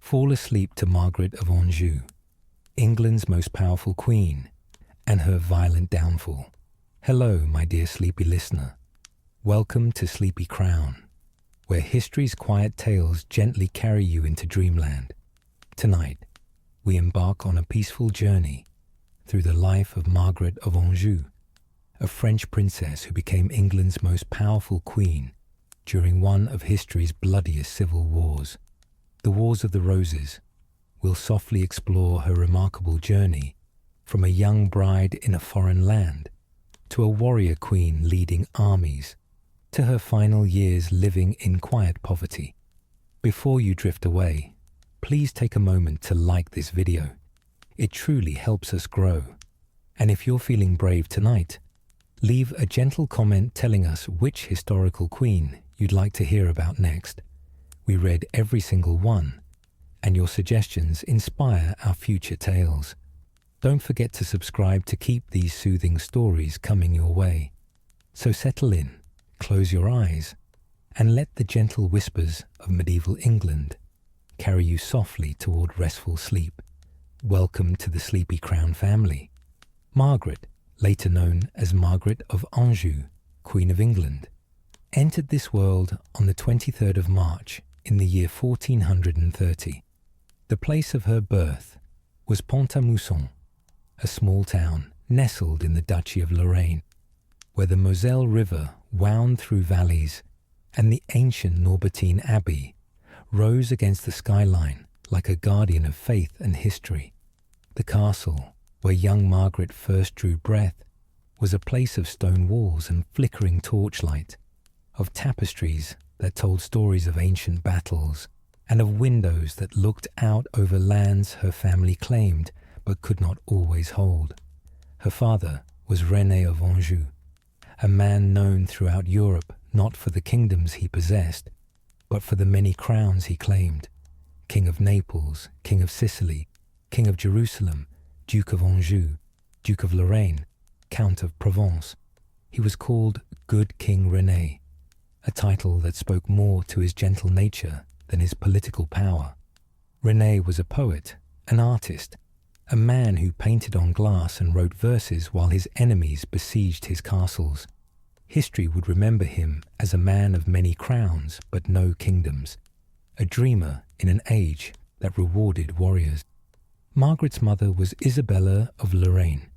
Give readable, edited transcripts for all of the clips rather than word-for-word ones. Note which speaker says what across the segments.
Speaker 1: Fall asleep to Margaret of Anjou, England's most powerful queen, and her violent downfall. Hello, my dear sleepy listener. Welcome to Sleepy Crown, where history's quiet tales gently carry you into dreamland. Tonight, we embark on a peaceful journey through the life of Margaret of Anjou, a French princess who became England's most powerful queen during one of history's bloodiest civil wars, the Wars of the Roses. We'll softly explore her remarkable journey from a young bride in a foreign land to a warrior queen leading armies to her final years living in quiet poverty. Before you drift away, please take a moment to like this video. It truly helps us grow. And if you're feeling brave tonight, leave a gentle comment telling us which historical queen you'd like to hear about next. We read every single one, and your suggestions inspire our future tales. Don't forget to subscribe to keep these soothing stories coming your way. So settle in, close your eyes, and let the gentle whispers of medieval England carry you softly toward restful sleep. Welcome to the Sleepy Crown family. Margaret, later known as Margaret of Anjou, Queen of England, entered this world on the 23rd of March in the year 1430. The place of her birth was Pont-à-Mousson, a small town nestled in the Duchy of Lorraine, where the Moselle River wound through valleys and the ancient Norbertine Abbey rose against the skyline like a guardian of faith and history. The castle, where young Margaret first drew breath, was a place of stone walls and flickering torchlight, of tapestries that told stories of ancient battles, and of windows that looked out over lands her family claimed but could not always hold. Her father was René of Anjou, a man known throughout Europe not for the kingdoms he possessed, but for the many crowns he claimed: King of Naples, King of Sicily, King of Jerusalem, Duke of Anjou, Duke of Lorraine, Count of Provence. He was called Good King René, a title that spoke more to his gentle nature than his political power. René was a poet, an artist, a man who painted on glass and wrote verses while his enemies besieged his castles. History would remember him as a man of many crowns but no kingdoms, a dreamer in an age that rewarded warriors. Margaret's mother was Isabella of Lorraine,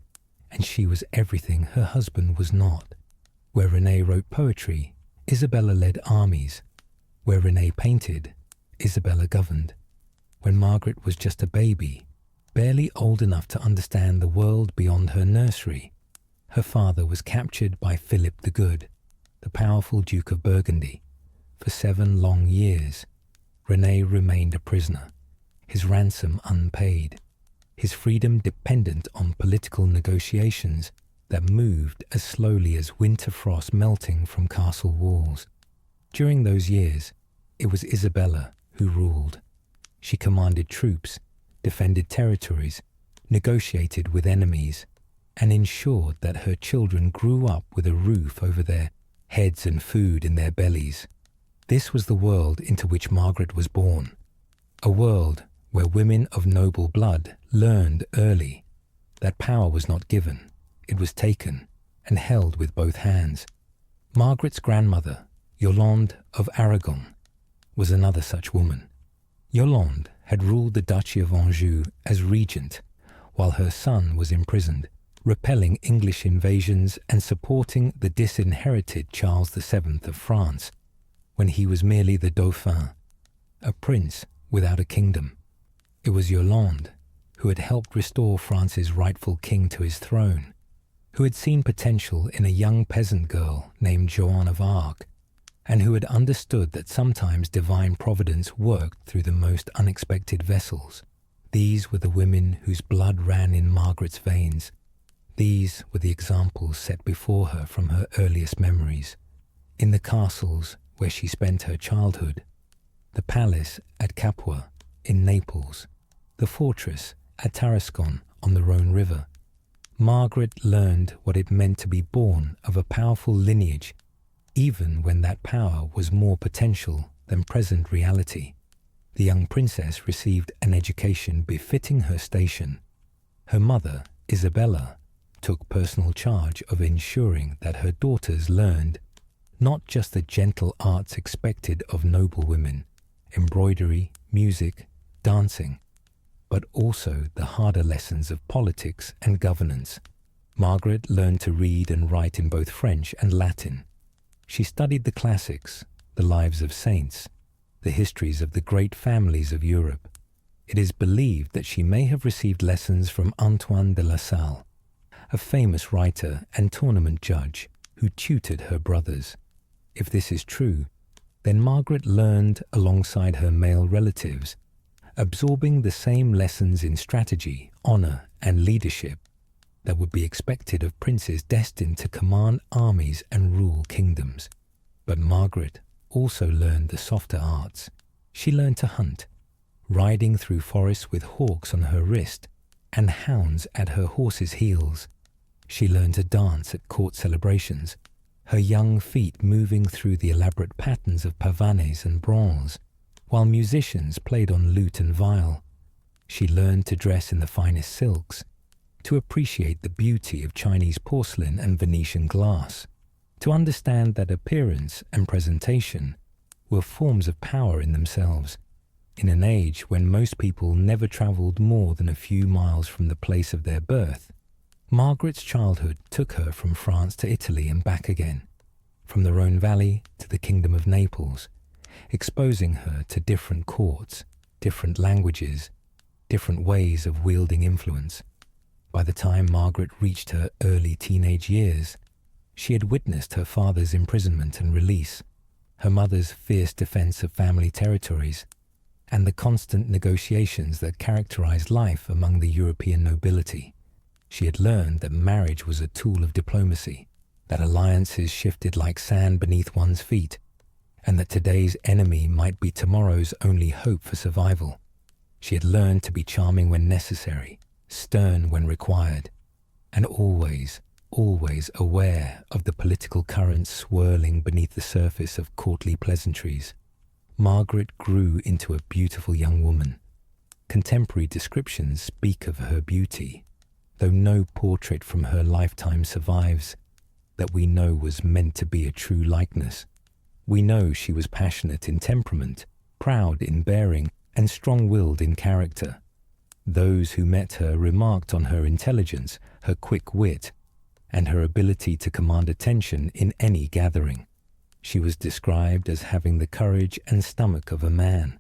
Speaker 1: and she was everything her husband was not. Where René wrote poetry, Isabella led armies. Where René painted, Isabella governed. When Margaret was just a baby, barely old enough to understand the world beyond her nursery, her father was captured by Philip the Good, the powerful Duke of Burgundy. For 7 long years, René remained a prisoner, his ransom unpaid, his freedom dependent on political negotiations that moved as slowly as winter frost melting from castle walls. During those years, it was Isabella who ruled. She commanded troops, defended territories, negotiated with enemies, and ensured that her children grew up with a roof over their heads and food in their bellies. This was the world into which Margaret was born, a world where women of noble blood learned early that power was not given, it was taken and held with both hands. Margaret's grandmother, Yolande of Aragon, was another such woman. Yolande had ruled the Duchy of Anjou as regent while her son was imprisoned, repelling English invasions and supporting the disinherited Charles VII of France when he was merely the Dauphin, a prince without a kingdom. It was Yolande who had helped restore France's rightful king to his throne, who had seen potential in a young peasant girl named Joan of Arc, and who had understood that sometimes divine providence worked through the most unexpected vessels. These were the women whose blood ran in Margaret's veins. These were the examples set before her from her earliest memories. In the castles where she spent her childhood, the palace at Capua in Naples, the fortress at Tarascon on the Rhone River, Margaret learned what it meant to be born of a powerful lineage, even when that power was more potential than present reality. The young princess received an education befitting her station. Her mother, Isabella, took personal charge of ensuring that her daughters learned not just the gentle arts expected of noble women, embroidery, music, dancing, but also the harder lessons of politics and governance. Margaret learned to read and write in both French and Latin. She studied the classics, the lives of saints, the histories of the great families of Europe. It is believed that she may have received lessons from Antoine de La Salle, a famous writer and tournament judge who tutored her brothers. If this is true, then Margaret learned alongside her male relatives, absorbing the same lessons in strategy, honor, and leadership that would be expected of princes destined to command armies and rule kingdoms. But Margaret also learned the softer arts. She learned to hunt, riding through forests with hawks on her wrist and hounds at her horse's heels. She learned to dance at court celebrations, her young feet moving through the elaborate patterns of pavanes and bronze, while musicians played on lute and viol. She learned to dress in the finest silks, to appreciate the beauty of Chinese porcelain and Venetian glass, to understand that appearance and presentation were forms of power in themselves. In an age when most people never travelled more than a few miles from the place of their birth, Margaret's childhood took her from France to Italy and back again, from the Rhone Valley to the Kingdom of Naples, exposing her to different courts, different languages, different ways of wielding influence. By the time Margaret reached her early teenage years, she had witnessed her father's imprisonment and release, her mother's fierce defense of family territories, and the constant negotiations that characterized life among the European nobility. She had learned that marriage was a tool of diplomacy, that alliances shifted like sand beneath one's feet, and that today's enemy might be tomorrow's only hope for survival. She had learned to be charming when necessary, stern when required, and always aware of the political currents swirling beneath the surface of courtly pleasantries. Margaret grew into a beautiful young woman. Contemporary descriptions speak of her beauty, though no portrait from her lifetime survives that we know was meant to be a true likeness. We know she was passionate in temperament, proud in bearing, and strong-willed in character. Those who met her remarked on her intelligence, her quick wit, and her ability to command attention in any gathering. She was described as having the courage and stomach of a man.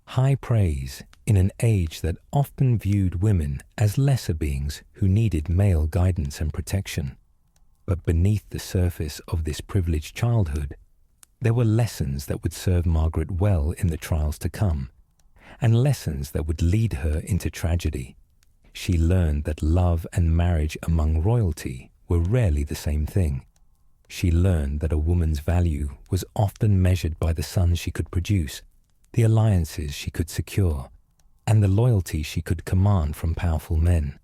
Speaker 1: High praise in an age that often viewed women as lesser beings who needed male guidance and protection. But beneath the surface of this privileged childhood, there were lessons that would serve Margaret well in the trials to come, and lessons that would lead her into tragedy. She learned that love and marriage among royalty were rarely the same thing. She learned that a woman's value was often measured by the sons she could produce, the alliances she could secure, and the loyalty she could command from powerful men.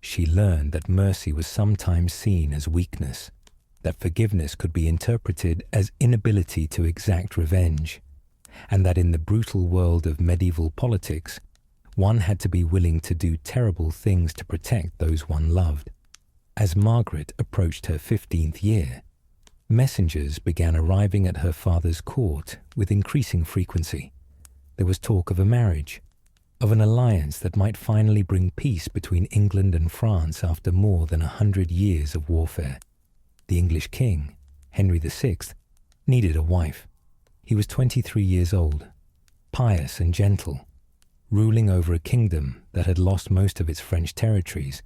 Speaker 1: She learned that mercy was sometimes seen as weakness, that forgiveness could be interpreted as inability to exact revenge, and that in the brutal world of medieval politics, one had to be willing to do terrible things to protect those one loved. As Margaret approached her 15th year, messengers began arriving at her father's court with increasing frequency. There was talk of a marriage, of an alliance that might finally bring peace between England and France after more than 100 years of warfare. The English king, Henry VI, needed a wife. He was 23 years old, pious and gentle, ruling over a kingdom that had lost most of its French territories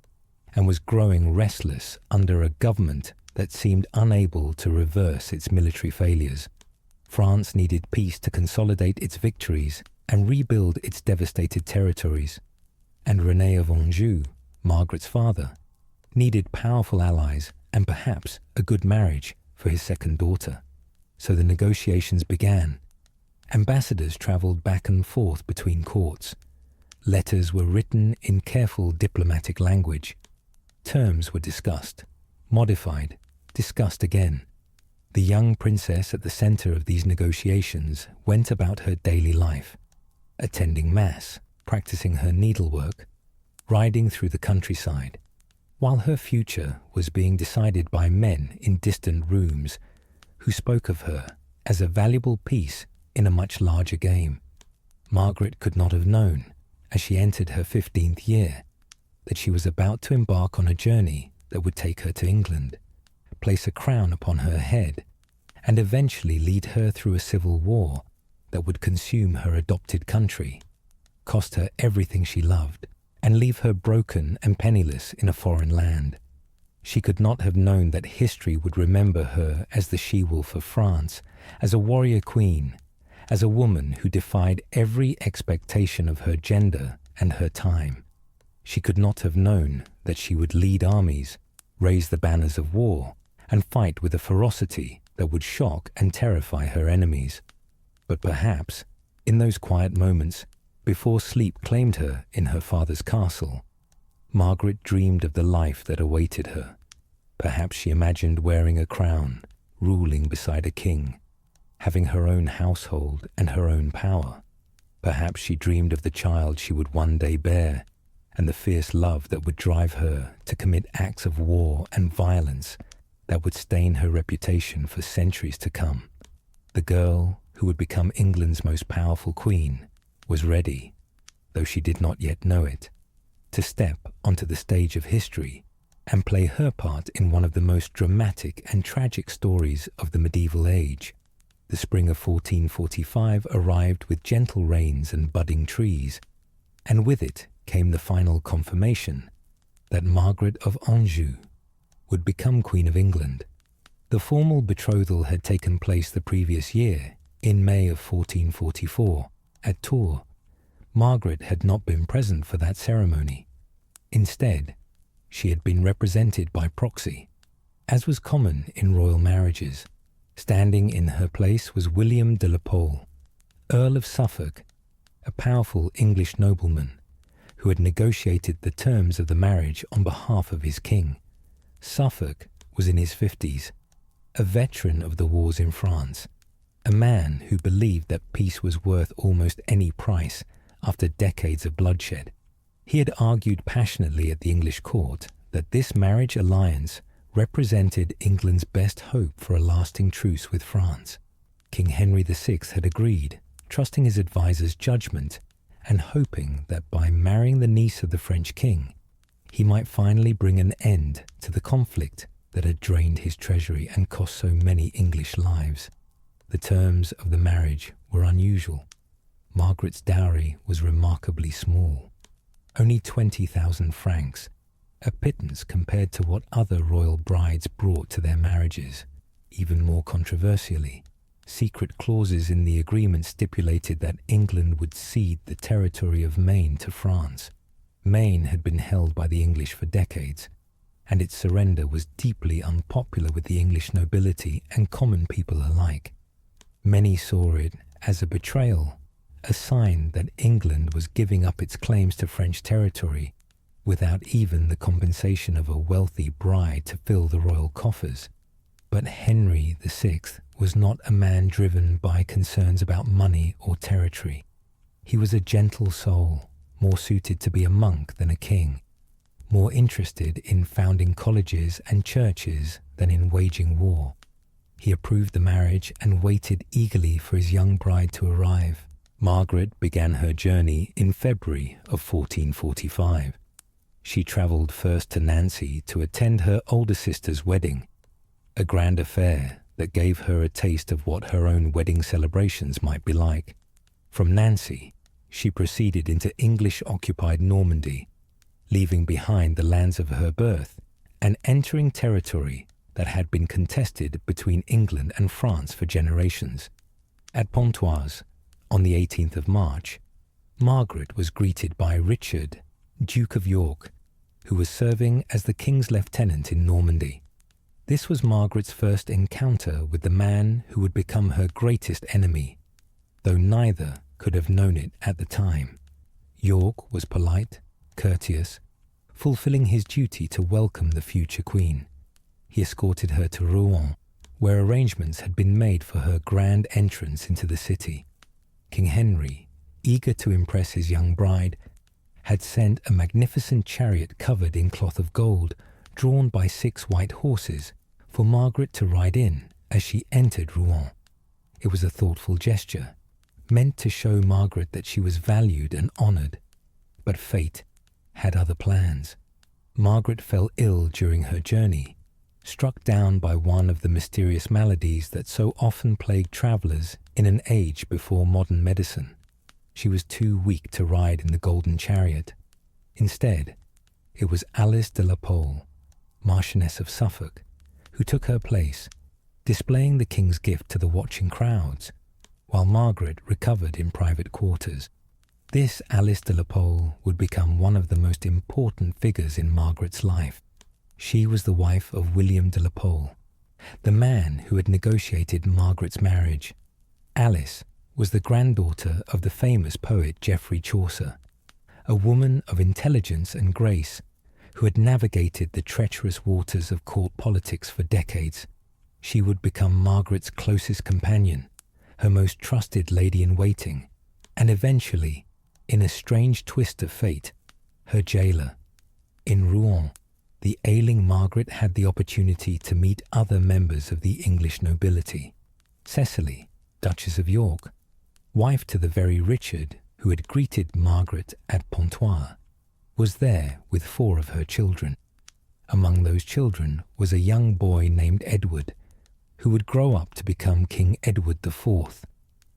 Speaker 1: and was growing restless under a government that seemed unable to reverse its military failures. France needed peace to consolidate its victories and rebuild its devastated territories, and René of Anjou, Margaret's father, needed powerful allies and perhaps a good marriage for his second daughter. So the negotiations began. Ambassadors travelled back and forth between courts. Letters were written in careful diplomatic language. Terms were discussed, modified, discussed again. The young princess at the centre of these negotiations went about her daily life. attending mass, practicing her needlework, riding through the countryside, while her future was being decided by men in distant rooms who spoke of her as a valuable piece in a much larger game. Margaret could not have known, as she entered her 15th year, that she was about to embark on a journey that would take her to England, place a crown upon her head, and eventually lead her through a civil war that would consume her adopted country, cost her everything she loved, and leave her broken and penniless in a foreign land. She could not have known that history would remember her as the she-wolf of France, as a warrior queen, as a woman who defied every expectation of her gender and her time. She could not have known that she would lead armies, raise the banners of war, and fight with a ferocity that would shock and terrify her enemies. But perhaps, in those quiet moments, before sleep claimed her in her father's castle, Margaret dreamed of the life that awaited her. Perhaps she imagined wearing a crown, ruling beside a king, having her own household and her own power. Perhaps she dreamed of the child she would one day bear, and the fierce love that would drive her to commit acts of war and violence that would stain her reputation for centuries to come. The girl who would become England's most powerful queen was ready, though she did not yet know it, to step onto the stage of history and play her part in one of the most dramatic and tragic stories of the medieval age. The spring of 1445 arrived with gentle rains and budding trees, and with it came the final confirmation that Margaret of Anjou would become Queen of England. The formal betrothal had taken place the previous year, in May of 1444, at Tours. Margaret had not been present for that ceremony. Instead, she had been represented by proxy, as was common in royal marriages. Standing in her place was William de la Pole, Earl of Suffolk, a powerful English nobleman who had negotiated the terms of the marriage on behalf of his king. Suffolk was in his 50s, a veteran of the wars in France, a man who believed that peace was worth almost any price after decades of bloodshed. He had argued passionately at the English court that this marriage alliance represented England's best hope for a lasting truce with France. King Henry VI had agreed, trusting his advisor's judgment and hoping that by marrying the niece of the French king, he might finally bring an end to the conflict that had drained his treasury and cost so many English lives. The terms of the marriage were unusual. Margaret's dowry was remarkably small, only 20,000 francs, a pittance compared to what other royal brides brought to their marriages. Even more controversially, secret clauses in the agreement stipulated that England would cede the territory of Maine to France. Maine had been held by the English for decades, and its surrender was deeply unpopular with the English nobility and common people alike. Many saw it as a betrayal, a sign that England was giving up its claims to French territory without even the compensation of a wealthy bride to fill the royal coffers. But Henry VI was not a man driven by concerns about money or territory. He was a gentle soul, more suited to be a monk than a king, more interested in founding colleges and churches than in waging war. He approved the marriage and waited eagerly for his young bride to arrive. Margaret began her journey in February of 1445. She travelled first to Nancy to attend her older sister's wedding, a grand affair that gave her a taste of what her own wedding celebrations might be like. From Nancy, she proceeded into English-occupied Normandy, leaving behind the lands of her birth and entering territory that had been contested between England and France for generations. At Pontoise, on the 18th of March, Margaret was greeted by Richard, Duke of York, who was serving as the king's lieutenant in Normandy. This was Margaret's first encounter with the man who would become her greatest enemy, though neither could have known it at the time. York was polite, courteous, fulfilling his duty to welcome the future queen. He escorted her to Rouen, where arrangements had been made for her grand entrance into the city. King Henry, eager to impress his young bride, had sent a magnificent chariot covered in cloth of gold, drawn by 6 white horses, for Margaret to ride in as she entered Rouen. It was a thoughtful gesture, meant to show Margaret that she was valued and honoured. But fate had other plans. Margaret fell ill during her journey, struck down by one of the mysterious maladies that so often plague travellers in an age before modern medicine. She was too weak to ride in the golden chariot. Instead, it was Alice de la Pole, Marchioness of Suffolk, who took her place, displaying the king's gift to the watching crowds, while Margaret recovered in private quarters. This Alice de la Pole would become one of the most important figures in Margaret's life. She was the wife of William de la Pole, the man who had negotiated Margaret's marriage. Alice was the granddaughter of the famous poet Geoffrey Chaucer, a woman of intelligence and grace who had navigated the treacherous waters of court politics for decades. She would become Margaret's closest companion, her most trusted lady-in-waiting, and eventually, in a strange twist of fate, her jailer. In Rouen, the ailing Margaret had the opportunity to meet other members of the English nobility. Cecily, Duchess of York, wife to the very Richard who had greeted Margaret at Pontoise, was there with 4 of her children. Among those children was a young boy named Edward, who would grow up to become King Edward IV,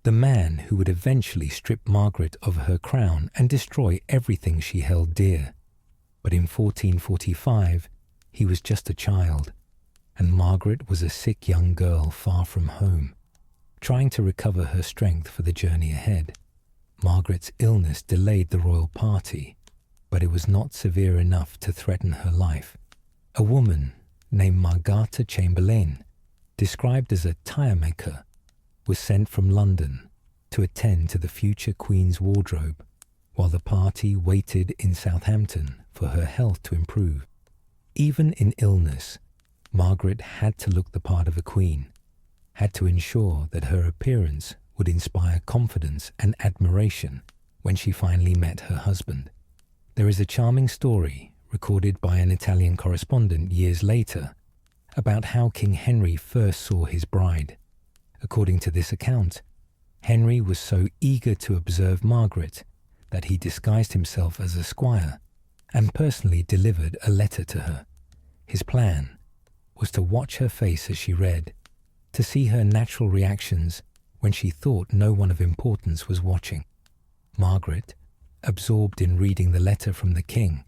Speaker 1: the man who would eventually strip Margaret of her crown and destroy everything she held dear. But in 1445, he was just a child, and Margaret was a sick young girl far from home, trying to recover her strength for the journey ahead. Margaret's illness delayed the royal party, but it was not severe enough to threaten her life. A woman named Margareta Chamberlain, described as a tire-maker, was sent from London to attend to the future Queen's wardrobe, while the party waited in Southampton for her health to improve. Even in illness, Margaret had to look the part of a queen, had to ensure that her appearance would inspire confidence and admiration when she finally met her husband. There is a charming story recorded by an Italian correspondent years later about how King Henry first saw his bride. According to this account, Henry was so eager to observe Margaret that he disguised himself as a squire and personally delivered a letter to her. His plan was to watch her face as she read, to see her natural reactions when she thought no one of importance was watching. Margaret, absorbed in reading the letter from the king,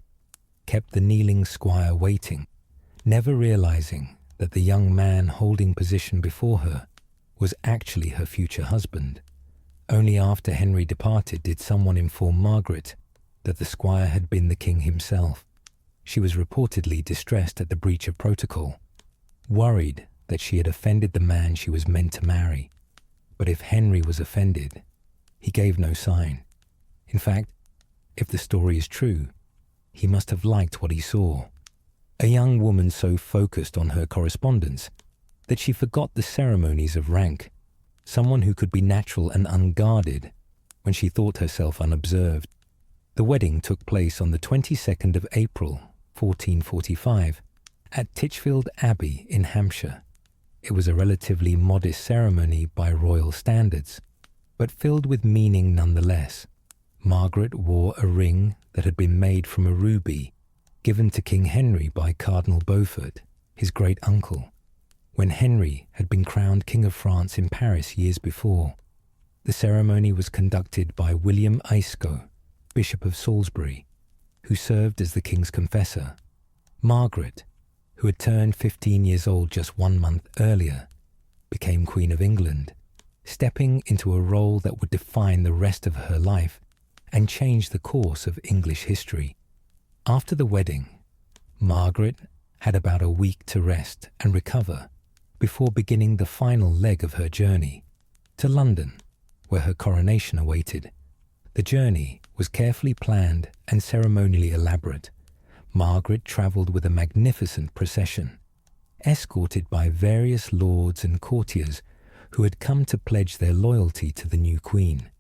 Speaker 1: kept the kneeling squire waiting, never realizing that the young man holding position before her was actually her future husband. Only after Henry departed did someone inform Margaret that the squire had been the king himself. She was reportedly distressed at the breach of protocol, worried that she had offended the man she was meant to marry. But if Henry was offended, he gave no sign. In fact, if the story is true, he must have liked what he saw. A young woman so focused on her correspondence that she forgot the ceremonies of rank, someone who could be natural and unguarded when she thought herself unobserved. The wedding took place on the 22nd of April, 1445, at Titchfield Abbey in Hampshire. It was a relatively modest ceremony by royal standards, but filled with meaning nonetheless. Margaret wore a ring that had been made from a ruby given to King Henry by Cardinal Beaufort, his great-uncle, when Henry had been crowned King of France in Paris years before. The ceremony was conducted by William Ayscough, Bishop of Salisbury, who served as the king's confessor. Margaret, who had turned 15 years old just 1 month earlier, became Queen of England, stepping into a role that would define the rest of her life and change the course of English history. After the wedding, Margaret had about a week to rest and recover before beginning the final leg of her journey to London, where her coronation awaited. The journey was carefully planned and ceremonially elaborate. Margaret travelled with a magnificent procession, escorted by various lords and courtiers who had come to pledge their loyalty to the new queen.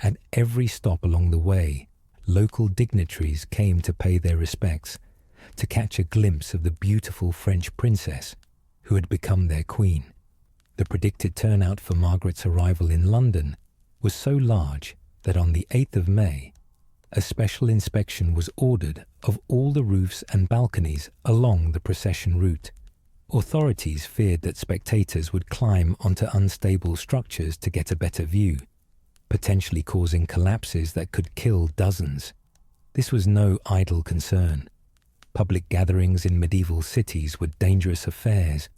Speaker 1: At every stop along the way, local dignitaries came to pay their respects, to catch a glimpse of the beautiful French princess who had become their queen. The predicted turnout for Margaret's arrival in London was so large that on the 8th of May, a special inspection was ordered of all the roofs and balconies along the procession route. Authorities feared that spectators would climb onto unstable structures to get a better view, potentially causing collapses that could kill dozens. This was no idle concern. Public gatherings in medieval cities were dangerous affairs,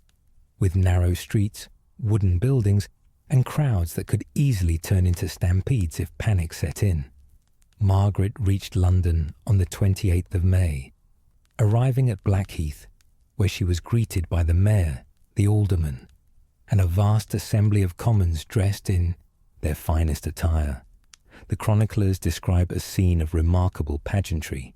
Speaker 1: with narrow streets, wooden buildings, and crowds that could easily turn into stampedes if panic set in. Margaret reached London on the 28th of May, arriving at Blackheath, where she was greeted by the mayor, the aldermen, and a vast assembly of commons dressed in their finest attire. The chroniclers describe a scene of remarkable pageantry.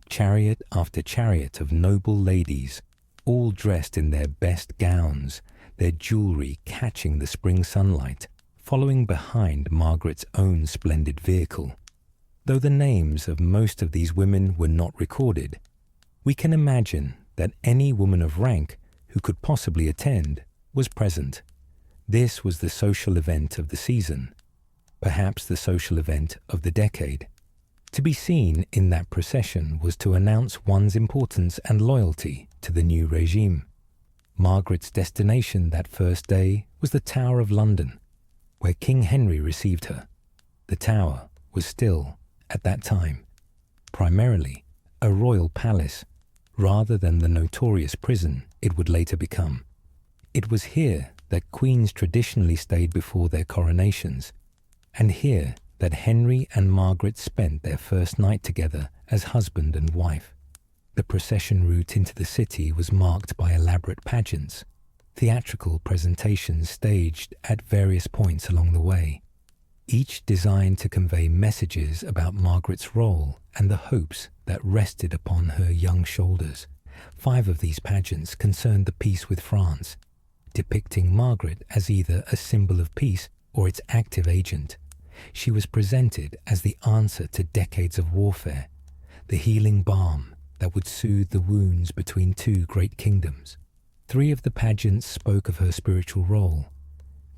Speaker 1: Chariot after chariot of noble ladies, all dressed in their best gowns, their jewellery catching the spring sunlight, following behind Margaret's own splendid vehicle. Though the names of most of these women were not recorded, we can imagine that any woman of rank who could possibly attend was present. This was the social event of the season, perhaps the social event of the decade. To be seen in that procession was to announce one's importance and loyalty to the new regime. Margaret's destination that first day was the Tower of London, where King Henry received her. The Tower was still, at that time, primarily a royal palace, rather than the notorious prison it would later become. It was here that queens traditionally stayed before their coronations, and here that Henry and Margaret spent their first night together as husband and wife. The procession route into the city was marked by elaborate pageants, theatrical presentations staged at various points along the way, each designed to convey messages about Margaret's role and the hopes that rested upon her young shoulders. 5 of these pageants concerned the peace with France, depicting Margaret as either a symbol of peace or its active agent. She was presented as the answer to decades of warfare, the healing balm that would soothe the wounds between 2 great kingdoms. 3 of the pageants spoke of her spiritual role,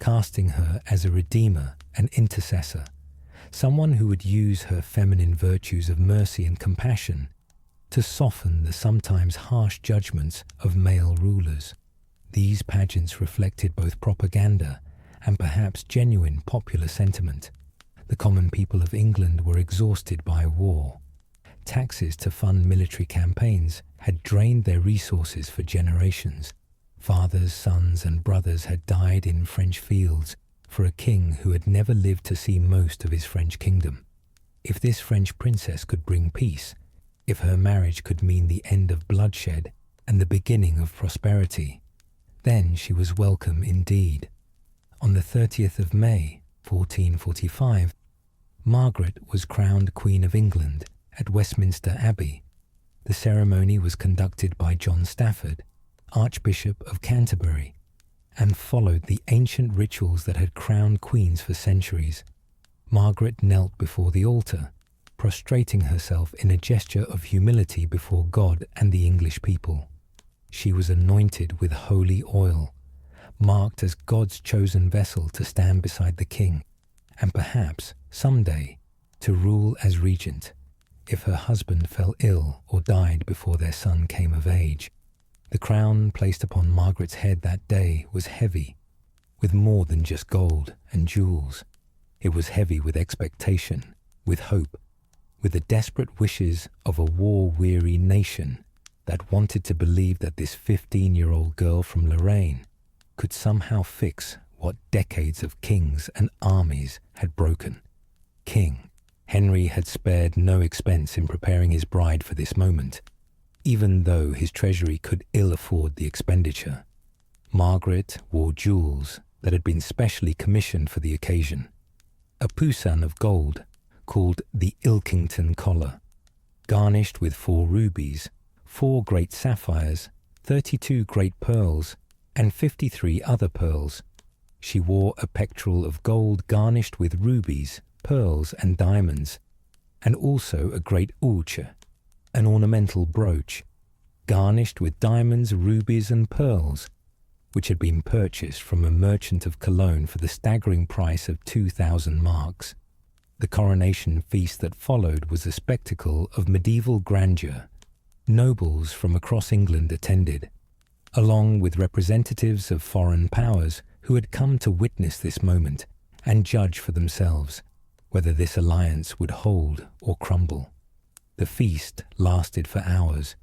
Speaker 1: casting her as a redeemer and intercessor, someone who would use her feminine virtues of mercy and compassion to soften the sometimes harsh judgments of male rulers. These pageants reflected both propaganda and perhaps genuine popular sentiment. The common people of England were exhausted by war. Taxes to fund military campaigns had drained their resources for generations. Fathers, sons, and brothers had died in French fields for a king who had never lived to see most of his French kingdom. If this French princess could bring peace, if her marriage could mean the end of bloodshed and the beginning of prosperity, then she was welcome indeed. On the 30th of May, 1445, Margaret was crowned Queen of England at Westminster Abbey. The ceremony was conducted by John Stafford, Archbishop of Canterbury, and followed the ancient rituals that had crowned queens for centuries. Margaret knelt before the altar, prostrating herself in a gesture of humility before God and the English people. She was anointed with holy oil, marked as God's chosen vessel to stand beside the king, and perhaps, someday, to rule as regent, if her husband fell ill or died before their son came of age. The crown placed upon Margaret's head that day was heavy, with more than just gold and jewels. It was heavy with expectation, with hope, with the desperate wishes of a war-weary nation that wanted to believe that this 15-year-old girl from Lorraine could somehow fix what decades of kings and armies had broken. King Henry had spared no expense in preparing his bride for this moment, even though his treasury could ill afford the expenditure. Margaret wore jewels that had been specially commissioned for the occasion. A pusan of gold, called the Ilkington collar, garnished with 4 rubies, 4 great sapphires, 32 great pearls, and 53 other pearls. She wore a pectoral of gold garnished with rubies, pearls and diamonds, and also a great ouche, an ornamental brooch, garnished with diamonds, rubies and pearls, which had been purchased from a merchant of Cologne for the staggering price of 2,000 marks. The coronation feast that followed was a spectacle of medieval grandeur. Nobles from across England attended, along with representatives of foreign powers who had come to witness this moment and judge for themselves whether this alliance would hold or crumble. The feast lasted for hours,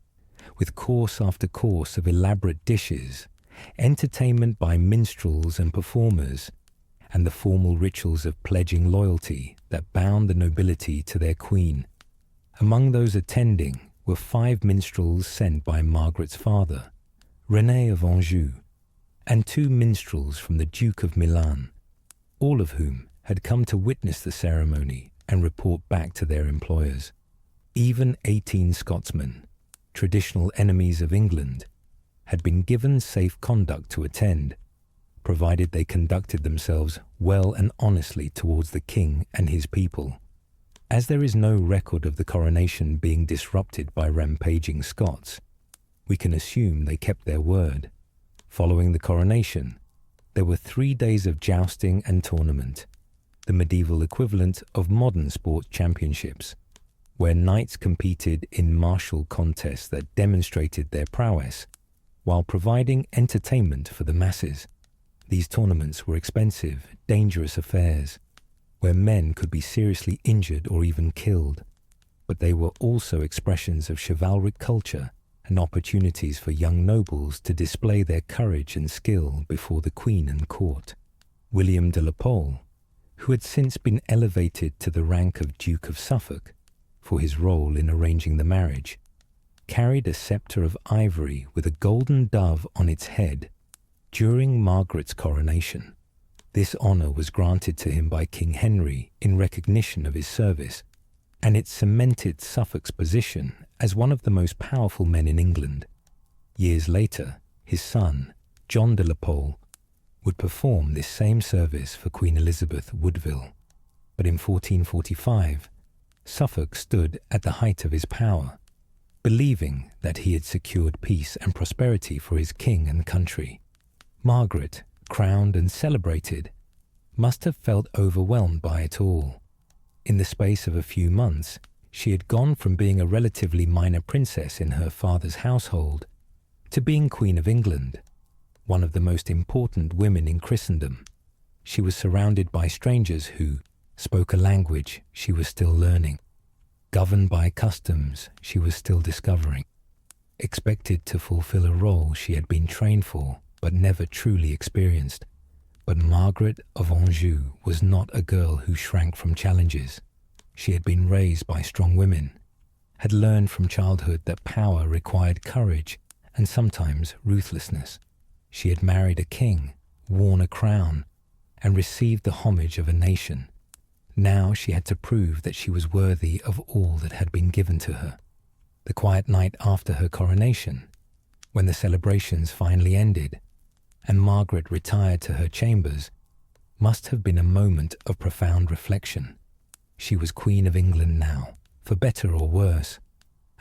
Speaker 1: with course after course of elaborate dishes, entertainment by minstrels and performers, and the formal rituals of pledging loyalty that bound the nobility to their queen. Among those attending were 5 minstrels sent by Margaret's father, Renée of Anjou, and 2 minstrels from the Duke of Milan, all of whom had come to witness the ceremony and report back to their employers. Even 18 Scotsmen, traditional enemies of England, had been given safe conduct to attend, provided they conducted themselves well and honestly towards the king and his people. As there is no record of the coronation being disrupted by rampaging Scots, we can assume they kept their word. Following the coronation, there were 3 days of jousting and tournament, the medieval equivalent of modern sports championships, where knights competed in martial contests that demonstrated their prowess, while providing entertainment for the masses. These tournaments were expensive, dangerous affairs, where men could be seriously injured or even killed, but they were also expressions of chivalric culture and opportunities for young nobles to display their courage and skill before the Queen and court. William de la Pole, who had since been elevated to the rank of Duke of Suffolk for his role in arranging the marriage, carried a sceptre of ivory with a golden dove on its head during Margaret's coronation. This honour was granted to him by King Henry in recognition of his service, and it cemented Suffolk's position as one of the most powerful men in England. Years later, his son, John de la Pole, would perform this same service for Queen Elizabeth Woodville. But in 1445, Suffolk stood at the height of his power, believing that he had secured peace and prosperity for his king and country. Margaret, crowned and celebrated, must have felt overwhelmed by it all. In the space of a few months, she had gone from being a relatively minor princess in her father's household to being Queen of England, one of the most important women in Christendom. She was surrounded by strangers who spoke a language she was still learning, governed by customs she was still discovering, expected to fulfill a role she had been trained for but never truly experienced. But Margaret of Anjou was not a girl who shrank from challenges. She had been raised by strong women, had learned from childhood that power required courage and sometimes ruthlessness. She had married a king, worn a crown, and received the homage of a nation. Now she had to prove that she was worthy of all that had been given to her. The quiet night after her coronation, when the celebrations finally ended, and Margaret retired to her chambers, must have been a moment of profound reflection. She was Queen of England now, for better or worse,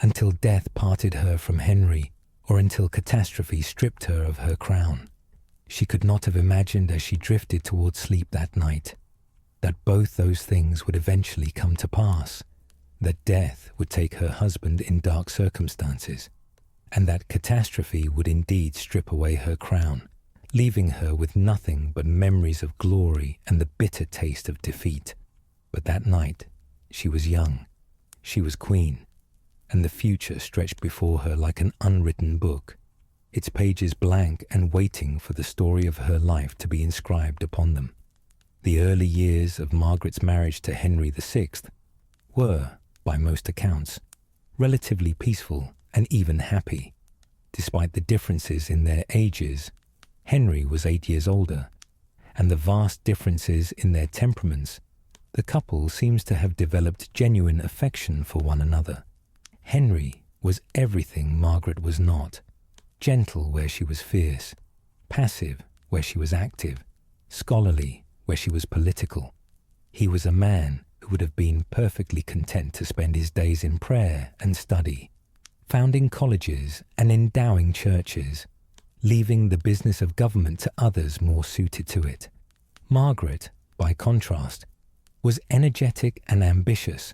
Speaker 1: until death parted her from Henry, or until catastrophe stripped her of her crown. She could not have imagined as she drifted towards sleep that night that both those things would eventually come to pass, that death would take her husband in dark circumstances, and that catastrophe would indeed strip away her crown, leaving her with nothing but memories of glory and the bitter taste of defeat. But that night, she was young, she was queen, and the future stretched before her like an unwritten book, its pages blank and waiting for the story of her life to be inscribed upon them. The early years of Margaret's marriage to Henry VI were, by most accounts, relatively peaceful and even happy. Despite the differences in their ages, Henry was 8 years older, and the vast differences in their temperaments, the couple seems to have developed genuine affection for one another. Henry was everything Margaret was not, gentle where she was fierce, passive where she was active, scholarly where she was political. He was a man who would have been perfectly content to spend his days in prayer and study, founding colleges and endowing churches, leaving the business of government to others more suited to it. Margaret, by contrast, was energetic and ambitious.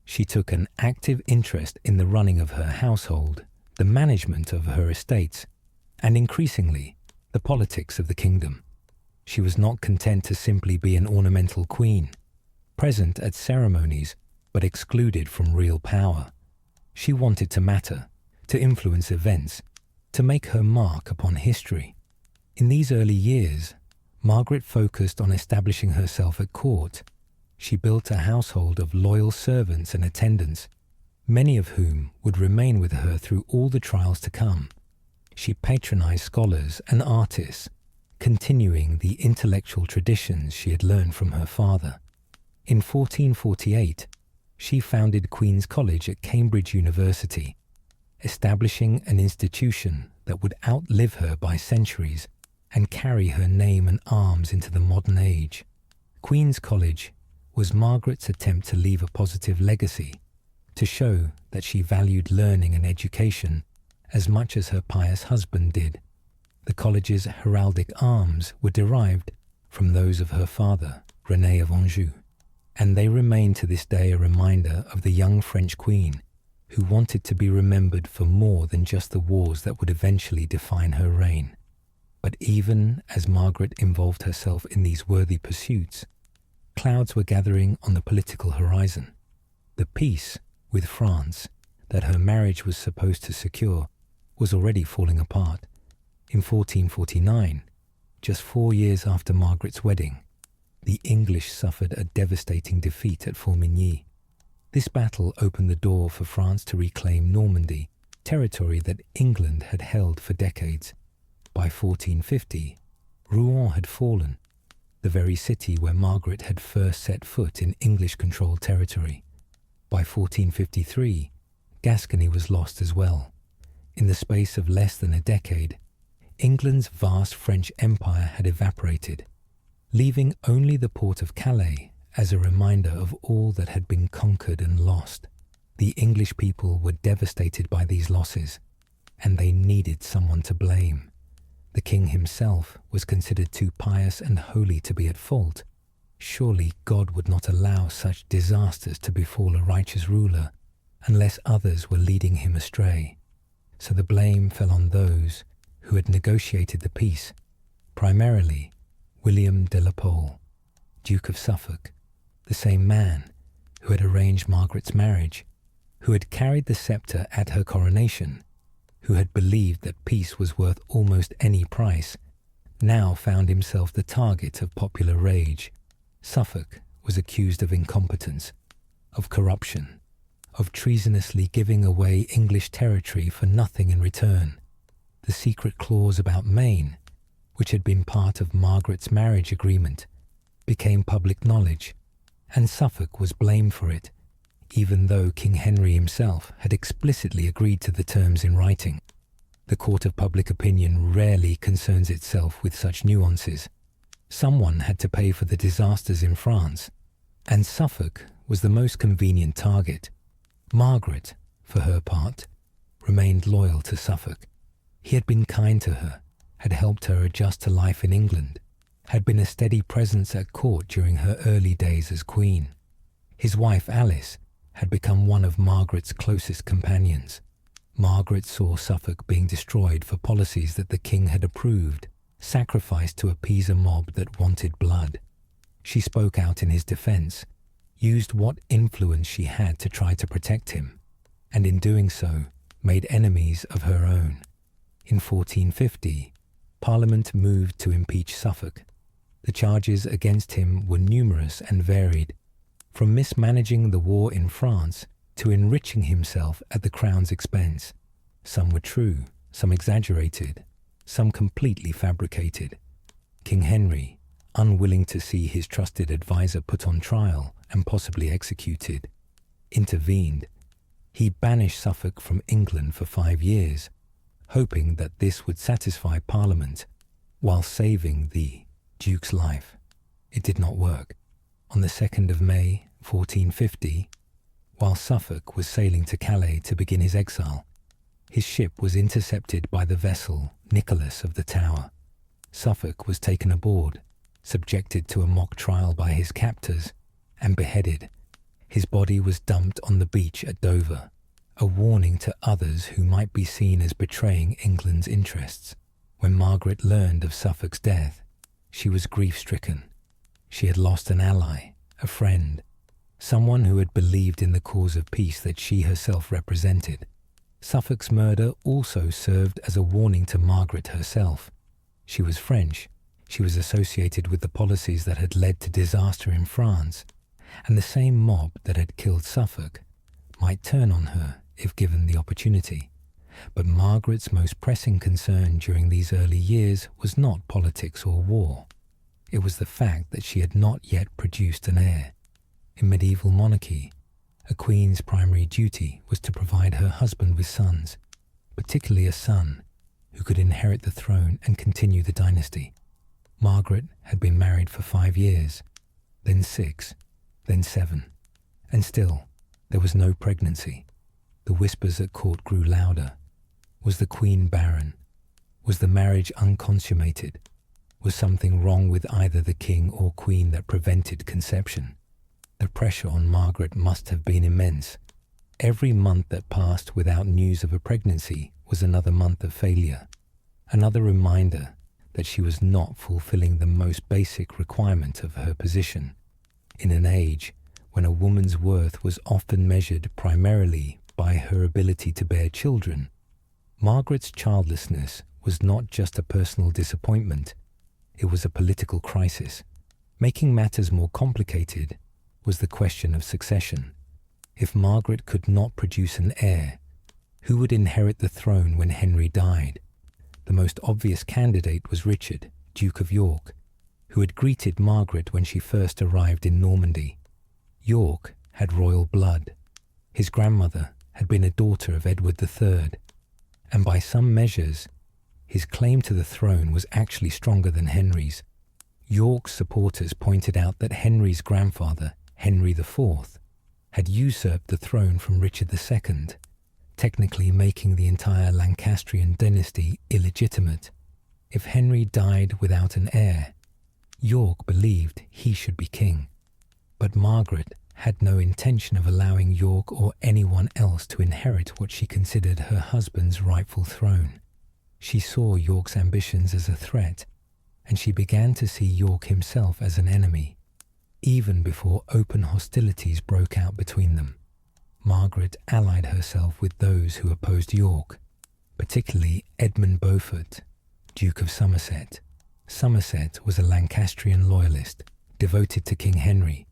Speaker 1: She took an active interest in the running of her household, the management of her estates, and increasingly, the politics of the kingdom. She was not content to simply be an ornamental queen, present at ceremonies but excluded from real power. She wanted to matter, to influence events, to make her mark upon history. In these early years, Margaret focused on establishing herself at court. She built a household of loyal servants and attendants, many of whom would remain with her through all the trials to come. She patronized scholars and artists, continuing the intellectual traditions she had learned from her father. In 1448, she founded Queen's College at Cambridge University, establishing an institution that would outlive her by centuries and carry her name and arms into the modern age. Queen's College was Margaret's attempt to leave a positive legacy, to show that she valued learning and education as much as her pious husband did. The college's heraldic arms were derived from those of her father, Renee of Anjou, and they remain to this day a reminder of the young French queen who wanted to be remembered for more than just the wars that would eventually define her reign. But even as Margaret involved herself in these worthy pursuits, clouds were gathering on the political horizon. The peace with France that her marriage was supposed to secure was already falling apart. In 1449, just 4 years after Margaret's wedding, the English suffered a devastating defeat at Formigny. This battle opened the door for France to reclaim Normandy, territory that England had held for decades. By 1450, Rouen had fallen, the very city where Margaret had first set foot in English-controlled territory. By 1453, Gascony was lost as well. In the space of less than a decade, England's vast French Empire had evaporated, leaving only the port of Calais as a reminder of all that had been conquered and lost. The English people were devastated by these losses, and they needed someone to blame. The king himself was considered too pious and holy to be at fault. Surely God would not allow such disasters to befall a righteous ruler unless others were leading him astray. So the blame fell on those who had negotiated the peace, primarily William de la Pole, Duke of Suffolk, the same man who had arranged Margaret's marriage, who had carried the sceptre at her coronation, who had believed that peace was worth almost any price, now found himself the target of popular rage. Suffolk was accused of incompetence, of corruption, of treasonously giving away English territory for nothing in return. The secret clause about Maine, which had been part of Margaret's marriage agreement, became public knowledge, and Suffolk was blamed for it, even though King Henry himself had explicitly agreed to the terms in writing. The court of public opinion rarely concerns itself with such nuances. Someone had to pay for the disasters in France, and Suffolk was the most convenient target. Margaret, for her part, remained loyal to Suffolk. He had been kind to her, had helped her adjust to life in England, had been a steady presence at court during her early days as queen. His wife Alice had become one of Margaret's closest companions. Margaret saw Suffolk being destroyed for policies that the king had approved, sacrificed to appease a mob that wanted blood. She spoke out in his defense, used what influence she had to try to protect him, and in doing so, made enemies of her own. In 1450, Parliament moved to impeach Suffolk. The charges against him were numerous and varied, from mismanaging the war in France to enriching himself at the crown's expense. Some were true, some exaggerated, some completely fabricated. King Henry, unwilling to see his trusted advisor put on trial and possibly executed, intervened. He banished Suffolk from England for 5 years, hoping that this would satisfy Parliament while saving the Duke's life. It did not work. On the 2nd of May 1450, while Suffolk was sailing to Calais to begin his exile, his ship was intercepted by the vessel Nicholas of the Tower. Suffolk was taken aboard, subjected to a mock trial by his captors, and beheaded. His body was dumped on the beach at Dover, a warning to others who might be seen as betraying England's interests. When Margaret learned of Suffolk's death, she was grief-stricken. She had lost an ally, a friend, someone who had believed in the cause of peace that she herself represented. Suffolk's murder also served as a warning to Margaret herself. She was French. She was associated with the policies that had led to disaster in France, and the same mob that had killed Suffolk might turn on her if given the opportunity. But Margaret's most pressing concern during these early years was not politics or war. It was the fact that she had not yet produced an heir. In medieval monarchy, a queen's primary duty was to provide her husband with sons, particularly a son who could inherit the throne and continue the dynasty. Margaret had been married for 5 years, then 6, then 7, and still there was no pregnancy. The whispers at court grew louder. Was the queen barren? Was the marriage unconsummated? Was something wrong with either the king or queen that prevented conception? The pressure on Margaret must have been immense. Every month that passed without news of a pregnancy was another month of failure, another reminder that she was not fulfilling the most basic requirement of her position. In an age when a woman's worth was often measured primarily by her ability to bear children, Margaret's childlessness was not just a personal disappointment, it was a political crisis. Making matters more complicated was the question of succession. If Margaret could not produce an heir, who would inherit the throne when Henry died? The most obvious candidate was Richard, Duke of York, who had greeted Margaret when she first arrived in Normandy. York had royal blood. His grandmother had been a daughter of Edward III, and by some measures, his claim to the throne was actually stronger than Henry's. York's supporters pointed out that Henry's grandfather, Henry IV, had usurped the throne from Richard II, technically making the entire Lancastrian dynasty illegitimate. If Henry died without an heir, York believed he should be king. But Margaret had no intention of allowing York or anyone else to inherit what she considered her husband's rightful throne. She saw York's ambitions as a threat, and she began to see York himself as an enemy, even before open hostilities broke out between them. Margaret allied herself with those who opposed York, particularly Edmund Beaufort, Duke of Somerset. Somerset was a Lancastrian loyalist, devoted to King Henry,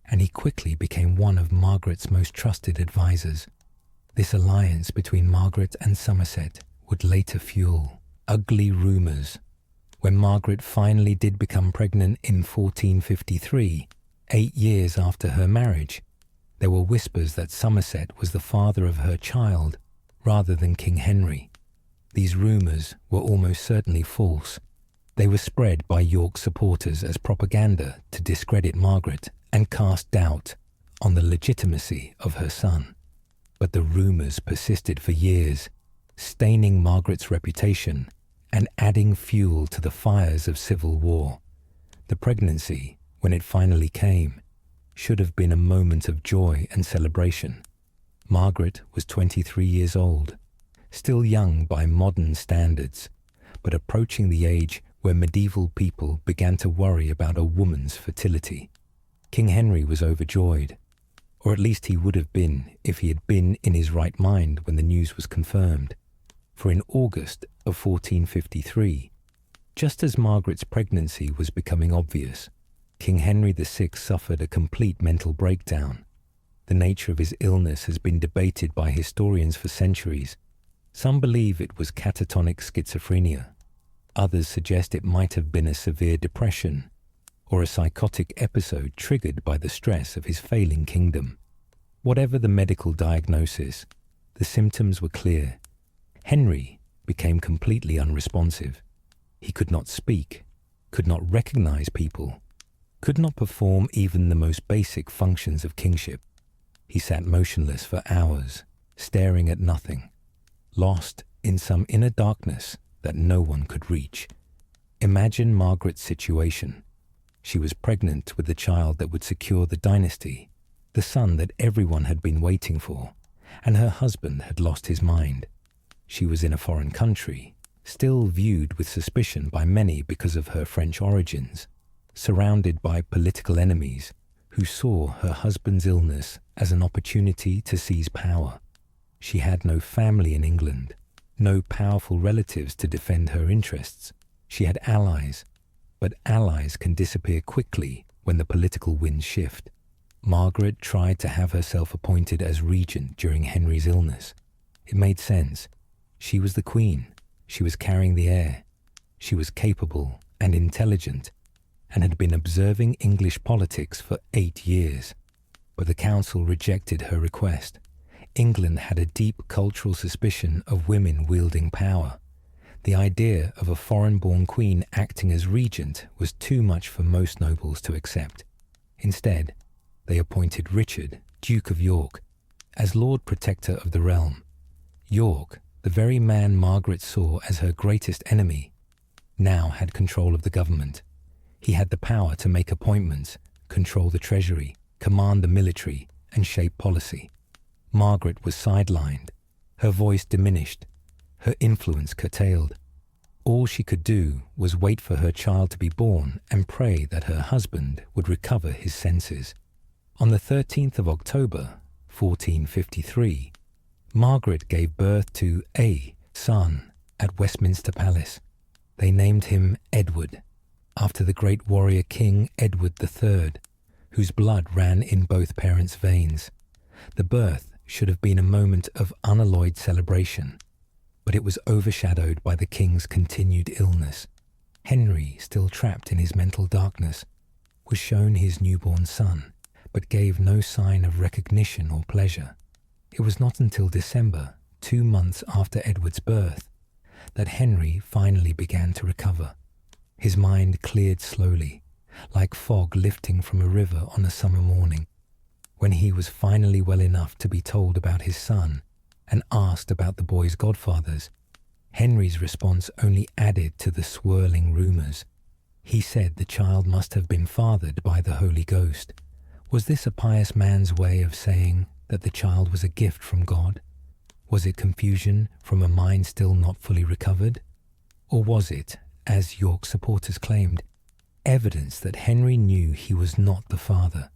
Speaker 1: and he quickly became one of Margaret's most trusted advisors. This alliance between Margaret and Somerset would later fuel ugly rumours. When Margaret finally did become pregnant in 1453, 8 years after her marriage, there were whispers that Somerset was the father of her child rather than King Henry. These rumours were almost certainly false. They were spread by York's supporters as propaganda to discredit Margaret and cast doubt on the legitimacy of her son. But the rumours persisted for years, staining Margaret's reputation and adding fuel to the fires of civil war. The pregnancy, when it finally came, should have been a moment of joy and celebration. Margaret was 23 years old, still young by modern standards, but approaching the age where medieval people began to worry about a woman's fertility. King Henry was overjoyed, or at least he would have been if he had been in his right mind when the news was confirmed. For in August of 1453, just as Margaret's pregnancy was becoming obvious, King Henry VI suffered a complete mental breakdown. The nature of his illness has been debated by historians for centuries. Some believe it was catatonic schizophrenia. Others suggest it might have been a severe depression or a psychotic episode triggered by the stress of his failing kingdom. Whatever the medical diagnosis, the symptoms were clear. Henry became completely unresponsive. He could not speak, could not recognize people, could not perform even the most basic functions of kingship. He sat motionless for hours, staring at nothing, lost in some inner darkness that no one could reach. Imagine Margaret's situation. She was pregnant with the child that would secure the dynasty, the son that everyone had been waiting for, and her husband had lost his mind. She was in a foreign country, still viewed with suspicion by many because of her French origins, surrounded by political enemies who saw her husband's illness as an opportunity to seize power. She had no family in England, no powerful relatives to defend her interests. She had allies, but allies can disappear quickly when the political winds shift. Margaret tried to have herself appointed as regent during Henry's illness. It made sense. She was the queen. She was carrying the heir. She was capable and intelligent and had been observing English politics for 8 years. But the council rejected her request. England had a deep cultural suspicion of women wielding power. The idea of a foreign-born queen acting as regent was too much for most nobles to accept. Instead, they appointed Richard, Duke of York, as Lord Protector of the realm. York, the very man Margaret saw as her greatest enemy, now had control of the government. He had the power to make appointments, control the treasury, command the military, and shape policy. Margaret was sidelined, her voice diminished, her influence curtailed. All she could do was wait for her child to be born and pray that her husband would recover his senses. On the 13th of October, 1453, Margaret gave birth to a son at Westminster Palace. They named him Edward, after the great warrior King Edward III, whose blood ran in both parents' veins. The birth should have been a moment of unalloyed celebration, but it was overshadowed by the king's continued illness. Henry, still trapped in his mental darkness, was shown his newborn son, but gave no sign of recognition or pleasure. It was not until December, 2 months after Edward's birth, that Henry finally began to recover. His mind cleared slowly, like fog lifting from a river on a summer morning. When he was finally well enough to be told about his son and asked about the boy's godfathers, Henry's response only added to the swirling rumours. He said the child must have been fathered by the Holy Ghost. Was this a pious man's way of saying that the child was a gift from God? Was it confusion from a mind still not fully recovered? Or was it, as York supporters claimed, evidence that Henry knew he was not the father?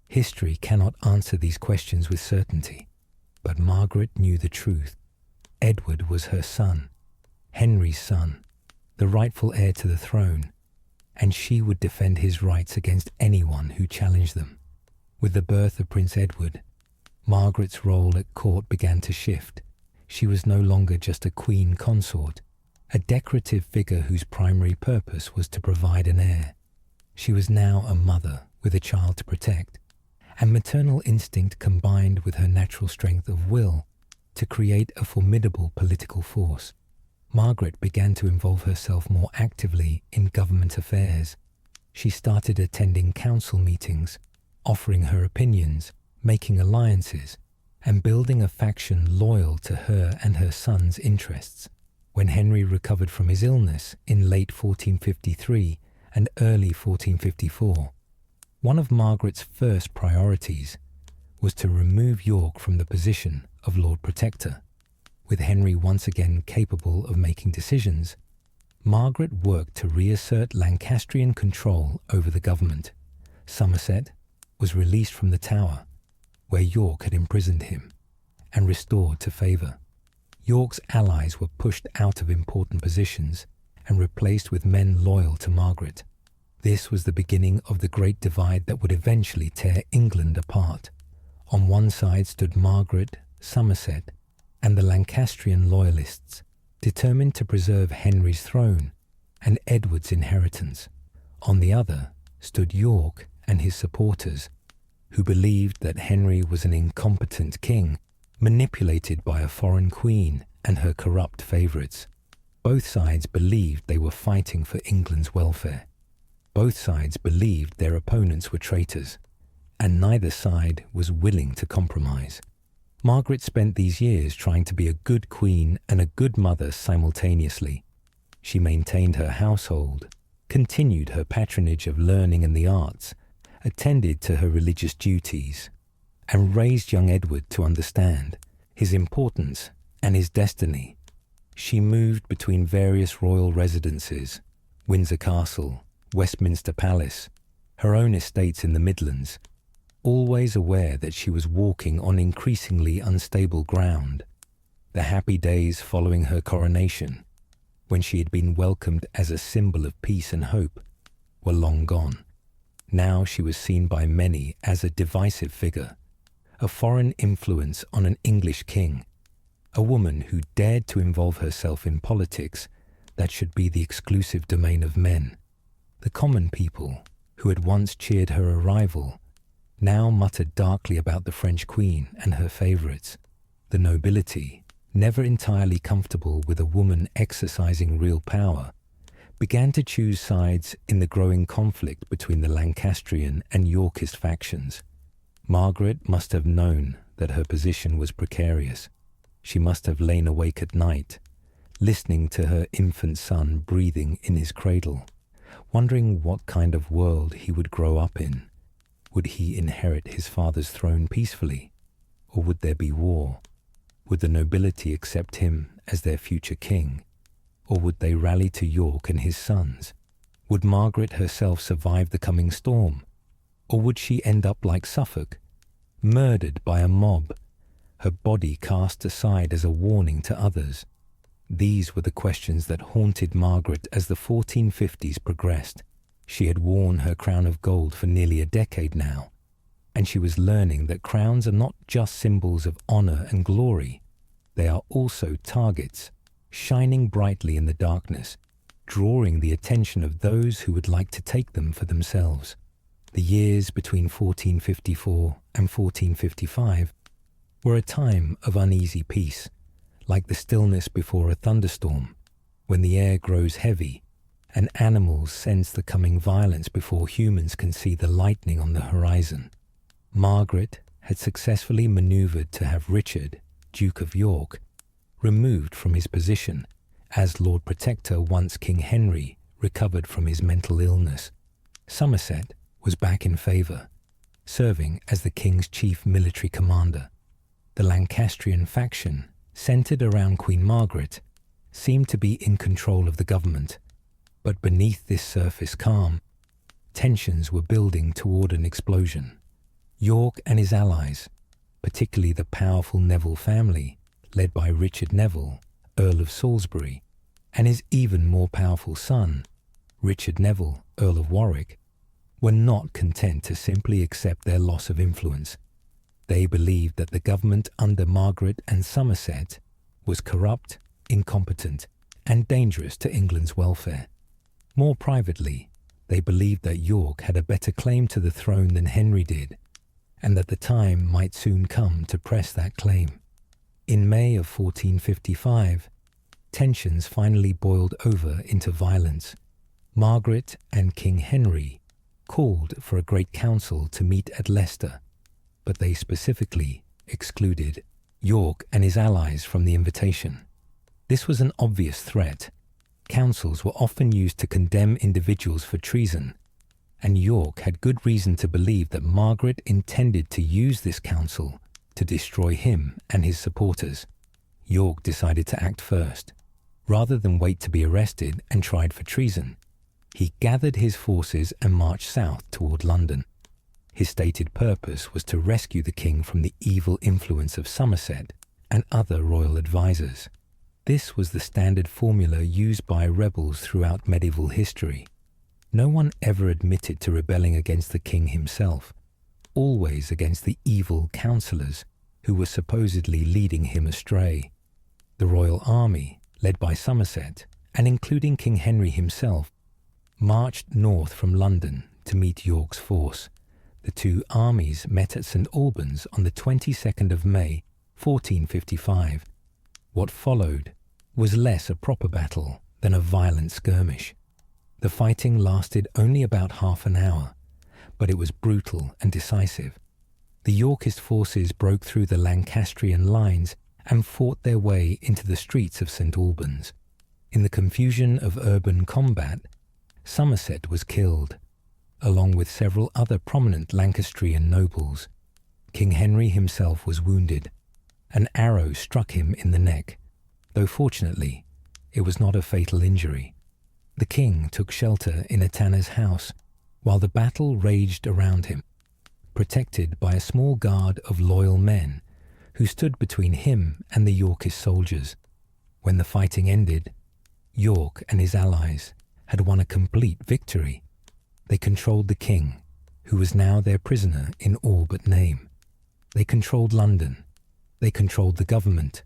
Speaker 1: History cannot answer these questions with certainty, but Margaret knew the truth. Edward was her son, Henry's son, the rightful heir to the throne, and she would defend his rights against anyone who challenged them. With the birth of Prince Edward, Margaret's role at court began to shift. She was no longer just a queen consort, a decorative figure whose primary purpose was to provide an heir. She was now a mother with a child to protect, and maternal instinct combined with her natural strength of will to create a formidable political force. Margaret began to involve herself more actively in government affairs. She started attending council meetings, offering her opinions, making alliances, and building a faction loyal to her and her son's interests. When Henry recovered from his illness in late 1453 and early 1454, one of Margaret's first priorities was to remove York from the position of Lord Protector. With Henry once again capable of making decisions, Margaret worked to reassert Lancastrian control over the government. Somerset was released from the Tower, where York had imprisoned him, and restored to favour. York's allies were pushed out of important positions and replaced with men loyal to Margaret. This was the beginning of the great divide that would eventually tear England apart. On one side stood Margaret, Somerset, and the Lancastrian loyalists, determined to preserve Henry's throne and Edward's inheritance. On the other stood York and his supporters, who believed that Henry was an incompetent king, manipulated by a foreign queen and her corrupt favourites. Both sides believed they were fighting for England's welfare. Both sides believed their opponents were traitors, and neither side was willing to compromise. Margaret spent these years trying to be a good queen and a good mother simultaneously. She maintained her household, continued her patronage of learning and the arts, attended to her religious duties, and raised young Edward to understand his importance and his destiny. She moved between various royal residences, Windsor Castle, Westminster Palace, her own estates in the Midlands, always aware that she was walking on increasingly unstable ground. The happy days following her coronation, when she had been welcomed as a symbol of peace and hope, were long gone. Now she was seen by many as a divisive figure, a foreign influence on an English king, a woman who dared to involve herself in politics that should be the exclusive domain of men. The common people, who had once cheered her arrival, now muttered darkly about the French queen and her favourites. The nobility, never entirely comfortable with a woman exercising real power, began to choose sides in the growing conflict between the Lancastrian and Yorkist factions. Margaret must have known that her position was precarious. She must have lain awake at night, listening to her infant son breathing in his cradle, wondering what kind of world he would grow up in. Would he inherit his father's throne peacefully, or would there be war? Would the nobility accept him as their future king, or would they rally to York and his sons? Would Margaret herself survive the coming storm, or would she end up like Suffolk, murdered by a mob, her body cast aside as a warning to others? These were the questions that haunted Margaret as the 1450s progressed. She had worn her crown of gold for nearly a decade now, and she was learning that crowns are not just symbols of honour and glory. They are also targets, shining brightly in the darkness, drawing the attention of those who would like to take them for themselves. The years between 1454 and 1455 were a time of uneasy peace, like the stillness before a thunderstorm, when the air grows heavy and animals sense the coming violence before humans can see the lightning on the horizon. Margaret had successfully manoeuvred to have Richard, Duke of York, removed from his position as Lord Protector once King Henry recovered from his mental illness. Somerset was back in favour, serving as the king's chief military commander. The Lancastrian faction, centred around Queen Margaret, seemed to be in control of the government. But beneath this surface calm, tensions were building toward an explosion. York and his allies, particularly the powerful Neville family, led by Richard Neville, Earl of Salisbury, and his even more powerful son, Richard Neville, Earl of Warwick, were not content to simply accept their loss of influence. They believed that the government under Margaret and Somerset was corrupt, incompetent, and dangerous to England's welfare. More privately, they believed that York had a better claim to the throne than Henry did, and that the time might soon come to press that claim. In May of 1455, tensions finally boiled over into violence. Margaret and King Henry called for a great council to meet at Leicester, but they specifically excluded York and his allies from the invitation. This was an obvious threat. Councils were often used to condemn individuals for treason, and York had good reason to believe that Margaret intended to use this council to destroy him and his supporters. York decided to act first. Rather than wait to be arrested and tried for treason, he gathered his forces and marched south toward London. His stated purpose was to rescue the king from the evil influence of Somerset and other royal advisors. This was the standard formula used by rebels throughout medieval history. No one ever admitted to rebelling against the king himself, always against the evil counsellors who were supposedly leading him astray. The royal army, led by Somerset, and including King Henry himself, marched north from London to meet York's force. The two armies met at St. Albans on the 22nd of May, 1455. What followed was less a proper battle than a violent skirmish. The fighting lasted only about half an hour, but it was brutal and decisive. The Yorkist forces broke through the Lancastrian lines and fought their way into the streets of St Albans. In the confusion of urban combat, Somerset was killed, along with several other prominent Lancastrian nobles. King Henry himself was wounded. An arrow struck him in the neck, though fortunately it was not a fatal injury. The king took shelter in a tanner's house while the battle raged around him, protected by a small guard of loyal men who stood between him and the Yorkist soldiers. When the fighting ended, York and his allies had won a complete victory. They controlled the king, who was now their prisoner in all but name. They controlled London. They controlled the government.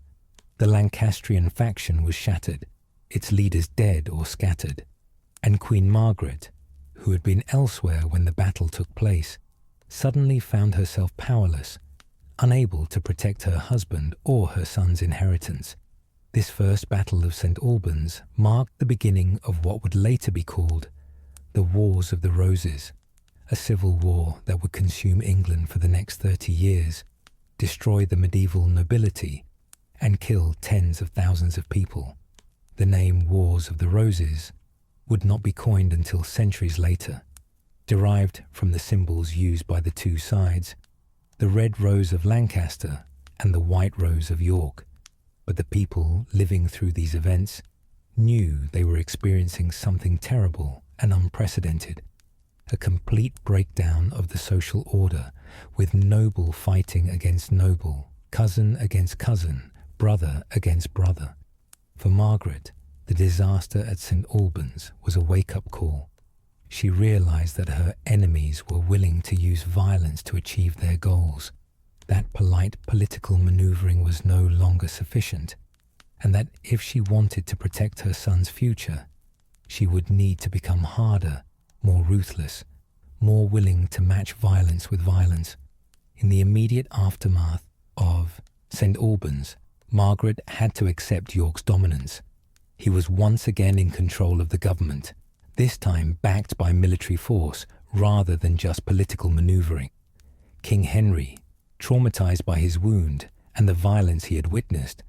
Speaker 1: The Lancastrian faction was shattered, its leaders dead or scattered, and Queen Margaret, who had been elsewhere when the battle took place, suddenly found herself powerless, unable to protect her husband or her son's inheritance. This first Battle of St Albans marked the beginning of what would later be called the Wars of the Roses, a civil war that would consume England for the next 30 years, destroy the medieval nobility, and kill tens of thousands of people. The name Wars of the Roses would not be coined until centuries later, derived from the symbols used by the two sides, the red rose of Lancaster and the white rose of York. But the people living through these events knew they were experiencing something terrible and unprecedented, a complete breakdown of the social order, with noble fighting against noble, cousin against cousin, brother against brother. For Margaret, the disaster at St Albans was a wake-up call. She realized that her enemies were willing to use violence to achieve their goals, that polite political maneuvering was no longer sufficient, and that if she wanted to protect her son's future, she would need to become harder, more ruthless, more willing to match violence with violence. In the immediate aftermath of St Albans, Margaret had to accept York's dominance. He was once again in control of the government, this time backed by military force rather than just political maneuvering. King Henry, traumatized by his wound and the violence he had witnessed,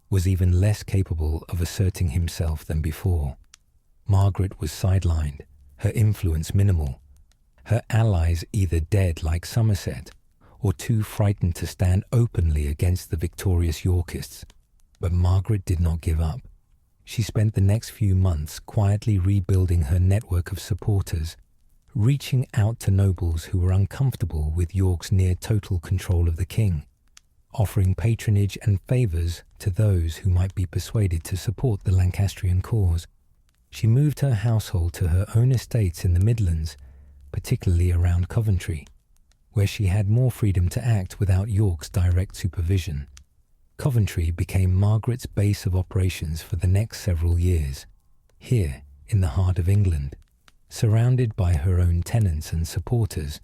Speaker 1: was even less capable of asserting himself than before. Margaret was sidelined, her influence minimal, her allies either dead like Somerset or too frightened to stand openly against the victorious Yorkists. But Margaret did not give up. She spent the next few months quietly rebuilding her network of supporters, reaching out to nobles who were uncomfortable with York's near-total control of the king, offering patronage and favours to those who might be persuaded to support the Lancastrian cause. She moved her household to her own estates in the Midlands, particularly around Coventry, where she had more freedom to act without York's direct supervision. Coventry became Margaret's base of operations for the next several years. Here, in the heart of England, surrounded by her own tenants and supporters,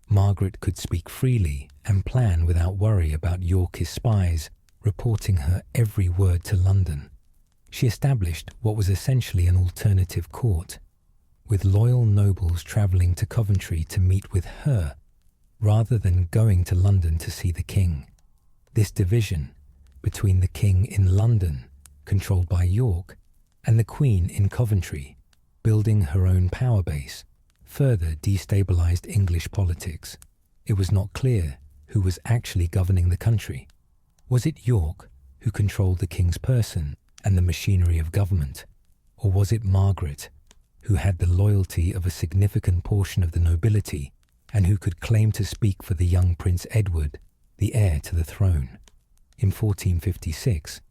Speaker 1: Margaret could speak freely and plan without worry about Yorkist spies reporting her every word to London. She established what was essentially an alternative court, with loyal nobles travelling to Coventry to meet with her rather than going to London to see the king. This division between the king in London, controlled by York, and the queen in Coventry, building her own power base, further destabilized English politics. It was not clear who was actually governing the country. Was it York, who controlled the king's person and the machinery of government, or was it Margaret, who had the loyalty of a significant portion of the nobility and who could claim to speak for the young Prince Edward, the heir to the throne? In 1456,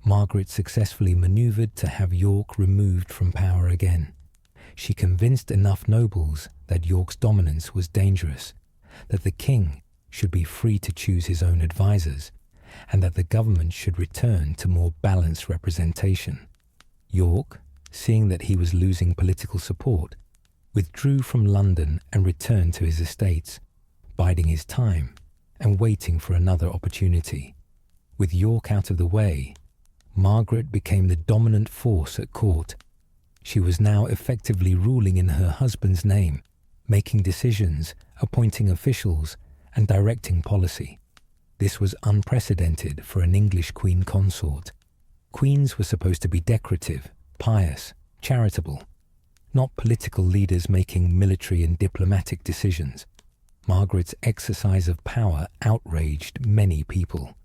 Speaker 1: Margaret successfully manoeuvred to have York removed from power again. She convinced enough nobles that York's dominance was dangerous, that the king should be free to choose his own advisers, and that the government should return to more balanced representation. York, seeing that he was losing political support, withdrew from London and returned to his estates, biding his time and waiting for another opportunity. With York out of the way, Margaret became the dominant force at court, She was now effectively ruling in her husband's name, making decisions, appointing officials, and directing policy. This was unprecedented for an English queen consort. Queens were supposed to be decorative, pious, charitable, not political leaders making military and diplomatic decisions. Margaret's exercise of power outraged many people,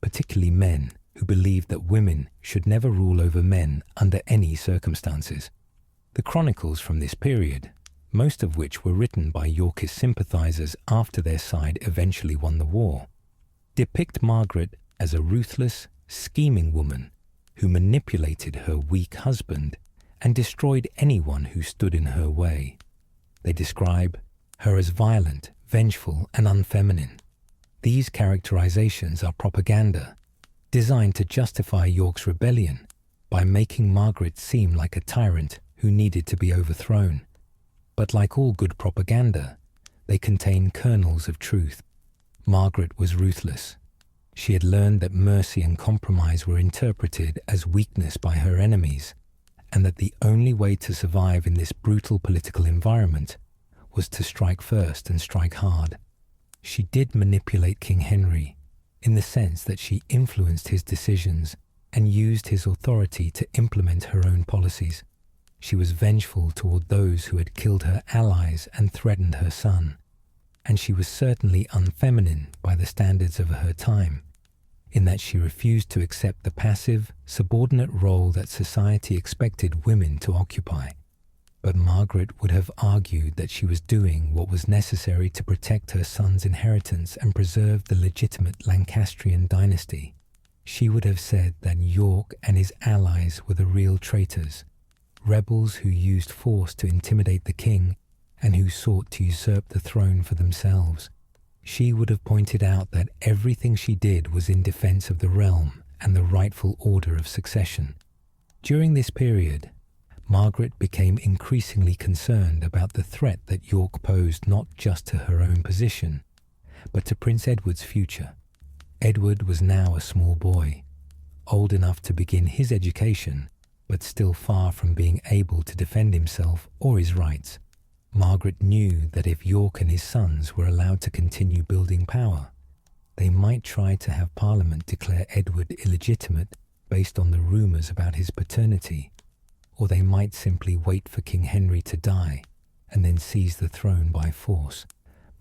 Speaker 1: particularly men who believed that women should never rule over men under any circumstances. The chronicles from this period, most of which were written by Yorkist sympathizers after their side eventually won the war, depict Margaret as a ruthless, scheming woman who manipulated her weak husband and destroyed anyone who stood in her way. They describe her as violent, vengeful, and unfeminine. These characterizations are propaganda, designed to justify York's rebellion by making Margaret seem like a tyrant who needed to be overthrown. But like all good propaganda, they contain kernels of truth. Margaret was ruthless. She had learned that mercy and compromise were interpreted as weakness by her enemies, and that the only way to survive in this brutal political environment was to strike first and strike hard. She did manipulate King Henry, in the sense that she influenced his decisions and used his authority to implement her own policies. She was vengeful toward those who had killed her allies and threatened her son, and she was certainly unfeminine by the standards of her time, in that she refused to accept the passive, subordinate role that society expected women to occupy. But Margaret would have argued that she was doing what was necessary to protect her son's inheritance and preserve the legitimate Lancastrian dynasty. She would have said that York and his allies were the real traitors, rebels who used force to intimidate the king and who sought to usurp the throne for themselves. She would have pointed out that everything she did was in defense of the realm and the rightful order of succession. During this period, Margaret became increasingly concerned about the threat that York posed not just to her own position, but to Prince Edward's future. Edward was now a small boy, old enough to begin his education, but still far from being able to defend himself or his rights. Margaret knew that if York and his sons were allowed to continue building power, they might try to have Parliament declare Edward illegitimate based on the rumours about his paternity, or they might simply wait for King Henry to die and then seize the throne by force.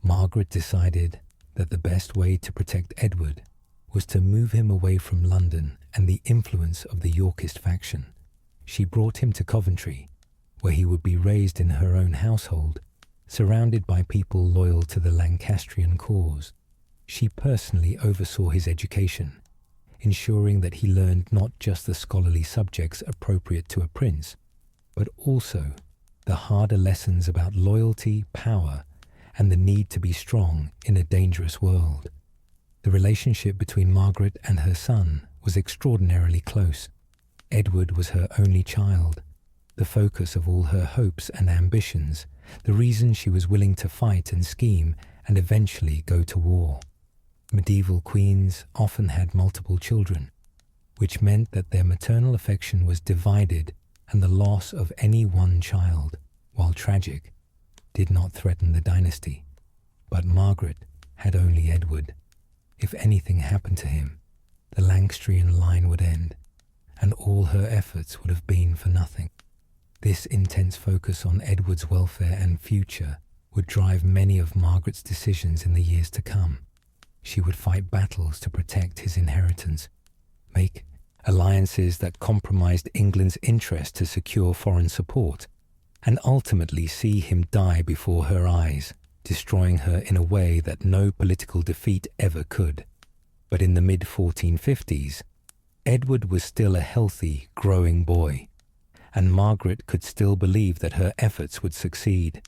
Speaker 1: Margaret decided that the best way to protect Edward was to move him away from London and the influence of the Yorkist faction. She brought him to Coventry, where he would be raised in her own household, surrounded by people loyal to the Lancastrian cause. She personally oversaw his education, ensuring that he learned not just the scholarly subjects appropriate to a prince, but also the harder lessons about loyalty, power, and the need to be strong in a dangerous world. The relationship between Margaret and her son was extraordinarily close. Edward was her only child, the focus of all her hopes and ambitions, the reason she was willing to fight and scheme and eventually go to war. Medieval queens often had multiple children, which meant that their maternal affection was divided, and the loss of any one child, while tragic, did not threaten the dynasty. But Margaret had only Edward. If anything happened to him, the Lancastrian line would end, and all her efforts would have been for nothing. This intense focus on Edward's welfare and future would drive many of Margaret's decisions in the years to come. She would fight battles to protect his inheritance, make alliances that compromised England's interest to secure foreign support, and ultimately see him die before her eyes, destroying her in a way that no political defeat ever could. But in the mid-1450s, Edward was still a healthy, growing boy, and Margaret could still believe that her efforts would succeed,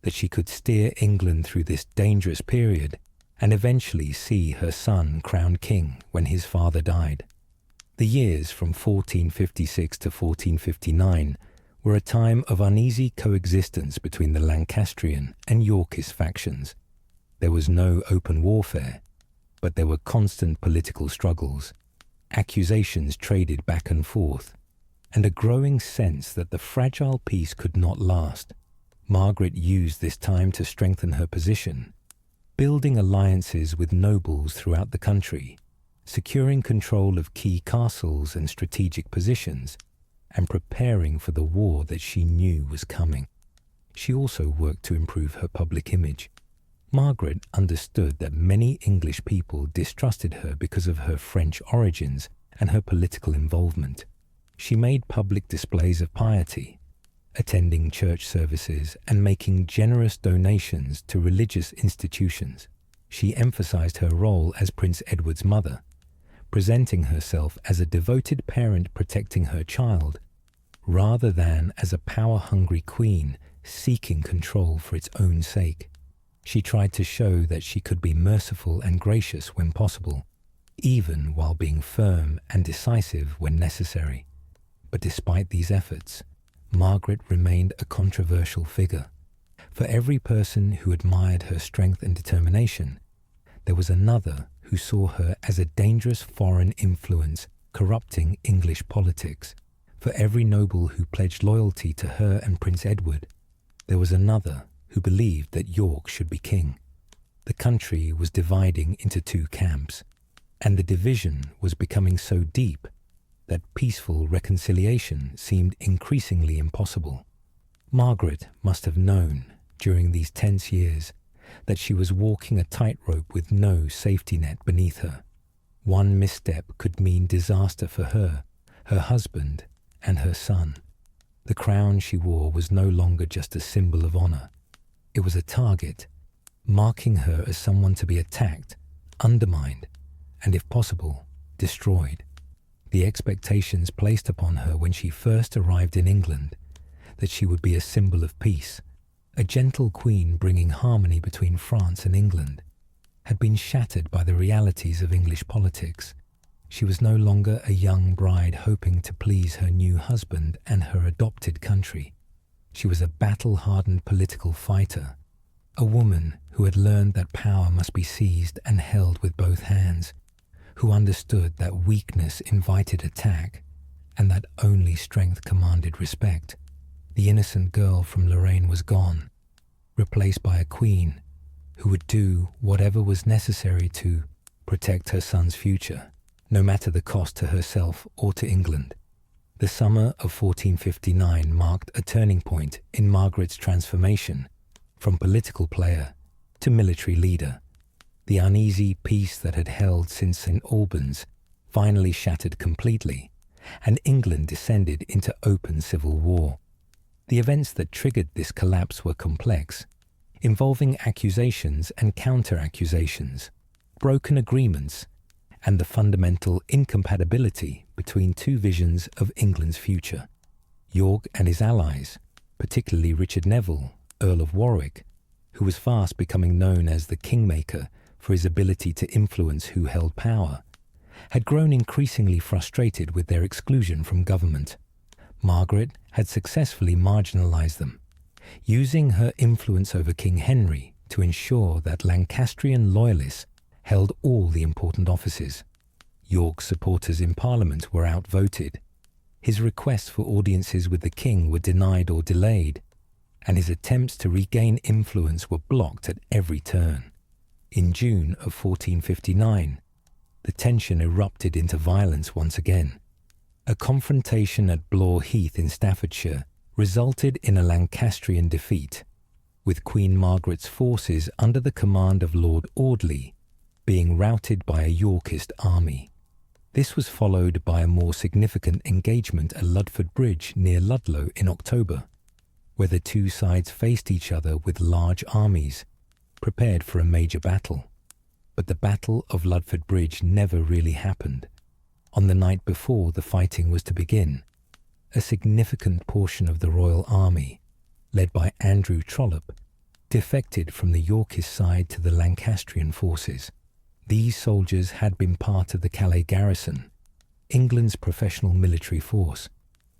Speaker 1: that she could steer England through this dangerous period and eventually see her son crowned king when his father died. The years from 1456 to 1459 were a time of uneasy coexistence between the Lancastrian and Yorkist factions. There was no open warfare, but there were constant political struggles, accusations traded back and forth, and a growing sense that the fragile peace could not last, Margaret used this time to strengthen her position, building alliances with nobles throughout the country, securing control of key castles and strategic positions, and preparing for the war that she knew was coming. She also worked to improve her public image. Margaret understood that many English people distrusted her because of her French origins and her political involvement. She made public displays of piety, attending church services and making generous donations to religious institutions. She emphasized her role as Prince Edward's mother, presenting herself as a devoted parent protecting her child, rather than as a power-hungry queen seeking control for its own sake. She tried to show that she could be merciful and gracious when possible, even while being firm and decisive when necessary. But despite these efforts, Margaret remained a controversial figure. For every person who admired her strength and determination, there was another who saw her as a dangerous foreign influence corrupting English politics. For every noble who pledged loyalty to her and Prince Edward, there was another who believed that York should be king. The country was dividing into two camps, and the division was becoming so deep that peaceful reconciliation seemed increasingly impossible. Margaret must have known, during these tense years, that she was walking a tightrope with no safety net beneath her. One misstep could mean disaster for her, her husband, and her son. The crown she wore was no longer just a symbol of honor. It was a target, marking her as someone to be attacked, undermined, and if possible, destroyed. The expectations placed upon her when she first arrived in England, that she would be a symbol of peace, a gentle queen bringing harmony between France and England, had been shattered by the realities of English politics. She was no longer a young bride hoping to please her new husband and her adopted country. She was a battle-hardened political fighter, a woman who had learned that power must be seized and held with both hands, who understood that weakness invited attack and that only strength commanded respect. The innocent girl from Lorraine was gone, replaced by a queen who would do whatever was necessary to protect her son's future, no matter the cost to herself or to England. The summer of 1459 marked a turning point in Margaret's transformation from political player to military leader. The uneasy peace that had held since St. Albans finally shattered completely, and England descended into open civil war. The events that triggered this collapse were complex, involving accusations and counter-accusations, broken agreements, and the fundamental incompatibility between two visions of England's future. York and his allies, particularly Richard Neville, Earl of Warwick, who was fast becoming known as the Kingmaker for his ability to influence who held power, had grown increasingly frustrated with their exclusion from government. Margaret had successfully marginalized them, using her influence over King Henry to ensure that Lancastrian loyalists held all the important offices. York's supporters in Parliament were outvoted. His requests for audiences with the king were denied or delayed, and his attempts to regain influence were blocked at every turn. In June of 1459, the tension erupted into violence once again. A confrontation at Blore Heath in Staffordshire resulted in a Lancastrian defeat, with Queen Margaret's forces under the command of Lord Audley being routed by a Yorkist army. This was followed by a more significant engagement at Ludford Bridge near Ludlow in October, where the two sides faced each other with large armies, prepared for a major battle. But the Battle of Ludford Bridge never really happened. On the night before the fighting was to begin, a significant portion of the royal army, led by Andrew Trollope, defected from the Yorkist side to the Lancastrian forces. These soldiers had been part of the Calais garrison, England's professional military force,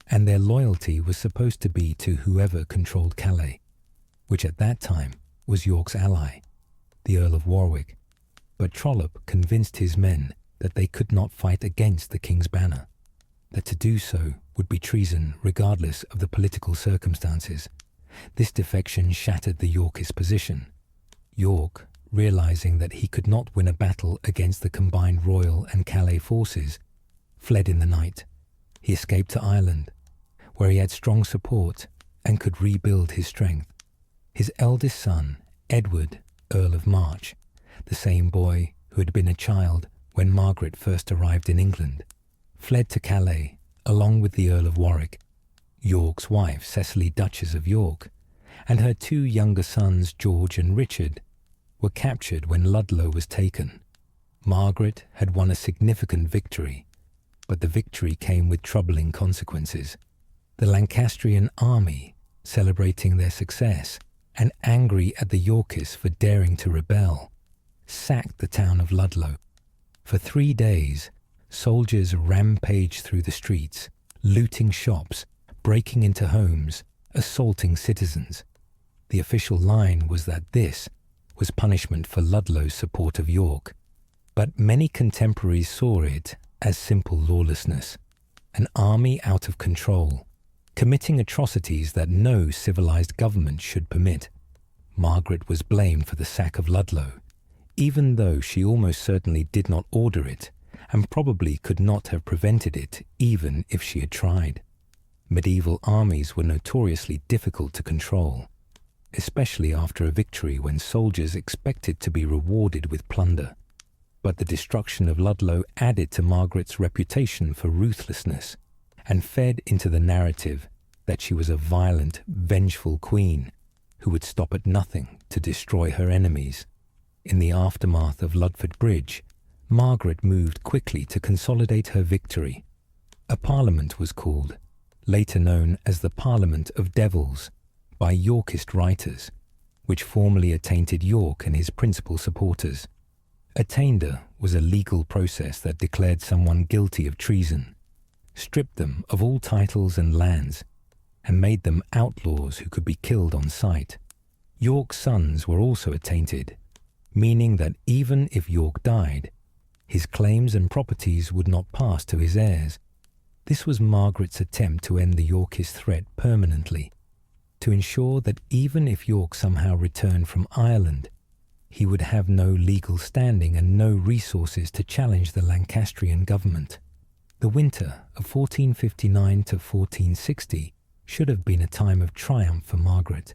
Speaker 1: and their loyalty was supposed to be to whoever controlled Calais, which at that time was York's ally, the Earl of Warwick. But Trollope convinced his men that they could not fight against the king's banner. that to do so would be treason regardless of the political circumstances. This defection shattered the Yorkist position. York, realizing that he could not win a battle against the combined royal and Calais forces, fled in the night. He escaped to Ireland, where he had strong support and could rebuild his strength. His eldest son, Edward, Earl of March, the same boy who had been a child when Margaret first arrived in England, fled to Calais along with the Earl of Warwick, York's wife, Cecily, Duchess of York, and her two younger sons, George and Richard, were captured when Ludlow was taken. Margaret had won a significant victory, but the victory came with troubling consequences. The Lancastrian army, celebrating their success and angry at the Yorkists for daring to rebel, sacked the town of Ludlow. For 3 days, soldiers rampaged through the streets, looting shops, breaking into homes, assaulting citizens. The official line was that this was punishment for Ludlow's support of York, but many contemporaries saw it as simple lawlessness, an army out of control, committing atrocities that no civilized government should permit. Margaret was blamed for the sack of Ludlow, even though she almost certainly did not order it and probably could not have prevented it even if she had tried. Medieval armies were notoriously difficult to control, especially after a victory when soldiers expected to be rewarded with plunder. But the destruction of Ludlow added to Margaret's reputation for ruthlessness and fed into the narrative that she was a violent, vengeful queen who would stop at nothing to destroy her enemies. In the aftermath of Ludford Bridge, Margaret moved quickly to consolidate her victory. A parliament was called, later known as the Parliament of Devils, by Yorkist writers, which formally attainted York and his principal supporters. Attainder was a legal process that declared someone guilty of treason, stripped them of all titles and lands, and made them outlaws who could be killed on sight. York's sons were also attainted, meaning that even if York died, his claims and properties would not pass to his heirs. This was Margaret's attempt to end the Yorkist threat permanently, to ensure that even if York somehow returned from Ireland, he would have no legal standing and no resources to challenge the Lancastrian government. The winter of 1459 to 1460 should have been a time of triumph for Margaret.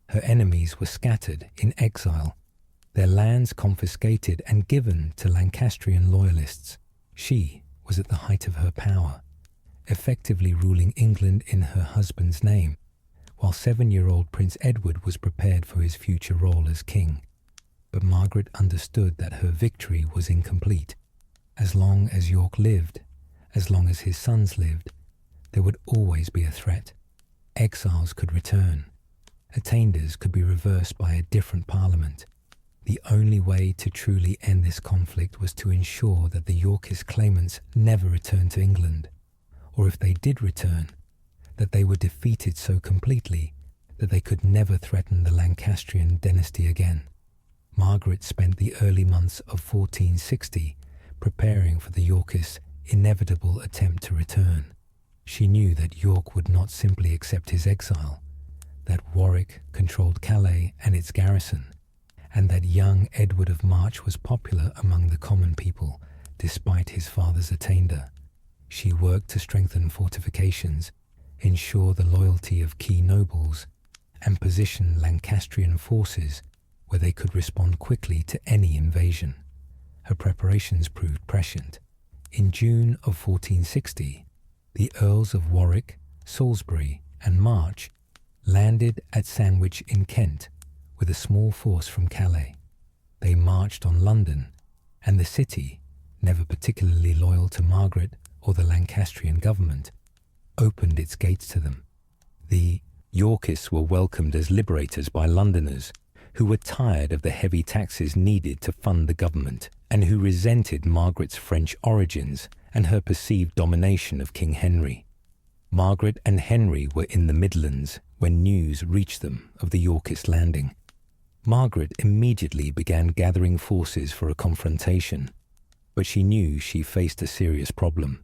Speaker 1: Her enemies were scattered in exile, their lands confiscated and given to Lancastrian loyalists. She was at the height of her power, effectively ruling England in her husband's name, while 7-year-old Prince Edward was prepared for his future role as king. But Margaret understood that her victory was incomplete. As long as York lived, as long as his sons lived, there would always be a threat. Exiles could return. Attainders could be reversed by a different parliament. The only way to truly end this conflict was to ensure that the Yorkist claimants never returned to England, or if they did return, that they were defeated so completely that they could never threaten the Lancastrian dynasty again. Margaret spent the early months of 1460 preparing for the Yorkists' inevitable attempt to return. She knew that York would not simply accept his exile, that Warwick controlled Calais and its garrison, and that young Edward of March was popular among the common people despite his father's attainder. She worked to strengthen fortifications, ensure the loyalty of key nobles, and position Lancastrian forces where they could respond quickly to any invasion. Her preparations proved prescient. In June of 1460, the Earls of Warwick, Salisbury, and March landed at Sandwich in Kent with a small force from Calais. They marched on London, and the city, never particularly loyal to Margaret or the Lancastrian government, opened its gates to them. The Yorkists were welcomed as liberators by Londoners who were tired of the heavy taxes needed to fund the government and who resented Margaret's French origins and her perceived domination of King Henry. Margaret and Henry were in the Midlands when news reached them of the Yorkist landing. Margaret immediately began gathering forces for a confrontation, but she knew she faced a serious problem.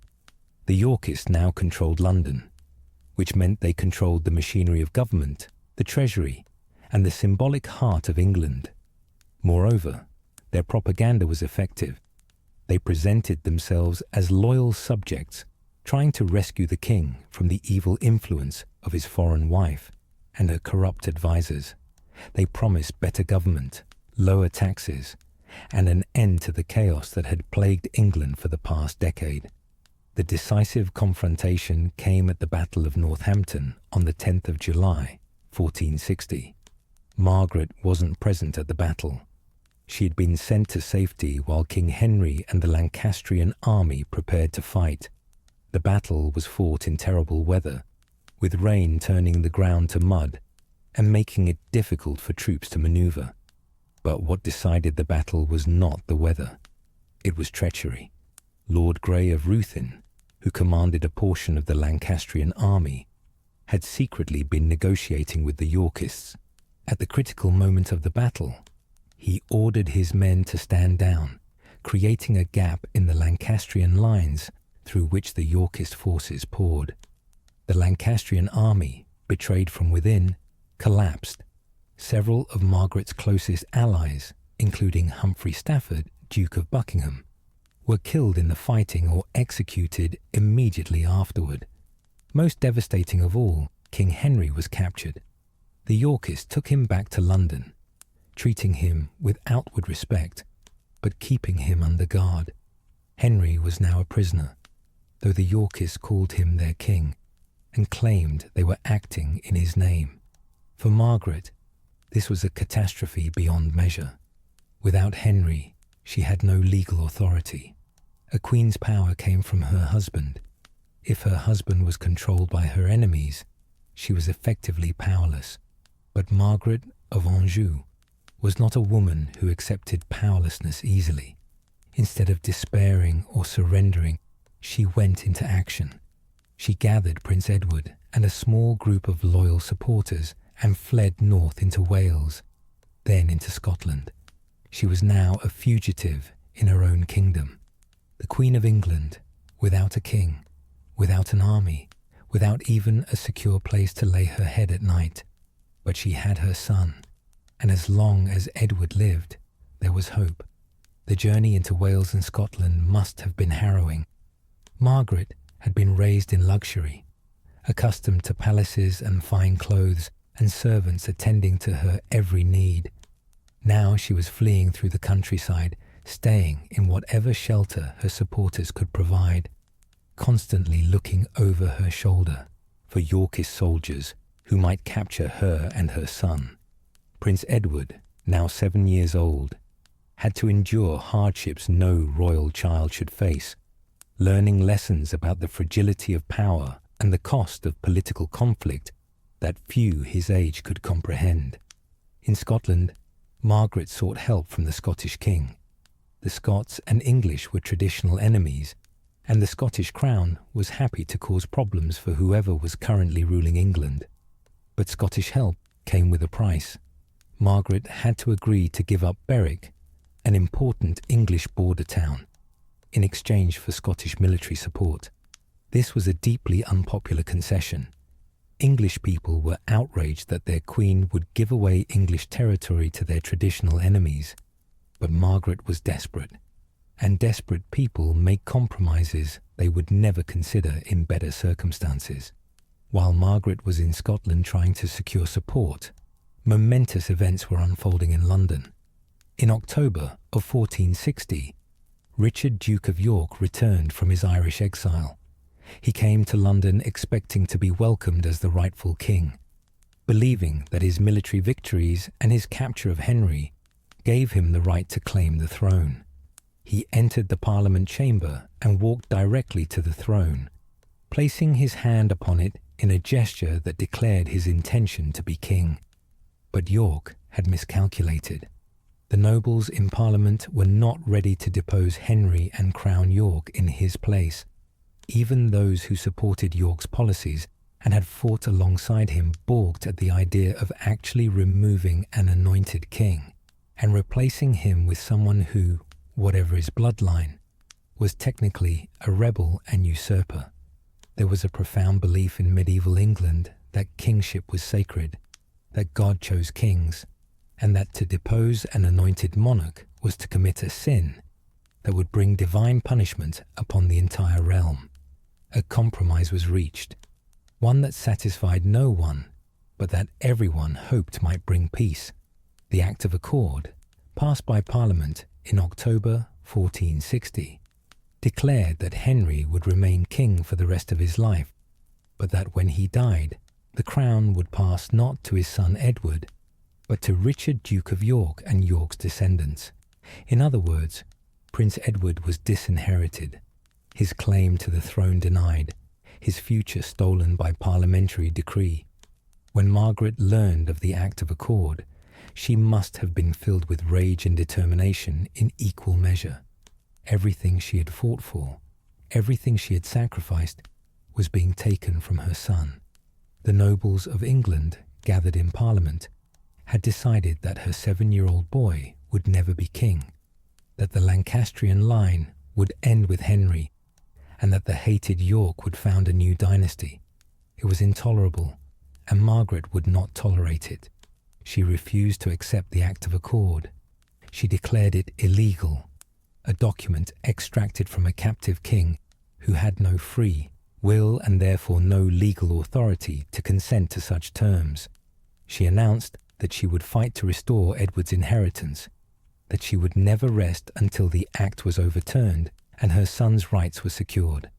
Speaker 1: The Yorkists now controlled London, which meant they controlled the machinery of government, the treasury, and the symbolic heart of England. Moreover, their propaganda was effective. They presented themselves as loyal subjects, trying to rescue the king from the evil influence of his foreign wife and her corrupt advisers. They promised better government, lower taxes, and an end to the chaos that had plagued England for the past decade. The decisive confrontation came at the Battle of Northampton on the 10th of July, 1460. Margaret wasn't present at the battle. She had been sent to safety while King Henry and the Lancastrian army prepared to fight. The battle was fought in terrible weather, with rain turning the ground to mud and making it difficult for troops to maneuver. But what decided the battle was not the weather. It was treachery. Lord Grey of Ruthin, who commanded a portion of the Lancastrian army, had secretly been negotiating with the Yorkists. At the critical moment of the battle, he ordered his men to stand down, creating a gap in the Lancastrian lines through which the Yorkist forces poured. The Lancastrian army, betrayed from within, collapsed. Several of Margaret's closest allies, including Humphrey Stafford, Duke of Buckingham, were killed in the fighting or executed immediately afterward. Most devastating of all, King Henry was captured. The Yorkists took him back to London, treating him with outward respect, but keeping him under guard. Henry was now a prisoner, though the Yorkists called him their king and claimed they were acting in his name. For Margaret, this was a catastrophe beyond measure. Without Henry, she had no legal authority. A queen's power came from her husband. If her husband was controlled by her enemies, she was effectively powerless. But Margaret of Anjou was not a woman who accepted powerlessness easily. Instead of despairing or surrendering, she went into action. She gathered Prince Edward and a small group of loyal supporters and fled north into Wales, then into Scotland. She was now a fugitive in her own kingdom. The Queen of England, without a king, without an army, without even a secure place to lay her head at night. But she had her son, and as long as Edward lived, there was hope. The journey into Wales and Scotland must have been harrowing. Margaret had been raised in luxury, accustomed to palaces and fine clothes and servants attending to her every need. Now she was fleeing through the countryside, staying in whatever shelter her supporters could provide, constantly looking over her shoulder for Yorkist soldiers who might capture her and her son. Prince Edward, now 7 years old, had to endure hardships no royal child should face, learning lessons about the fragility of power and the cost of political conflict that few his age could comprehend. In Scotland, Margaret sought help from the Scottish king. The Scots and English were traditional enemies, and the Scottish crown was happy to cause problems for whoever was currently ruling England. But Scottish help came with a price. Margaret had to agree to give up Berwick, an important English border town, in exchange for Scottish military support. This was a deeply unpopular concession. English people were outraged that their queen would give away English territory to their traditional enemies. But Margaret was desperate, and desperate people make compromises they would never consider in better circumstances. While Margaret was in Scotland trying to secure support, momentous events were unfolding in London. In October of 1460, Richard, Duke of York, returned from his Irish exile. He came to London expecting to be welcomed as the rightful king, believing that his military victories and his capture of Henry gave him the right to claim the throne. He entered the Parliament chamber and walked directly to the throne, placing his hand upon it in a gesture that declared his intention to be king. But York had miscalculated. The nobles in Parliament were not ready to depose Henry and crown York in his place. Even those who supported York's policies and had fought alongside him balked at the idea of actually removing an anointed king and replacing him with someone who, whatever his bloodline, was technically a rebel and usurper. There was a profound belief in medieval England that kingship was sacred, that God chose kings, and that to depose an anointed monarch was to commit a sin that would bring divine punishment upon the entire realm. A compromise was reached, one that satisfied no one, but that everyone hoped might bring peace. The Act of Accord, passed by Parliament in October 1460, declared that Henry would remain king for the rest of his life, but that when he died, the crown would pass not to his son Edward, but to Richard, Duke of York and York's descendants. In other words, Prince Edward was disinherited, his claim to the throne denied, his future stolen by parliamentary decree. When Margaret learned of the Act of Accord, she must have been filled with rage and determination in equal measure. Everything she had fought for, everything she had sacrificed, was being taken from her son. The nobles of England, gathered in Parliament, had decided that her 7-year-old boy would never be king, that the Lancastrian line would end with Henry, and that the hated York would found a new dynasty. It was intolerable, and Margaret would not tolerate it. She refused to accept the Act of Accord. She declared it illegal, a document extracted from a captive king who had no free will and therefore no legal authority to consent to such terms. She announced that she would fight to restore Edward's inheritance, that she would never rest until the act was overturned and her son's rights were secured,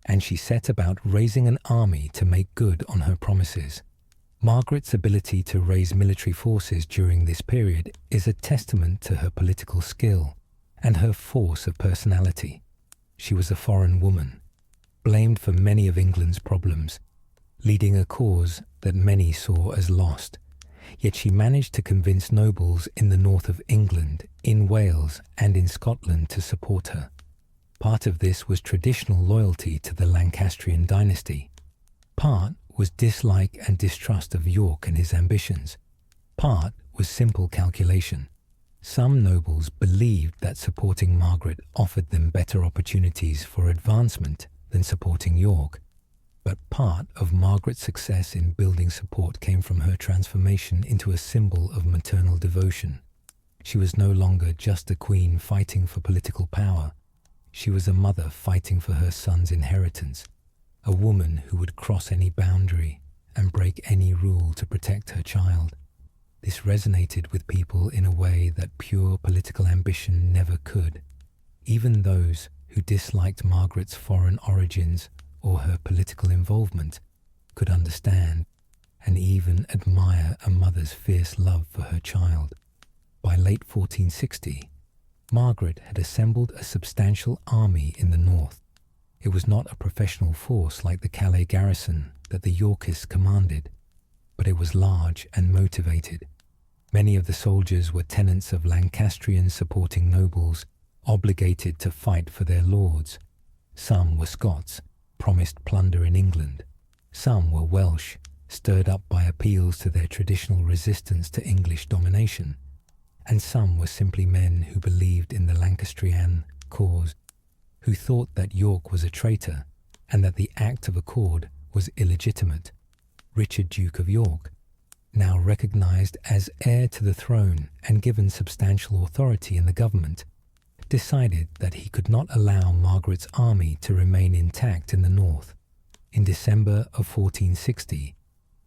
Speaker 1: and she set about raising an army to make good on her promises. Margaret's ability to raise military forces during this period is a testament to her political skill and her force of personality. She was a foreign woman, blamed for many of England's problems, leading a cause that many saw as lost. Yet she managed to convince nobles in the north of England, in Wales and in Scotland to support her. Part of this was traditional loyalty to the Lancastrian dynasty. Part was dislike and distrust of York and his ambitions. Part was simple calculation. Some nobles believed that supporting Margaret offered them better opportunities for advancement than supporting York. But part of Margaret's success in building support came from her transformation into a symbol of maternal devotion. She was no longer just a queen fighting for political power. She was a mother fighting for her son's inheritance, a woman who would cross any boundary and break any rule to protect her child. This resonated with people in a way that pure political ambition never could. Even those who disliked Margaret's foreign origins or her political involvement could understand and even admire a mother's fierce love for her child. By late 1460, Margaret had assembled a substantial army in the north. It was not a professional force like the Calais garrison that the Yorkists commanded, but it was large and motivated. Many of the soldiers were tenants of Lancastrian supporting nobles, obligated to fight for their lords. Some were Scots, promised plunder in England. Some were Welsh, stirred up by appeals to their traditional resistance to English domination. And some were simply men who believed in the Lancastrian cause, who thought that York was a traitor and that the Act of Accord was illegitimate. Richard, Duke of York, now recognized as heir to the throne and given substantial authority in the government, decided that he could not allow Margaret's army to remain intact in the north. In December of 1460,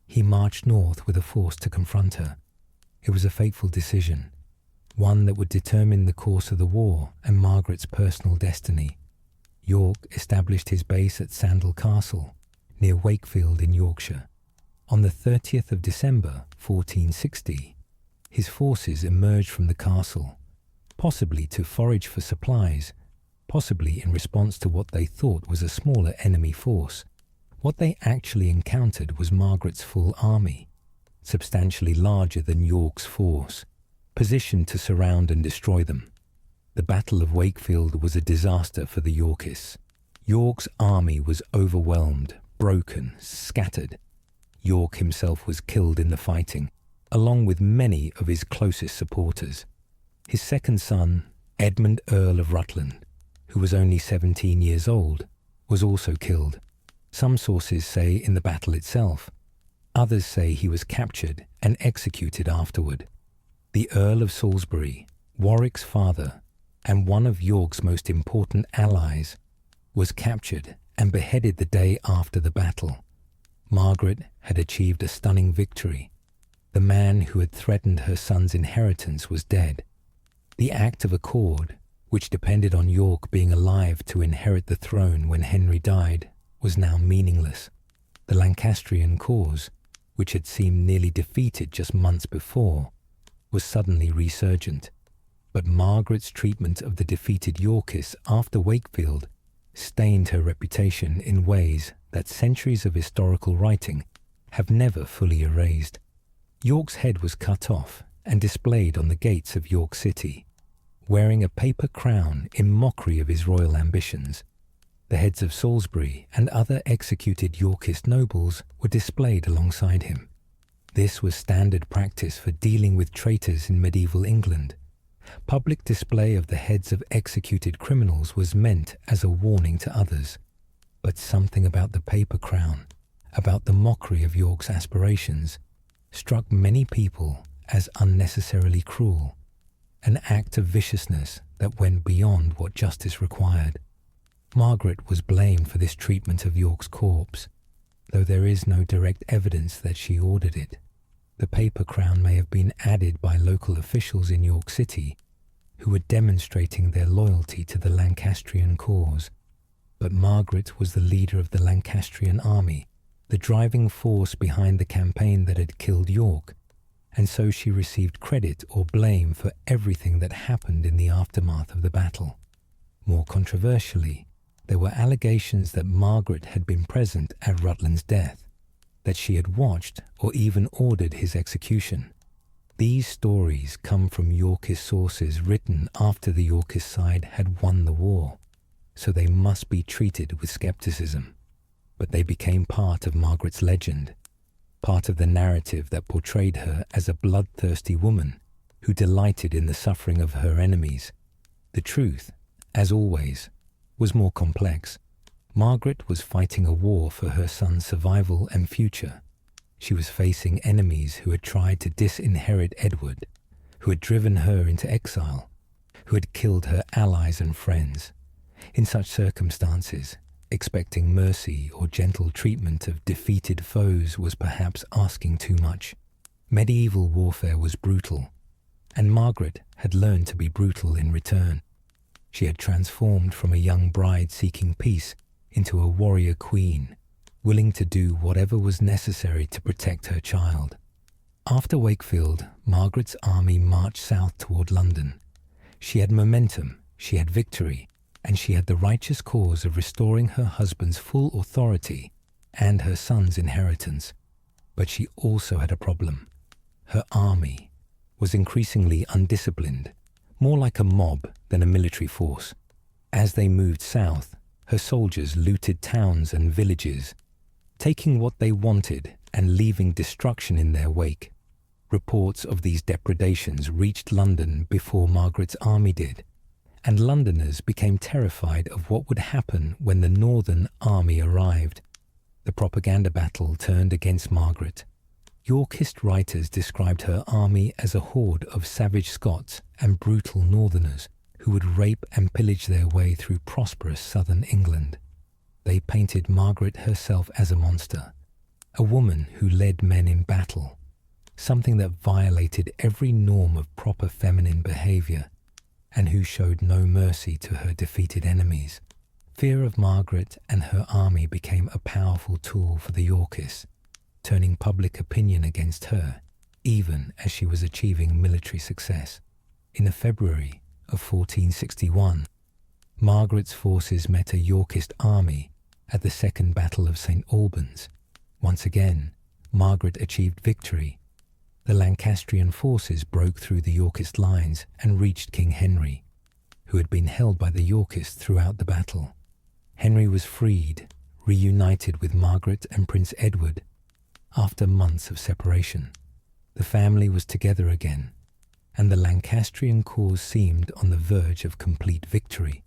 Speaker 1: he marched north with a force to confront her. It was a fateful decision, one that would determine the course of the war and Margaret's personal destiny. York established his base at Sandal Castle, near Wakefield in Yorkshire. On the 30th of December 1460, his forces emerged from the castle, possibly to forage for supplies, possibly in response to what they thought was a smaller enemy force. What they actually encountered was Margaret's full army, substantially larger than York's force, positioned to surround and destroy them. The Battle of Wakefield was a disaster for the Yorkists. York's army was overwhelmed, broken, scattered. York himself was killed in the fighting, along with many of his closest supporters. His second son, Edmund, Earl of Rutland, who was only 17 years old, was also killed. Some sources say in the battle itself. Others say he was captured and executed afterward. The Earl of Salisbury, Warwick's father, and one of York's most important allies, was captured and beheaded the day after the battle. Margaret had achieved a stunning victory. The man who had threatened her son's inheritance was dead. The Act of Accord, which depended on York being alive to inherit the throne when Henry died, was now meaningless. The Lancastrian cause, which had seemed nearly defeated just months before, was suddenly resurgent. But Margaret's treatment of the defeated Yorkists after Wakefield stained her reputation in ways that centuries of historical writing have never fully erased. York's head was cut off and displayed on the gates of York City, wearing a paper crown in mockery of his royal ambitions. The heads of Salisbury and other executed Yorkist nobles were displayed alongside him. This was standard practice for dealing with traitors in medieval England. Public display of the heads of executed criminals was meant as a warning to others. But something about the paper crown, about the mockery of York's aspirations, struck many people as unnecessarily cruel, an act of viciousness that went beyond what justice required. Margaret was blamed for this treatment of York's corpse, though there is no direct evidence that she ordered it. The paper crown may have been added by local officials in York City who were demonstrating their loyalty to the Lancastrian cause. But Margaret was the leader of the Lancastrian army, the driving force behind the campaign that had killed York, and so she received credit or blame for everything that happened in the aftermath of the battle. More controversially, there were allegations that Margaret had been present at Rutland's death, that she had watched or even ordered his execution. These stories come from Yorkist sources written after the Yorkist side had won the war, so they must be treated with skepticism. But they became part of Margaret's legend, part of the narrative that portrayed her as a bloodthirsty woman who delighted in the suffering of her enemies. The truth, as always, was more complex. Margaret was fighting a war for her son's survival and future. She was facing enemies who had tried to disinherit Edward, who had driven her into exile, who had killed her allies and friends. In such circumstances, expecting mercy or gentle treatment of defeated foes was perhaps asking too much. Medieval warfare was brutal, and Margaret had learned to be brutal in return. She had transformed from a young bride seeking peace into a warrior queen, willing to do whatever was necessary to protect her child. After Wakefield, Margaret's army marched south toward London. She had momentum, she had victory, and she had the righteous cause of restoring her husband's full authority and her son's inheritance. But she also had a problem. Her army was increasingly undisciplined, more like a mob than a military force. As they moved south, her soldiers looted towns and villages, taking what they wanted and leaving destruction in their wake. Reports of these depredations reached London before Margaret's army did, and Londoners became terrified of what would happen when the Northern army arrived. The propaganda battle turned against Margaret. Yorkist writers described her army as a horde of savage Scots and brutal Northerners who would rape and pillage their way through prosperous southern England. They painted Margaret herself as a monster, a woman who led men in battle, something that violated every norm of proper feminine behavior, and who showed no mercy to her defeated enemies. Fear of Margaret and her army became a powerful tool for the Yorkists, turning public opinion against her, even as she was achieving military success. In the February of 1461, Margaret's forces met a Yorkist army at the Second Battle of St. Albans. Once again, Margaret achieved victory. The Lancastrian forces broke through the Yorkist lines and reached King Henry, who had been held by the Yorkists throughout the battle. Henry was freed, reunited with Margaret and Prince Edward. After months of separation, the family was together again, and the Lancastrian cause seemed on the verge of complete victory.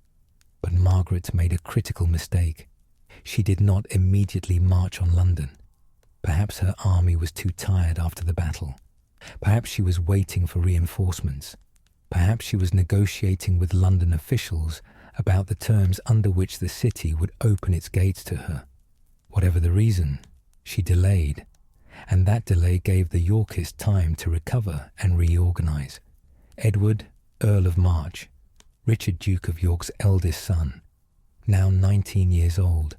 Speaker 1: But Margaret made a critical mistake. She did not immediately march on London. Perhaps her army was too tired after the battle. Perhaps she was waiting for reinforcements. Perhaps she was negotiating with London officials about the terms under which the city would open its gates to her. Whatever the reason, she delayed, and that delay gave the Yorkists time to recover and reorganize. Edward, Earl of March, Richard, Duke of York's eldest son, now 19 years old,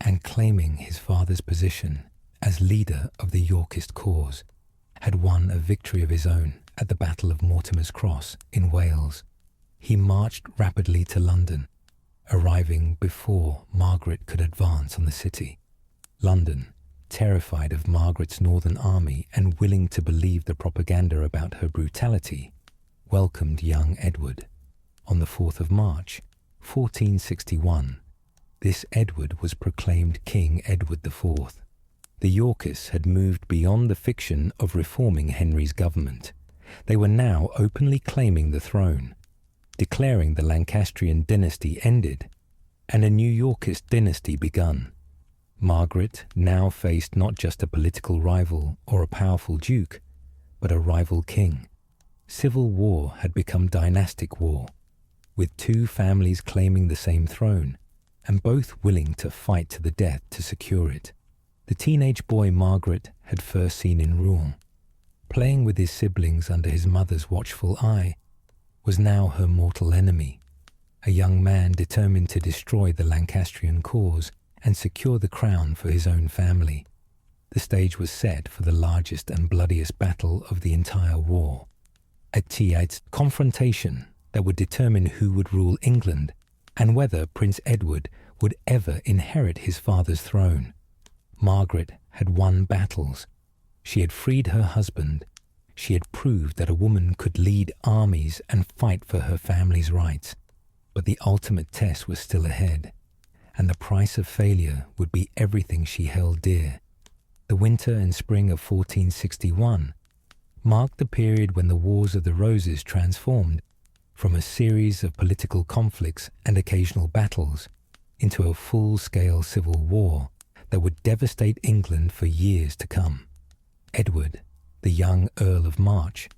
Speaker 1: and claiming his father's position as leader of the Yorkist cause, had won a victory of his own at the Battle of Mortimer's Cross in Wales. He marched rapidly to London, arriving before Margaret could advance on the city. London, terrified of Margaret's northern army and willing to believe the propaganda about her brutality, welcomed young Edward. On the 4th of March, 1461, this Edward was proclaimed King Edward IV. The Yorkists had moved beyond the fiction of reforming Henry's government. They were now openly claiming the throne, declaring the Lancastrian dynasty ended and a new Yorkist dynasty begun. Margaret now faced not just a political rival or a powerful duke, but a rival king. Civil war had become dynastic war, with two families claiming the same throne, and both willing to fight to the death to secure it. The teenage boy Margaret had first seen in Rouen, playing with his siblings under his mother's watchful eye, was now her mortal enemy, a young man determined to destroy the Lancastrian cause and secure the crown for his own family. The stage was set for the largest and bloodiest battle of the entire war, a Tewkesbury confrontation that would determine who would rule England and whether Prince Edward would ever inherit his father's throne. Margaret had won battles. She had freed her husband. She had proved that a woman could lead armies and fight for her family's rights. But the ultimate test was still ahead, and the price of failure would be everything she held dear. The winter and spring of 1461 marked the period when the Wars of the Roses transformed from a series of political conflicts and occasional battles into a full-scale civil war that would devastate England for years to come. Edward, the young Earl of March,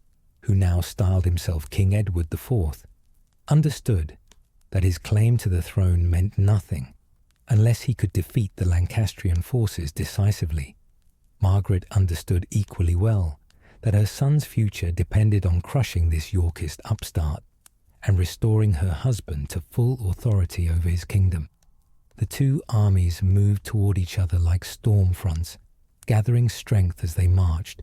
Speaker 1: who now styled himself King Edward IV, understood that his claim to the throne meant nothing unless he could defeat the Lancastrian forces decisively. Margaret understood equally well that her son's future depended on crushing this Yorkist upstart and restoring her husband to full authority over his kingdom. The two armies moved toward each other like storm fronts, gathering strength as they marched.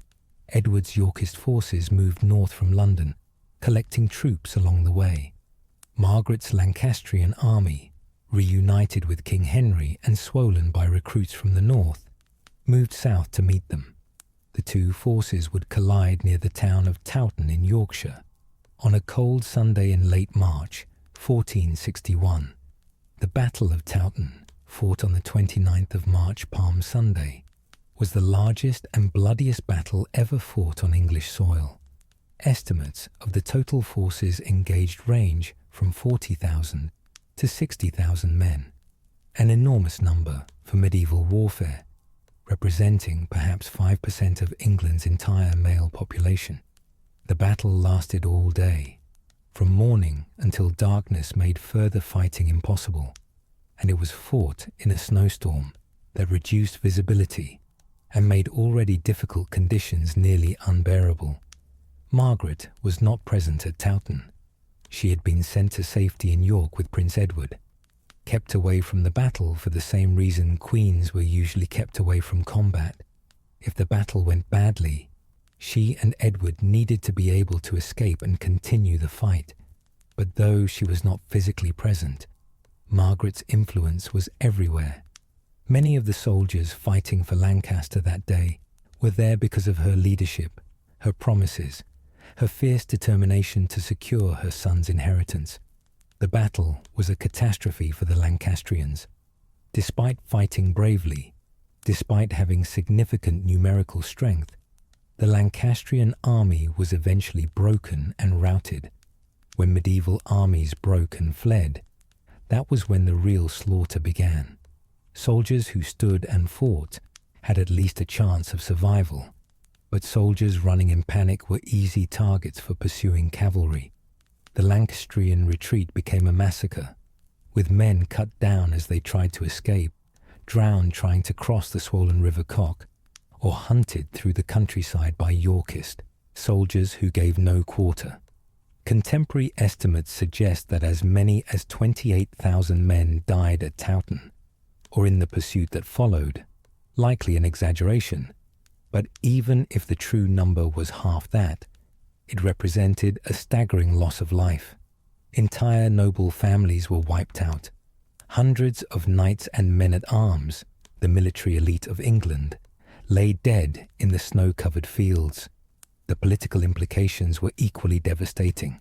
Speaker 1: Edward's Yorkist forces moved north from London, collecting troops along the way. Margaret's Lancastrian army, reunited with King Henry and swollen by recruits from the north, moved south to meet them. The two forces would collide near the town of Towton in Yorkshire on a cold Sunday in late March, 1461. The Battle of Towton, fought on the 29th of March, Palm Sunday, was the largest and bloodiest battle ever fought on English soil. Estimates of the total forces engaged range from 40,000 to 60,000 men, an enormous number for medieval warfare, representing perhaps 5% of England's entire male population. The battle lasted all day, from morning until darkness made further fighting impossible, and it was fought in a snowstorm that reduced visibility and made already difficult conditions nearly unbearable. Margaret was not present at Towton. She had been sent to safety in York with Prince Edward, kept away from the battle for the same reason queens were usually kept away from combat. If the battle went badly, she and Edward needed to be able to escape and continue the fight. But though she was not physically present, Margaret's influence was everywhere. Many of the soldiers fighting for Lancaster that day were there because of her leadership, her promises, her fierce determination to secure her son's inheritance. The battle was a catastrophe for the Lancastrians. Despite fighting bravely, despite having significant numerical strength, the Lancastrian army was eventually broken and routed. When medieval armies broke and fled, that was when the real slaughter began. Soldiers who stood and fought had at least a chance of survival, but soldiers running in panic were easy targets for pursuing cavalry. The Lancastrian retreat became a massacre, with men cut down as they tried to escape, drowned trying to cross the swollen River Cock, or hunted through the countryside by Yorkist soldiers who gave no quarter. Contemporary estimates suggest that as many as 28,000 men died at Towton, or in the pursuit that followed, likely an exaggeration, but even if the true number was half that, it represented a staggering loss of life. Entire noble families were wiped out. Hundreds of knights and men-at-arms, the military elite of England, lay dead in the snow-covered fields. The political implications were equally devastating.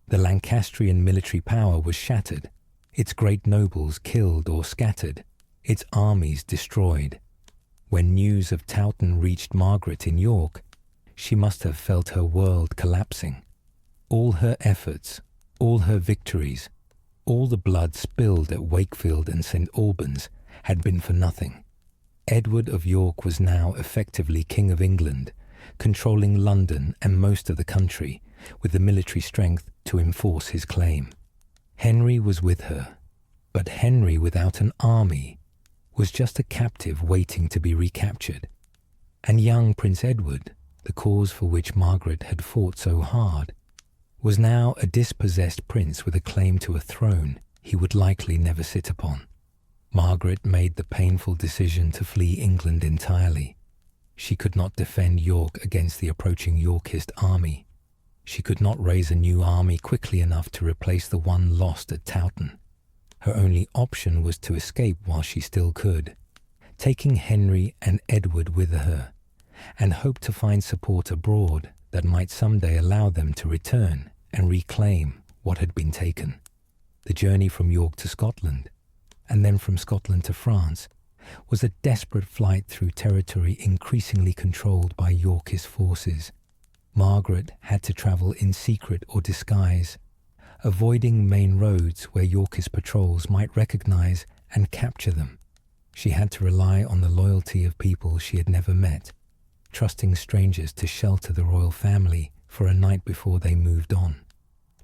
Speaker 1: The Lancastrian military power was shattered, its great nobles killed or scattered, its armies destroyed. When news of Towton reached Margaret in York, she must have felt her world collapsing. All her efforts, all her victories, all the blood spilled at Wakefield and St. Albans had been for nothing. Edward of York was now effectively King of England, controlling London and most of the country, with the military strength to enforce his claim. Henry was with her, but Henry without an army was just a captive waiting to be recaptured. And young Prince Edward, the cause for which Margaret had fought so hard, was now a dispossessed prince with a claim to a throne he would likely never sit upon. Margaret made the painful decision to flee England entirely. She could not defend York against the approaching Yorkist army. She could not raise a new army quickly enough to replace the one lost at Towton. Her only option was to escape while she still could, taking Henry and Edward with her, and hope to find support abroad that might someday allow them to return and reclaim what had been taken. The journey from York to Scotland, and then from Scotland to France, was a desperate flight through territory increasingly controlled by Yorkist forces. Margaret had to travel in secret or disguise, avoiding main roads where Yorkist patrols might recognize and capture them. She had to rely on the loyalty of people she had never met, trusting strangers to shelter the royal family for a night before they moved on.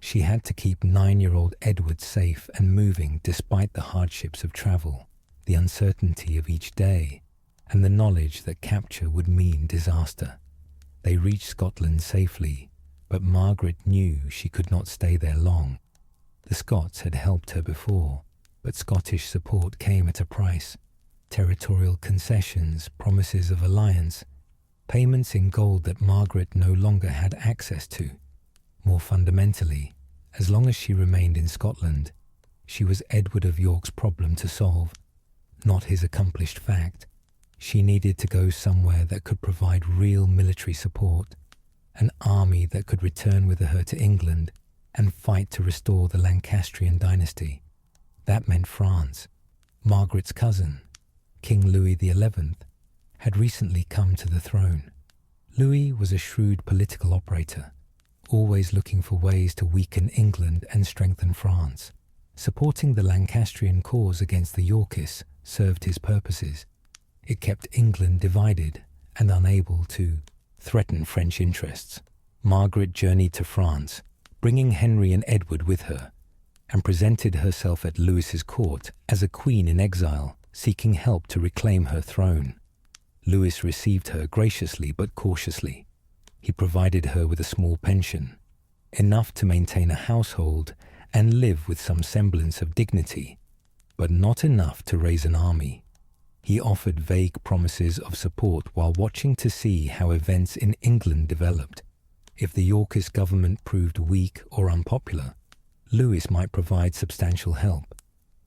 Speaker 1: She had to keep 9-year-old Edward safe and moving despite the hardships of travel, the uncertainty of each day, and the knowledge that capture would mean disaster. They reached Scotland safely, but Margaret knew she could not stay there long. The Scots had helped her before, but Scottish support came at a price. Territorial concessions, promises of alliance, payments in gold that Margaret no longer had access to. More fundamentally, as long as she remained in Scotland, she was Edward of York's problem to solve, not his accomplished fact. She needed to go somewhere that could provide real military support, an army that could return with her to England and fight to restore the Lancastrian dynasty. That meant France. Margaret's cousin, King Louis XI, had recently come to the throne. Louis was a shrewd political operator, always looking for ways to weaken England and strengthen France. Supporting the Lancastrian cause against the Yorkists served his purposes. It kept England divided and unable to threaten French interests. Margaret journeyed to France, bringing Henry and Edward with her, and presented herself at Louis's court as a queen in exile, seeking help to reclaim her throne. Louis received her graciously but cautiously. He provided her with a small pension, enough to maintain a household and live with some semblance of dignity, but not enough to raise an army. He offered vague promises of support while watching to see how events in England developed. If the Yorkist government proved weak or unpopular, Louis might provide substantial help.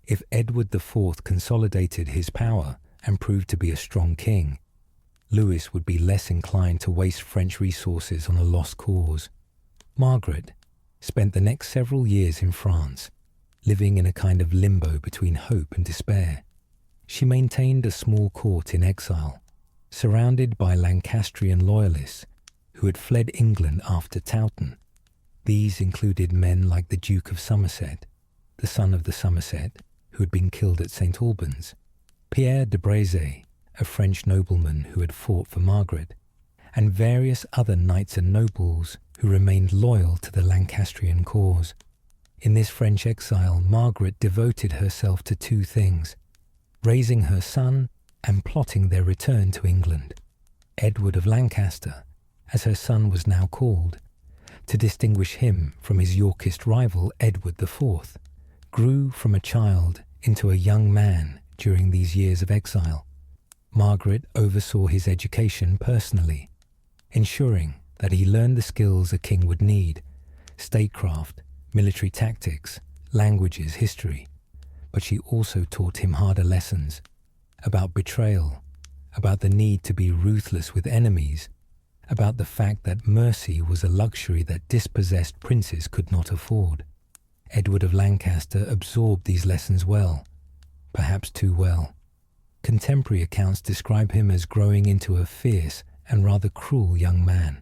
Speaker 1: If Edward IV consolidated his power and proved to be a strong king, Louis would be less inclined to waste French resources on a lost cause. Margaret spent the next several years in France, living in a kind of limbo between hope and despair. She maintained a small court in exile, surrounded by Lancastrian loyalists who had fled England after Towton. These included men like the Duke of Somerset, the son of the Somerset, who had been killed at St. Albans, Pierre de Breze, a French nobleman who had fought for Margaret, and various other knights and nobles who remained loyal to the Lancastrian cause. In this French exile, Margaret devoted herself to two things: raising her son and plotting their return to England. Edward of Lancaster, as her son was now called, to distinguish him from his Yorkist rival Edward IV, grew from a child into a young man during these years of exile. Margaret oversaw his education personally, ensuring that he learned the skills a king would need: statecraft, military tactics, languages, history. But she also taught him harder lessons about betrayal, about the need to be ruthless with enemies, about the fact that mercy was a luxury that dispossessed princes could not afford. Edward of Lancaster absorbed these lessons well, perhaps too well. Contemporary accounts describe him as growing into a fierce and rather cruel young man,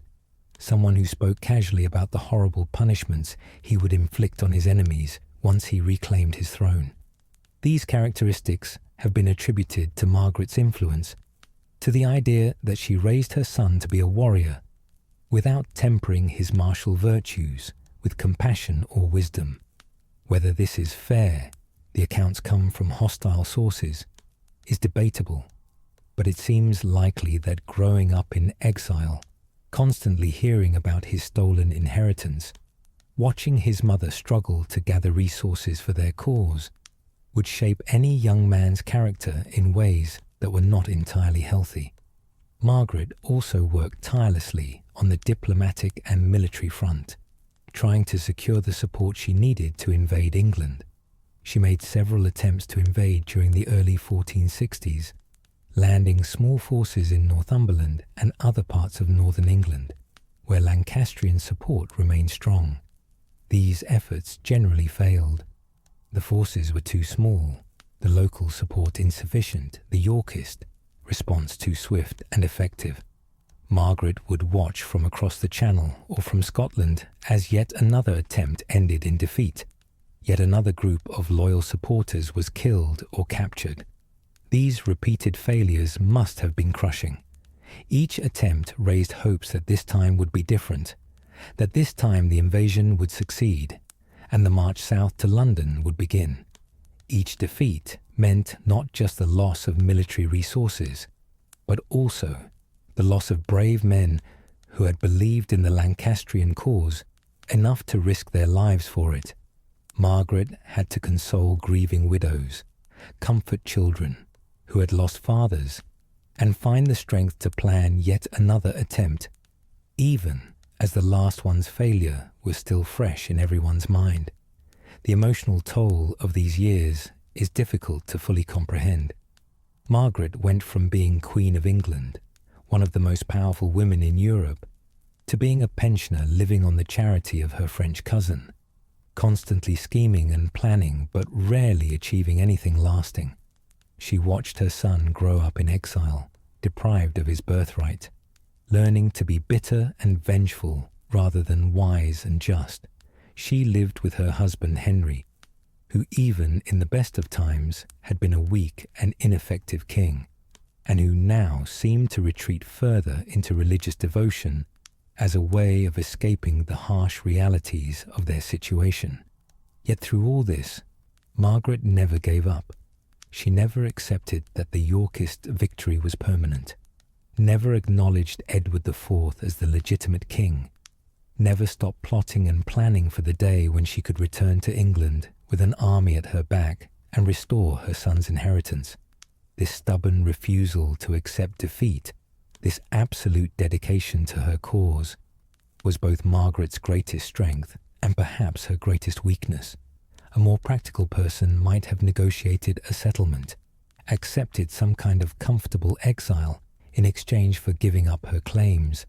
Speaker 1: someone who spoke casually about the horrible punishments he would inflict on his enemies once he reclaimed his throne. These characteristics have been attributed to Margaret's influence, to the idea that she raised her son to be a warrior, without tempering his martial virtues with compassion or wisdom. Whether this is fair, the accounts come from hostile sources, is debatable, but it seems likely that growing up in exile, constantly hearing about his stolen inheritance, watching his mother struggle to gather resources for their cause, would shape any young man's character in ways that were not entirely healthy. Margaret also worked tirelessly on the diplomatic and military front, trying to secure the support she needed to invade England. She made several attempts to invade during the early 1460s, landing small forces in Northumberland and other parts of northern England, where Lancastrian support remained strong. These efforts generally failed. The forces were too small, the local support insufficient, the Yorkist response too swift and effective. Margaret would watch from across the Channel or from Scotland as yet another attempt ended in defeat. Yet another group of loyal supporters was killed or captured. These repeated failures must have been crushing. Each attempt raised hopes that this time would be different, that this time the invasion would succeed, and the march south to London would begin. Each defeat meant not just the loss of military resources, but also the loss of brave men who had believed in the Lancastrian cause enough to risk their lives for it. Margaret had to console grieving widows, comfort children who had lost fathers, and find the strength to plan yet another attempt, even as the last one's failure was still fresh in everyone's mind. The emotional toll of these years is difficult to fully comprehend. Margaret went from being Queen of England, one of the most powerful women in Europe, to being a pensioner living on the charity of her French cousin, constantly scheming and planning but rarely achieving anything lasting. She watched her son grow up in exile, deprived of his birthright, learning to be bitter and vengeful rather than wise and just. She lived with her husband Henry, who even in the best of times had been a weak and ineffective king, and who now seemed to retreat further into religious devotion as a way of escaping the harsh realities of their situation. Yet through all this, Margaret never gave up. She never accepted that the Yorkist victory was permanent, never acknowledged Edward IV as the legitimate king, never stopped plotting and planning for the day when she could return to England with an army at her back and restore her son's inheritance. This stubborn refusal to accept defeat, this absolute dedication to her cause, was both Margaret's greatest strength and perhaps her greatest weakness. A more practical person might have negotiated a settlement, accepted some kind of comfortable exile in exchange for giving up her claims,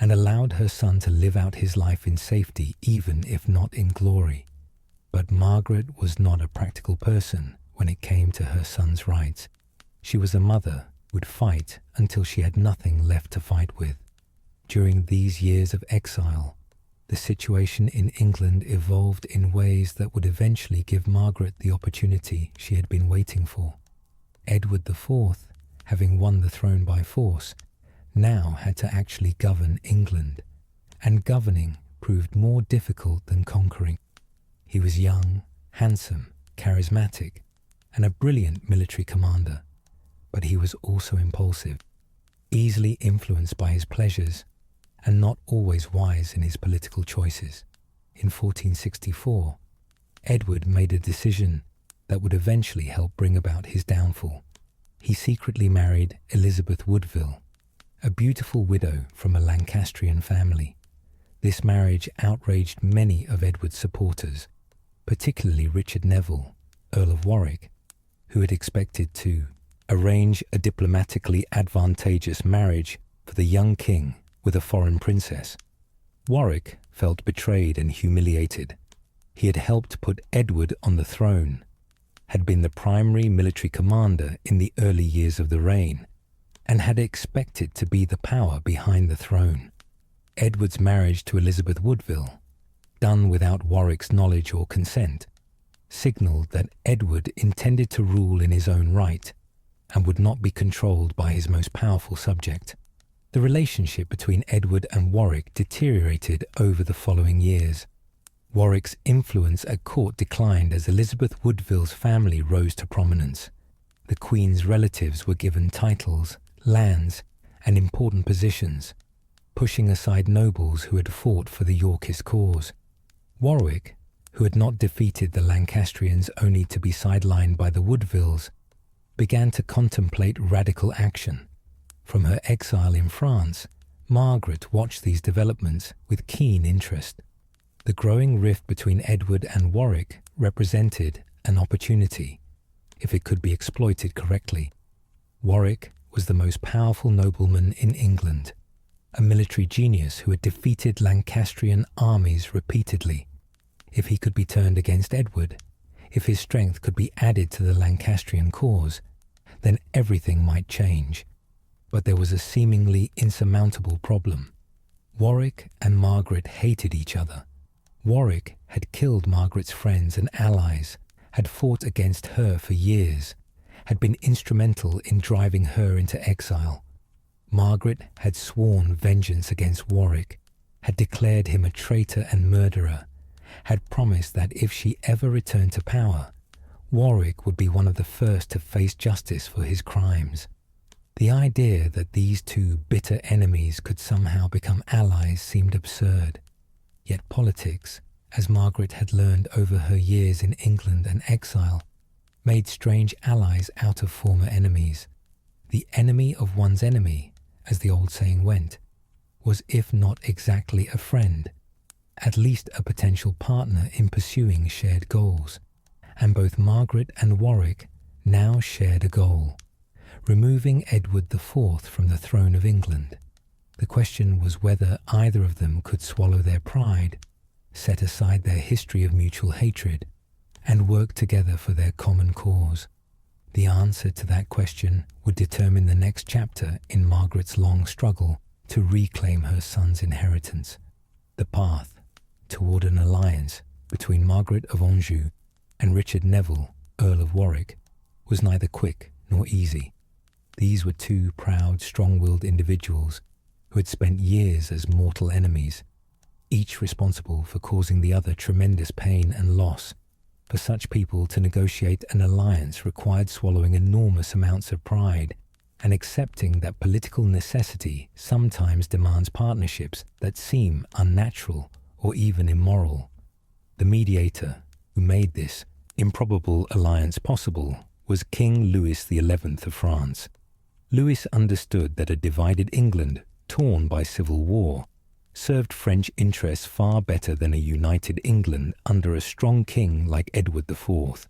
Speaker 1: and allowed her son to live out his life in safety even if not in glory. But Margaret was not a practical person when it came to her son's rights. She was a mother who would fight until she had nothing left to fight with. During these years of exile, the situation in England evolved in ways that would eventually give Margaret the opportunity she had been waiting for. Edward IV, having won the throne by force, now had to actually govern England, and governing proved more difficult than conquering. He was young, handsome, charismatic, and a brilliant military commander, but he was also impulsive, easily influenced by his pleasures, and not always wise in his political choices. In 1464, Edward made a decision that would eventually help bring about his downfall. He secretly married Elizabeth Woodville, a beautiful widow from a Lancastrian family. This marriage outraged many of Edward's supporters, particularly Richard Neville, Earl of Warwick, who had expected to arrange a diplomatically advantageous marriage for the young king with a foreign princess. Warwick felt betrayed and humiliated. He had helped put Edward on the throne, had been the primary military commander in the early years of the reign, and had expected to be the power behind the throne. Edward's marriage to Elizabeth Woodville, done without Warwick's knowledge or consent, signalled that Edward intended to rule in his own right and would not be controlled by his most powerful subject. The relationship between Edward and Warwick deteriorated over the following years. Warwick's influence at court declined as Elizabeth Woodville's family rose to prominence. The Queen's relatives were given titles, lands, and important positions, pushing aside nobles who had fought for the Yorkist cause. Warwick, who had not defeated the Lancastrians only to be sidelined by the Woodvilles, began to contemplate radical action. From her exile in France, Margaret watched these developments with keen interest. The growing rift between Edward and Warwick represented an opportunity, if it could be exploited correctly. Warwick was the most powerful nobleman in England, a military genius who had defeated Lancastrian armies repeatedly. If he could be turned against Edward, if his strength could be added to the Lancastrian cause, then everything might change. But there was a seemingly insurmountable problem. Warwick and Margaret hated each other. Warwick had killed Margaret's friends and allies, had fought against her for years, had been instrumental in driving her into exile. Margaret had sworn vengeance against Warwick, had declared him a traitor and murderer, had promised that if she ever returned to power, Warwick would be one of the first to face justice for his crimes. The idea that these two bitter enemies could somehow become allies seemed absurd. Yet politics, as Margaret had learned over her years in England and exile, made strange allies out of former enemies. The enemy of one's enemy, as the old saying went, was if not exactly a friend, at least a potential partner in pursuing shared goals. And both Margaret and Warwick now shared a goal: removing Edward IV from the throne of England. The question was whether either of them could swallow their pride, set aside their history of mutual hatred, and work together for their common cause. The answer to that question would determine the next chapter in Margaret's long struggle to reclaim her son's inheritance. The path toward an alliance between Margaret of Anjou and Richard Neville, Earl of Warwick, was neither quick nor easy. These were two proud, strong-willed individuals who had spent years as mortal enemies, each responsible for causing the other tremendous pain and loss. For such people to negotiate an alliance required swallowing enormous amounts of pride and accepting that political necessity sometimes demands partnerships that seem unnatural or even immoral. The mediator who made this improbable alliance possible was King Louis XI of France. Louis understood that a divided England, torn by civil war, served French interests far better than a united England under a strong king like Edward IV.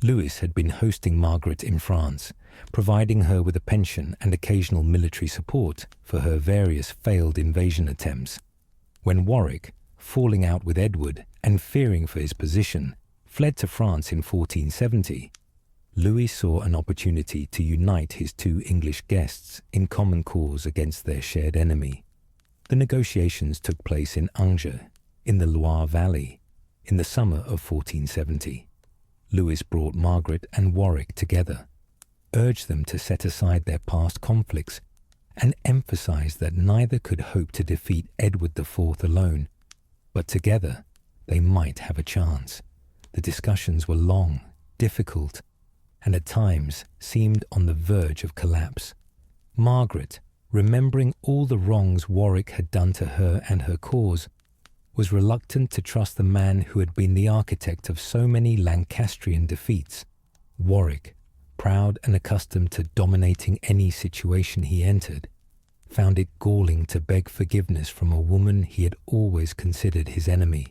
Speaker 1: Louis had been hosting Margaret in France, providing her with a pension and occasional military support for her various failed invasion attempts. When Warwick, falling out with Edward and fearing for his position, fled to France in 1470, Louis saw an opportunity to unite his two English guests in common cause against their shared enemy. The negotiations took place in Angers, in the Loire Valley, in the summer of 1470. Louis brought Margaret and Warwick together. urged them to set aside their past conflicts and emphasized that neither could hope to defeat Edward IV alone, but together they might have a chance. The discussions were long, difficult, and at times seemed on the verge of collapse. Margaret, remembering all the wrongs Warwick had done to her and her cause, was reluctant to trust the man who had been the architect of so many Lancastrian defeats. Warwick, proud and accustomed to dominating any situation he entered, found it galling to beg forgiveness from a woman he had always considered his enemy.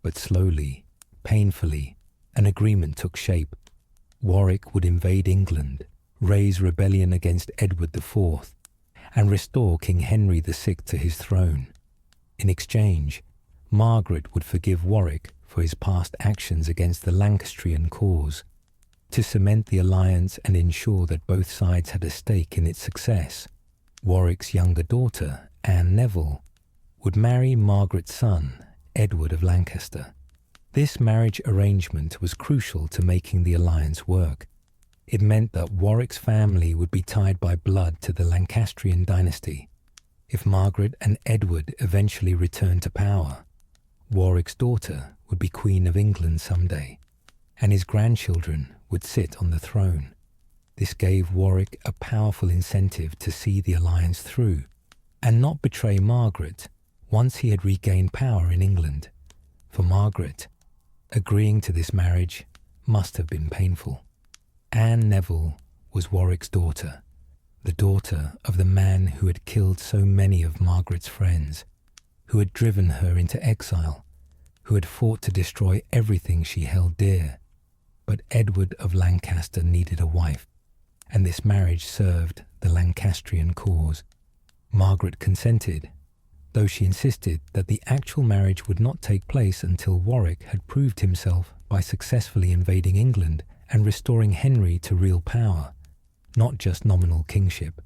Speaker 1: But slowly, painfully, an agreement took shape. Warwick would invade England, raise rebellion against Edward IV, and restore King Henry VI to his throne. In exchange, Margaret would forgive Warwick for his past actions against the Lancastrian cause. To cement the alliance and ensure that both sides had a stake in its success, Warwick's younger daughter, Anne Neville, would marry Margaret's son, Edward of Lancaster. This marriage arrangement was crucial to making the alliance work. It meant that Warwick's family would be tied by blood to the Lancastrian dynasty. If Margaret and Edward eventually returned to power, Warwick's daughter would be Queen of England someday, and his grandchildren would sit on the throne. This gave Warwick a powerful incentive to see the alliance through and not betray Margaret once he had regained power in England. For Margaret, agreeing to this marriage must have been painful. Anne Neville was Warwick's daughter, the daughter of the man who had killed so many of Margaret's friends, who had driven her into exile, who had fought to destroy everything she held dear. But Edward of Lancaster needed a wife, and this marriage served the Lancastrian cause. Margaret consented, though she insisted that the actual marriage would not take place until Warwick had proved himself by successfully invading England and restoring Henry to real power, not just nominal kingship.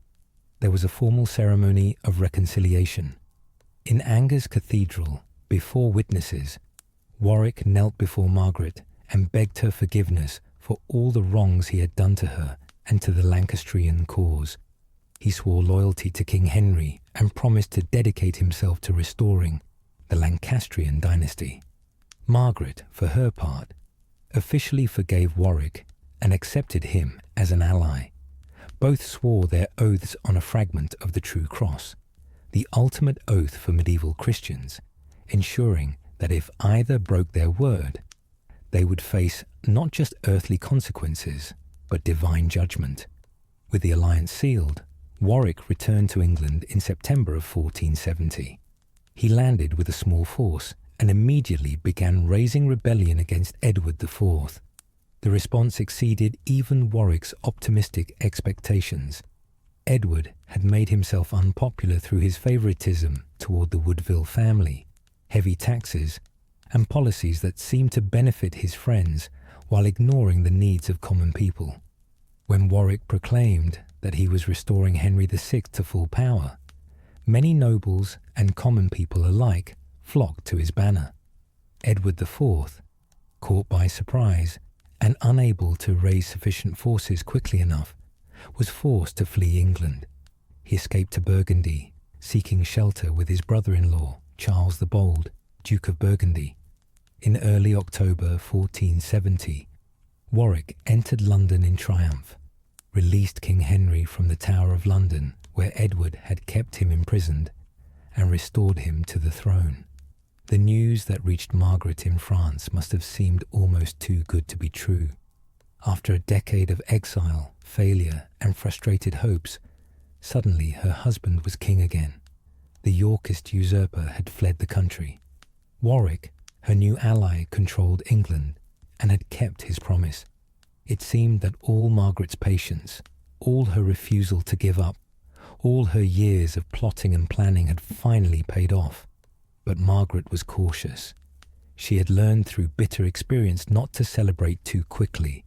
Speaker 1: There was a formal ceremony of reconciliation. In Angers Cathedral, before witnesses, Warwick knelt before Margaret and begged her forgiveness for all the wrongs he had done to her and to the Lancastrian cause. He swore loyalty to King Henry and promised to dedicate himself to restoring the Lancastrian dynasty. Margaret, for her part, officially forgave Warwick and accepted him as an ally. Both swore their oaths on a fragment of the True Cross, the ultimate oath for medieval Christians, ensuring that if either broke their word, they would face not just earthly consequences, but divine judgment. With the alliance sealed, Warwick returned to England in September of 1470. He landed with a small force and immediately began raising rebellion against Edward IV. The response exceeded even Warwick's optimistic expectations. Edward had made himself unpopular through his favoritism toward the Woodville family, heavy taxes, and policies that seemed to benefit his friends while ignoring the needs of common people. When Warwick proclaimed that he was restoring Henry VI to full power, many nobles and common people alike flocked to his banner. Edward IV, caught by surprise and unable to raise sufficient forces quickly enough, was forced to flee England. He escaped to Burgundy, seeking shelter with his brother-in-law, Charles the Bold, Duke of Burgundy. In early October 1470, Warwick entered London in triumph, released King Henry from the Tower of London, where Edward had kept him imprisoned, and restored him to the throne. The news that reached Margaret in France must have seemed almost too good to be true. After a decade of exile, failure, and frustrated hopes, suddenly her husband was king again. The Yorkist usurper had fled the country. Warwick, her new ally, controlled England and had kept his promise. It seemed that all Margaret's patience, all her refusal to give up, all her years of plotting and planning had finally paid off. But Margaret was cautious. She had learned through bitter experience not to celebrate too quickly,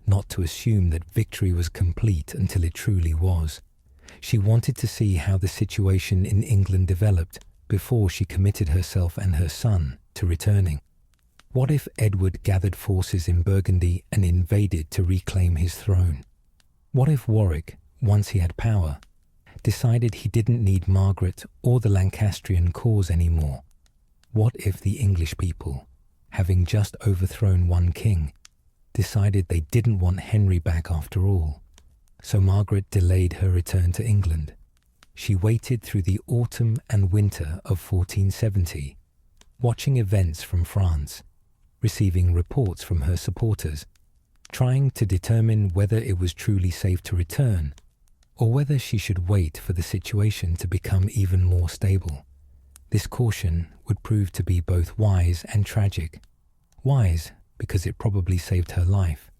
Speaker 1: not to assume that victory was complete until it truly was. She wanted to see how the situation in England developed before she committed herself and her son to returning. What if Edward gathered forces in Burgundy and invaded to reclaim his throne? What if Warwick, once he had power, decided he didn't need Margaret or the Lancastrian cause anymore? What if the English people, having just overthrown one king, decided they didn't want Henry back after all? So Margaret delayed her return to England. She waited through the autumn and winter of 1470, watching events from France, receiving reports from her supporters, trying to determine whether it was truly safe to return, or whether she should wait for the situation to become even more stable. This caution would prove to be both wise and tragic. Wise because it probably saved her life.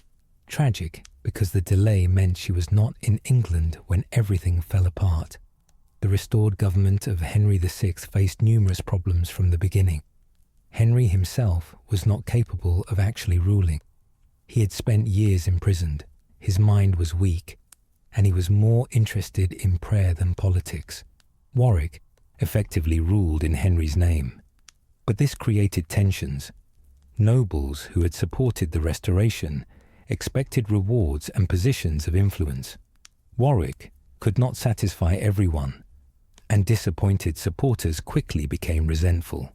Speaker 1: Tragic because the delay meant she was not in England when everything fell apart. The restored government of Henry VI faced numerous problems from the beginning. Henry himself was not capable of actually ruling. He had spent years imprisoned, his mind was weak, and he was more interested in prayer than politics. Warwick effectively ruled in Henry's name. But this created tensions. Nobles who had supported the Restoration expected rewards and positions of influence. Warwick could not satisfy everyone, and disappointed supporters quickly became resentful.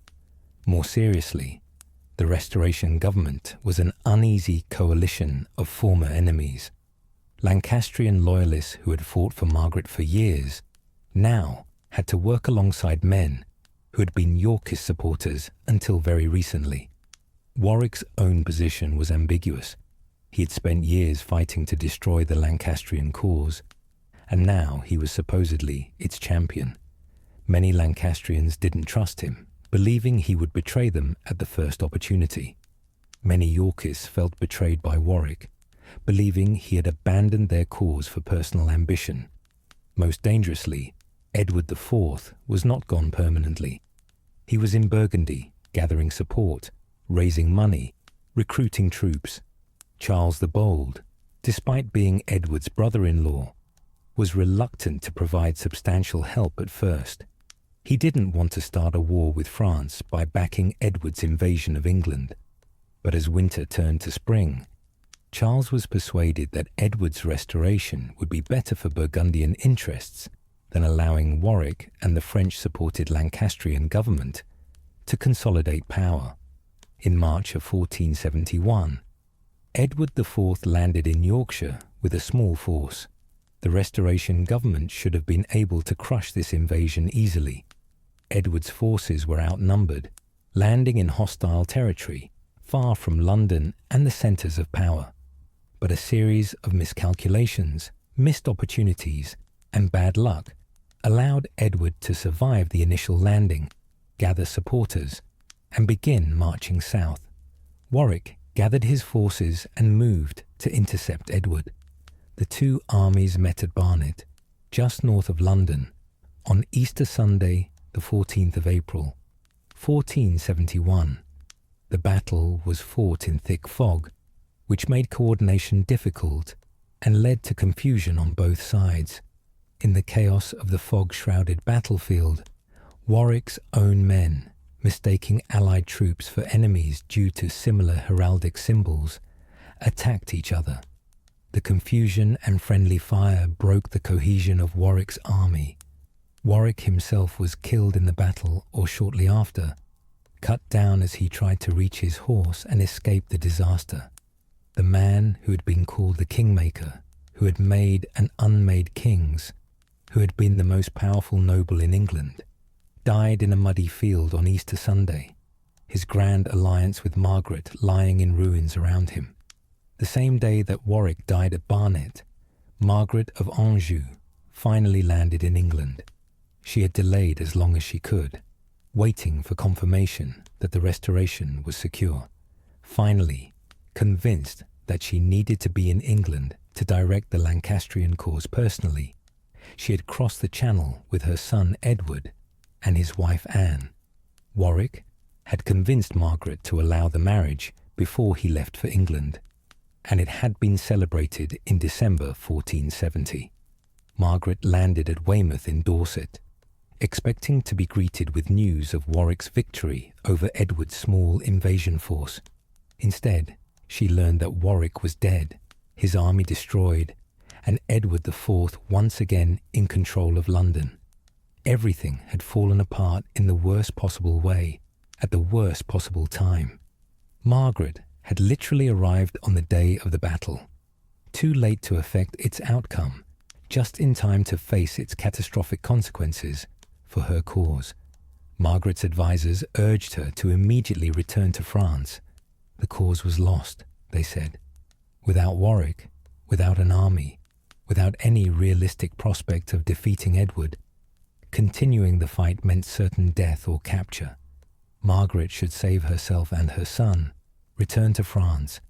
Speaker 1: More seriously, the Restoration government was an uneasy coalition of former enemies. Lancastrian loyalists who had fought for Margaret for years now had to work alongside men who had been Yorkist supporters until very recently. Warwick's own position was ambiguous. He had spent years fighting to destroy the Lancastrian cause, and now he was supposedly its champion. Many Lancastrians didn't trust him, believing he would betray them at the first opportunity. Many Yorkists felt betrayed by Warwick, believing he had abandoned their cause for personal ambition. Most dangerously, Edward IV was not gone permanently. He was in Burgundy, gathering support, raising money, recruiting troops. Charles the Bold, despite being Edward's brother-in-law, was reluctant to provide substantial help at first. He didn't want to start a war with France by backing Edward's invasion of England. But as winter turned to spring, Charles was persuaded that Edward's restoration would be better for Burgundian interests than allowing Warwick and the French-supported Lancastrian government to consolidate power. In March of 1471, Edward IV landed in Yorkshire with a small force. The Restoration government should have been able to crush this invasion easily. Edward's forces were outnumbered, landing in hostile territory, far from London and the centres of power. But a series of miscalculations, missed opportunities, and bad luck allowed Edward to survive the initial landing, gather supporters, and begin marching south. Warwick gathered his forces and moved to intercept Edward. The two armies met at Barnet, just north of London, on Easter Sunday, the 14th of April, 1471. The battle was fought in thick fog, which made coordination difficult and led to confusion on both sides. In the chaos of the fog-shrouded battlefield, Warwick's own men, mistaking Allied troops for enemies due to similar heraldic symbols, attacked each other. The confusion and friendly fire broke the cohesion of Warwick's army. Warwick himself was killed in the battle or shortly after, cut down as he tried to reach his horse and escape the disaster. The man who had been called the Kingmaker, who had made and unmade kings, who had been the most powerful noble in England, died in a muddy field on Easter Sunday, his grand alliance with Margaret lying in ruins around him. The same day that Warwick died at Barnet, Margaret of Anjou finally landed in England. She had delayed as long as she could, waiting for confirmation that the Restoration was secure. Finally, convinced that she needed to be in England to direct the Lancastrian cause personally, she had crossed the Channel with her son Edward and his wife Anne. Warwick had convinced Margaret to allow the marriage before he left for England, and it had been celebrated in December 1470. Margaret landed at Weymouth in Dorset, expecting to be greeted with news of Warwick's victory over Edward's small invasion force. Instead, she learned that Warwick was dead, his army destroyed, and Edward IV once again in control of London. Everything had fallen apart in the worst possible way, at the worst possible time. Margaret had literally arrived on the day of the battle, too late to affect its outcome, just in time to face its catastrophic consequences for her cause. Margaret's advisers urged her to immediately return to France. The cause was lost, they said. Without Warwick, without an army, without any realistic prospect of defeating Edward, continuing the fight meant certain death or capture. Margaret should save herself and her son, return to France,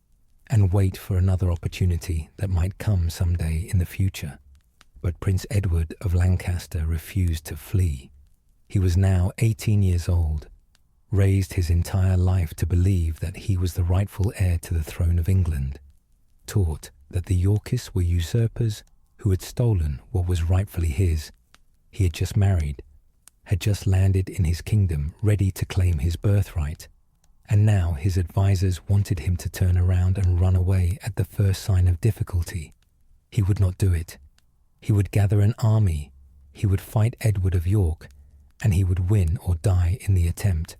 Speaker 1: and wait for another opportunity that might come someday in the future. But Prince Edward of Lancaster refused to flee. He was now 18 years old, raised his entire life to believe that he was the rightful heir to the throne of England, taught that the Yorkists were usurpers who had stolen what was rightfully his. He had just married, had just landed in his kingdom ready to claim his birthright, and now his advisers wanted him to turn around and run away at the first sign of difficulty. He would not do it. He would gather an army, he would fight Edward of York, and he would win or die in the attempt.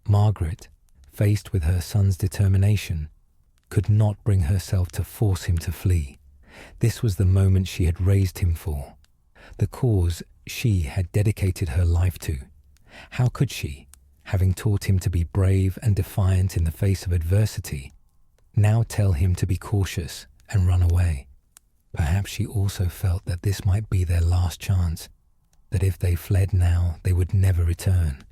Speaker 1: Margaret, faced with her son's determination, could not bring herself to force him to flee. This was the moment she had raised him for, the cause she had dedicated her life to. How could she, having taught him to be brave and defiant in the face of adversity, now tell him to be cautious and run away? Perhaps she also felt that this might be their last chance, that if they fled now they would never return,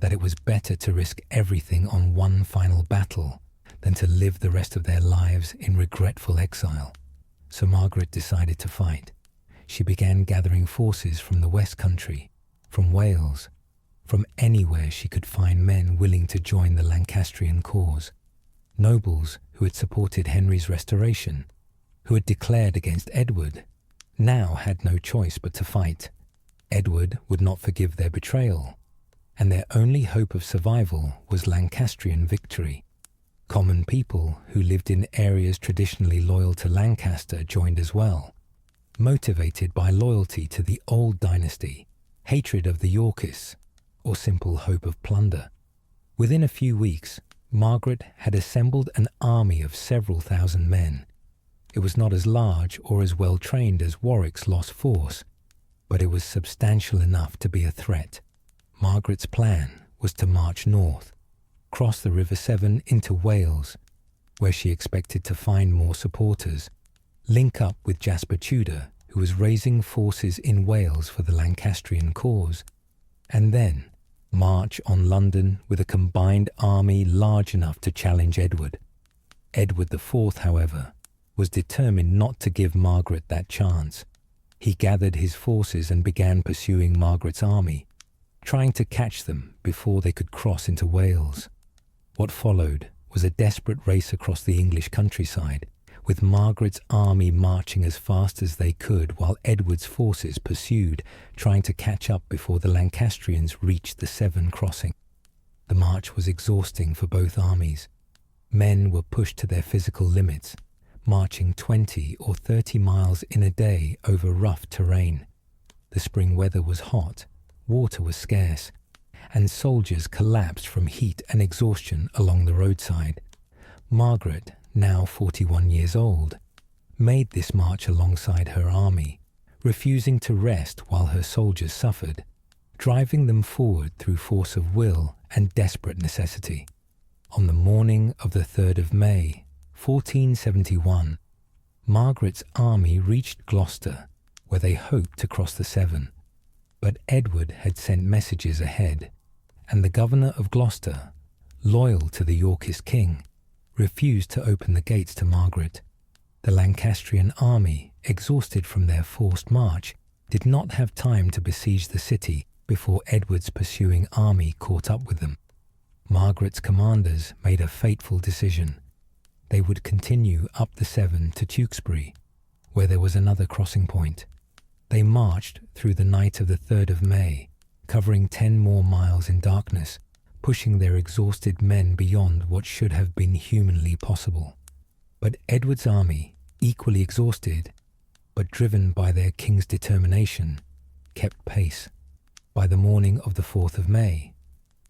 Speaker 1: that it was better to risk everything on one final battle than to live the rest of their lives in regretful exile. So Margaret decided to fight. She began gathering forces from the West Country, from Wales, from anywhere she could find men willing to join the Lancastrian cause. Nobles who had supported Henry's restoration, who had declared against Edward, now had no choice but to fight. Edward would not forgive their betrayal, and their only hope of survival was Lancastrian victory. Common people who lived in areas traditionally loyal to Lancaster joined as well, motivated by loyalty to the old dynasty, hatred of the Yorkists, or simple hope of plunder. Within a few weeks, Margaret had assembled an army of several thousand men. It was not as large or as well trained as Warwick's lost force, but it was substantial enough to be a threat. Margaret's plan was to march north, cross the River Severn into Wales, where she expected to find more supporters, link up with Jasper Tudor, who was raising forces in Wales for the Lancastrian cause, and then march on London with a combined army large enough to challenge Edward. Edward IV, however, was determined not to give Margaret that chance. He gathered his forces and began pursuing Margaret's army, trying to catch them before they could cross into Wales. What followed was a desperate race across the English countryside, with Margaret's army marching as fast as they could while Edward's forces pursued, trying to catch up before the Lancastrians reached the Severn crossing. The march was exhausting for both armies. Men were pushed to their physical limits, marching 20 or 30 miles in a day over rough terrain. The spring weather was hot, water was scarce, and soldiers collapsed from heat and exhaustion along the roadside. Margaret, now 41 years old, made this march alongside her army, refusing to rest while her soldiers suffered, driving them forward through force of will and desperate necessity. On the morning of the 3rd of May, 1471, Margaret's army reached Gloucester, where they hoped to cross the Severn. But Edward had sent messages ahead, and the governor of Gloucester, loyal to the Yorkist king, refused to open the gates to Margaret. The Lancastrian army, exhausted from their forced march, did not have time to besiege the city before Edward's pursuing army caught up with them. Margaret's commanders made a fateful decision. They would continue up the Severn to Tewkesbury, where there was another crossing point. They marched through the night of the 3rd of May, covering 10 more miles in darkness, pushing their exhausted men beyond what should have been humanly possible. But Edward's army, equally exhausted, but driven by their king's determination, kept pace. By the morning of the 4th of May,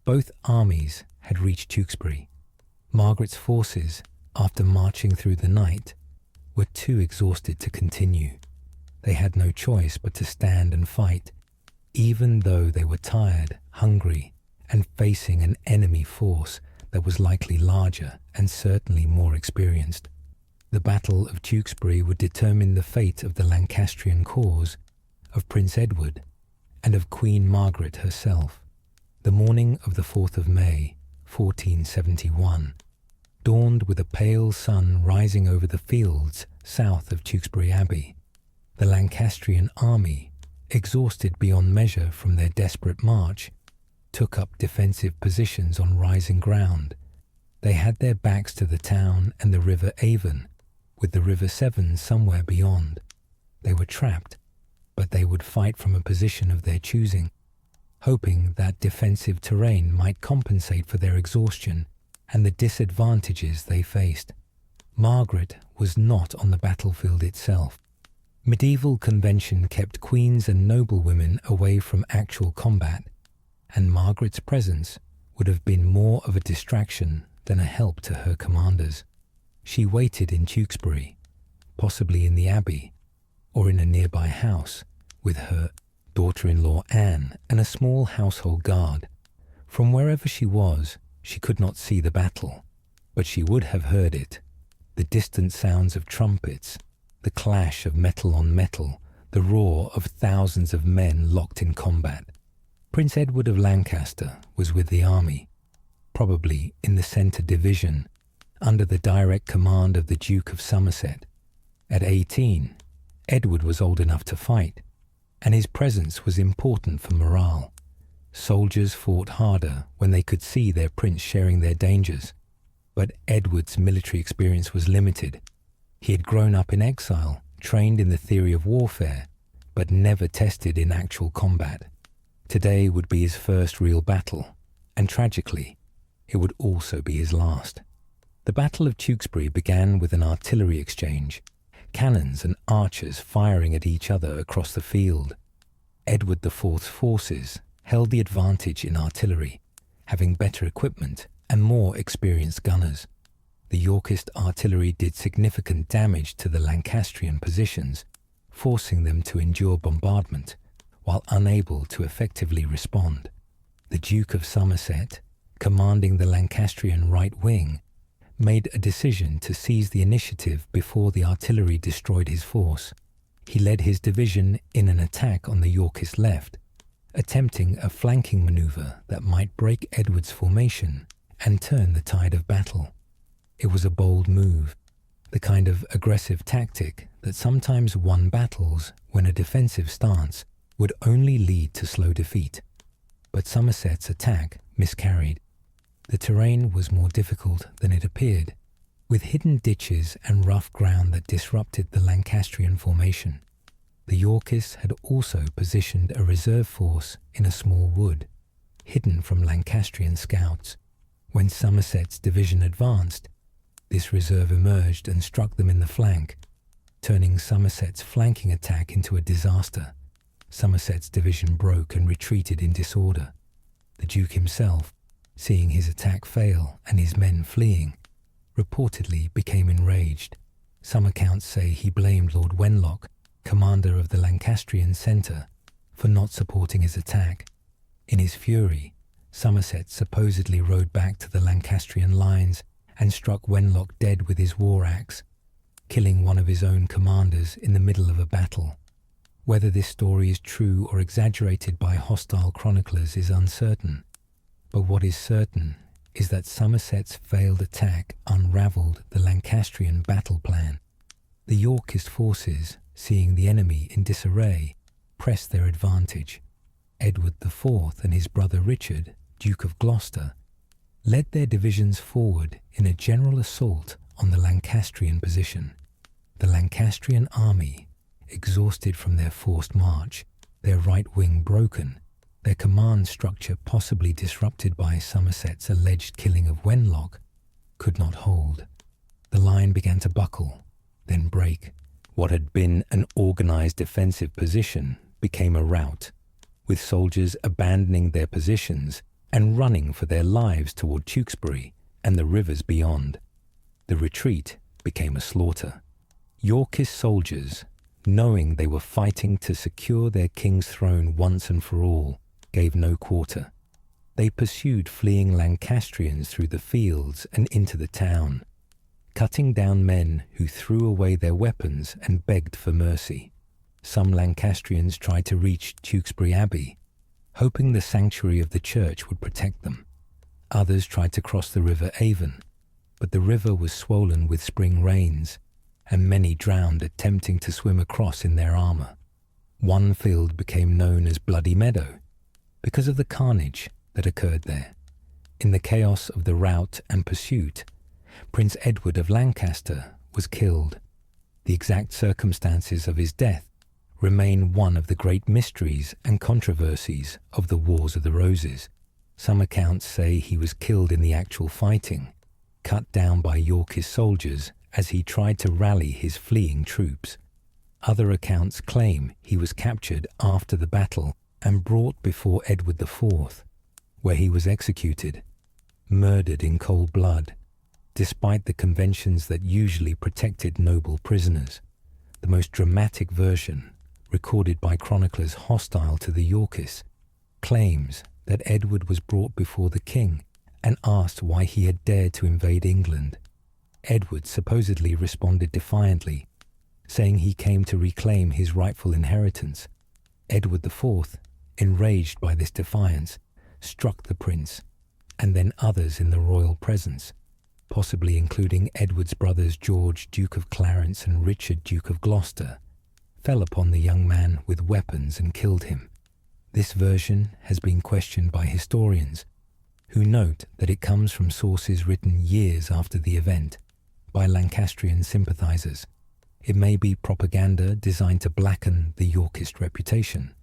Speaker 1: both armies had reached Tewkesbury. Margaret's forces, after marching through the night, were too exhausted to continue. They had no choice but to stand and fight, even though they were tired, hungry, and facing an enemy force that was likely larger and certainly more experienced. The Battle of Tewkesbury would determine the fate of the Lancastrian cause, of Prince Edward, and of Queen Margaret herself. The morning of the 4th of May, 1471, dawned with a pale sun rising over the fields south of Tewkesbury Abbey. The Lancastrian army, exhausted beyond measure from their desperate march, took up defensive positions on rising ground. They had their backs to the town and the River Avon, with the River Severn somewhere beyond. They were trapped, but they would fight from a position of their choosing, hoping that defensive terrain might compensate for their exhaustion and the disadvantages they faced. Margaret was not on the battlefield itself. Medieval convention kept queens and noblewomen away from actual combat, and Margaret's presence would have been more of a distraction than a help to her commanders. She waited in Tewkesbury, possibly in the Abbey, or in a nearby house, with her daughter-in-law Anne and a small household guard. From wherever she was, she could not see the battle, but she would have heard it. The distant sounds of trumpets, the clash of metal on metal, the roar of thousands of men locked in combat. Prince Edward of Lancaster was with the army, probably in the centre division, under the direct command of the Duke of Somerset. At 18, Edward was old enough to fight, and his presence was important for morale. Soldiers fought harder when they could see their prince sharing their dangers, but Edward's military experience was limited. He had grown up in exile, trained in the theory of warfare, but never tested in actual combat. Today would be his first real battle, and tragically, it would also be his last. The Battle of Tewkesbury began with an artillery exchange, cannons and archers firing at each other across the field. Edward IV's forces held the advantage in artillery, having better equipment and more experienced gunners. The Yorkist artillery did significant damage to the Lancastrian positions, forcing them to endure bombardment while unable to effectively respond. The Duke of Somerset, commanding the Lancastrian right wing, made a decision to seize the initiative before the artillery destroyed his force. He led his division in an attack on the Yorkist left, attempting a flanking maneuver that might break Edward's formation and turn the tide of battle. It was a bold move, the kind of aggressive tactic that sometimes won battles when a defensive stance would only lead to slow defeat. But Somerset's attack miscarried. The terrain was more difficult than it appeared, with hidden ditches and rough ground that disrupted the Lancastrian formation. The Yorkists had also positioned a reserve force in a small wood, hidden from Lancastrian scouts. When Somerset's division advanced, this reserve emerged and struck them in the flank, turning Somerset's flanking attack into a disaster. Somerset's division broke and retreated in disorder. The Duke himself, seeing his attack fail and his men fleeing, reportedly became enraged. Some accounts say he blamed Lord Wenlock, commander of the Lancastrian centre, for not supporting his attack. In his fury, Somerset supposedly rode back to the Lancastrian lines and struck Wenlock dead with his war axe, killing one of his own commanders in the middle of a battle. Whether this story is true or exaggerated by hostile chroniclers is uncertain, but what is certain is that Somerset's failed attack unravelled the Lancastrian battle plan. The Yorkist forces, seeing the enemy in disarray, pressed their advantage. Edward IV and his brother Richard, Duke of Gloucester, led their divisions forward in a general assault on the Lancastrian position. The Lancastrian army, exhausted from their forced march, their right wing broken, their command structure possibly disrupted by Somerset's alleged killing of Wenlock, could not hold. The line began to buckle, then break, What had been an organised defensive position became a rout, with soldiers abandoning their positions and running for their lives toward Tewkesbury and the rivers beyond. The retreat became a slaughter. Yorkist soldiers, knowing they were fighting to secure their king's throne once and for all, gave no quarter. They pursued fleeing Lancastrians through the fields and into the town, cutting down men who threw away their weapons and begged for mercy. Some Lancastrians tried to reach Tewkesbury Abbey, hoping the sanctuary of the church would protect them. Others tried to cross the River Avon, but the river was swollen with spring rains, and many drowned attempting to swim across in their armour. One field became known as Bloody Meadow because of the carnage that occurred there. In the chaos of the rout and pursuit, Prince Edward of Lancaster was killed. The exact circumstances of his death remain one of the great mysteries and controversies of the Wars of the Roses. Some accounts say he was killed in the actual fighting, cut down by Yorkist soldiers as he tried to rally his fleeing troops. Other accounts claim he was captured after the battle and brought before Edward IV, where he was executed, murdered in cold blood, despite the conventions that usually protected noble prisoners. The most dramatic version, recorded by chroniclers hostile to the Yorkists, claims that Edward was brought before the king and asked why he had dared to invade England. Edward supposedly responded defiantly, saying he came to reclaim his rightful inheritance. Edward IV, enraged by this defiance, struck the prince, and then others in the royal presence, possibly including Edward's brothers George, Duke of Clarence, and Richard, Duke of Gloucester, fell upon the young man with weapons and killed him. This version has been questioned by historians, who note that it comes from sources written years after the event by Lancastrian sympathisers. It may be propaganda designed to blacken the Yorkist reputation,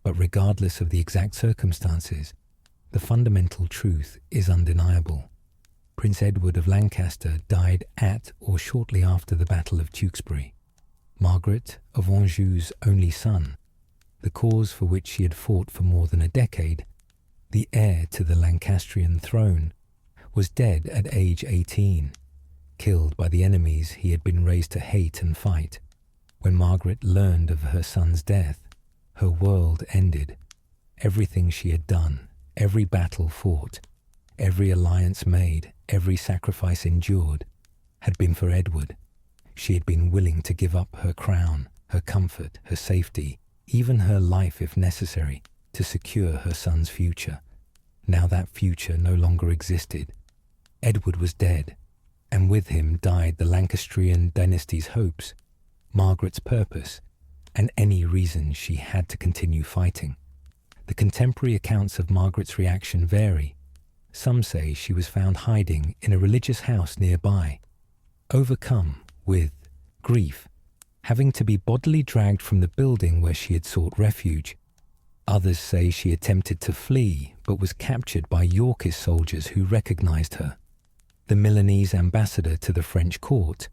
Speaker 1: but regardless of the exact circumstances, the fundamental truth is undeniable. Prince Edward of Lancaster died at or shortly after the Battle of Tewkesbury. Margaret of Anjou's only son, the cause for which she had fought for more than a decade, the heir to the Lancastrian throne, was dead at age 18, killed by the enemies he had been raised to hate and fight. When Margaret learned of her son's death, her world ended. Everything she had done, every battle fought, every alliance made, every sacrifice endured, had been for Edward. She had been willing to give up her crown, her comfort, her safety, even her life if necessary, to secure her son's future. Now that future no longer existed. Edward was dead, and with him died the Lancastrian dynasty's hopes, Margaret's purpose, and any reason she had to continue fighting. The contemporary accounts of Margaret's reaction vary. Some say she was found hiding in a religious house nearby, overcome with grief, having to be bodily dragged from the building where she had sought refuge. Others say she attempted to flee but was captured by Yorkist soldiers who recognized her. The Milanese ambassador to the French court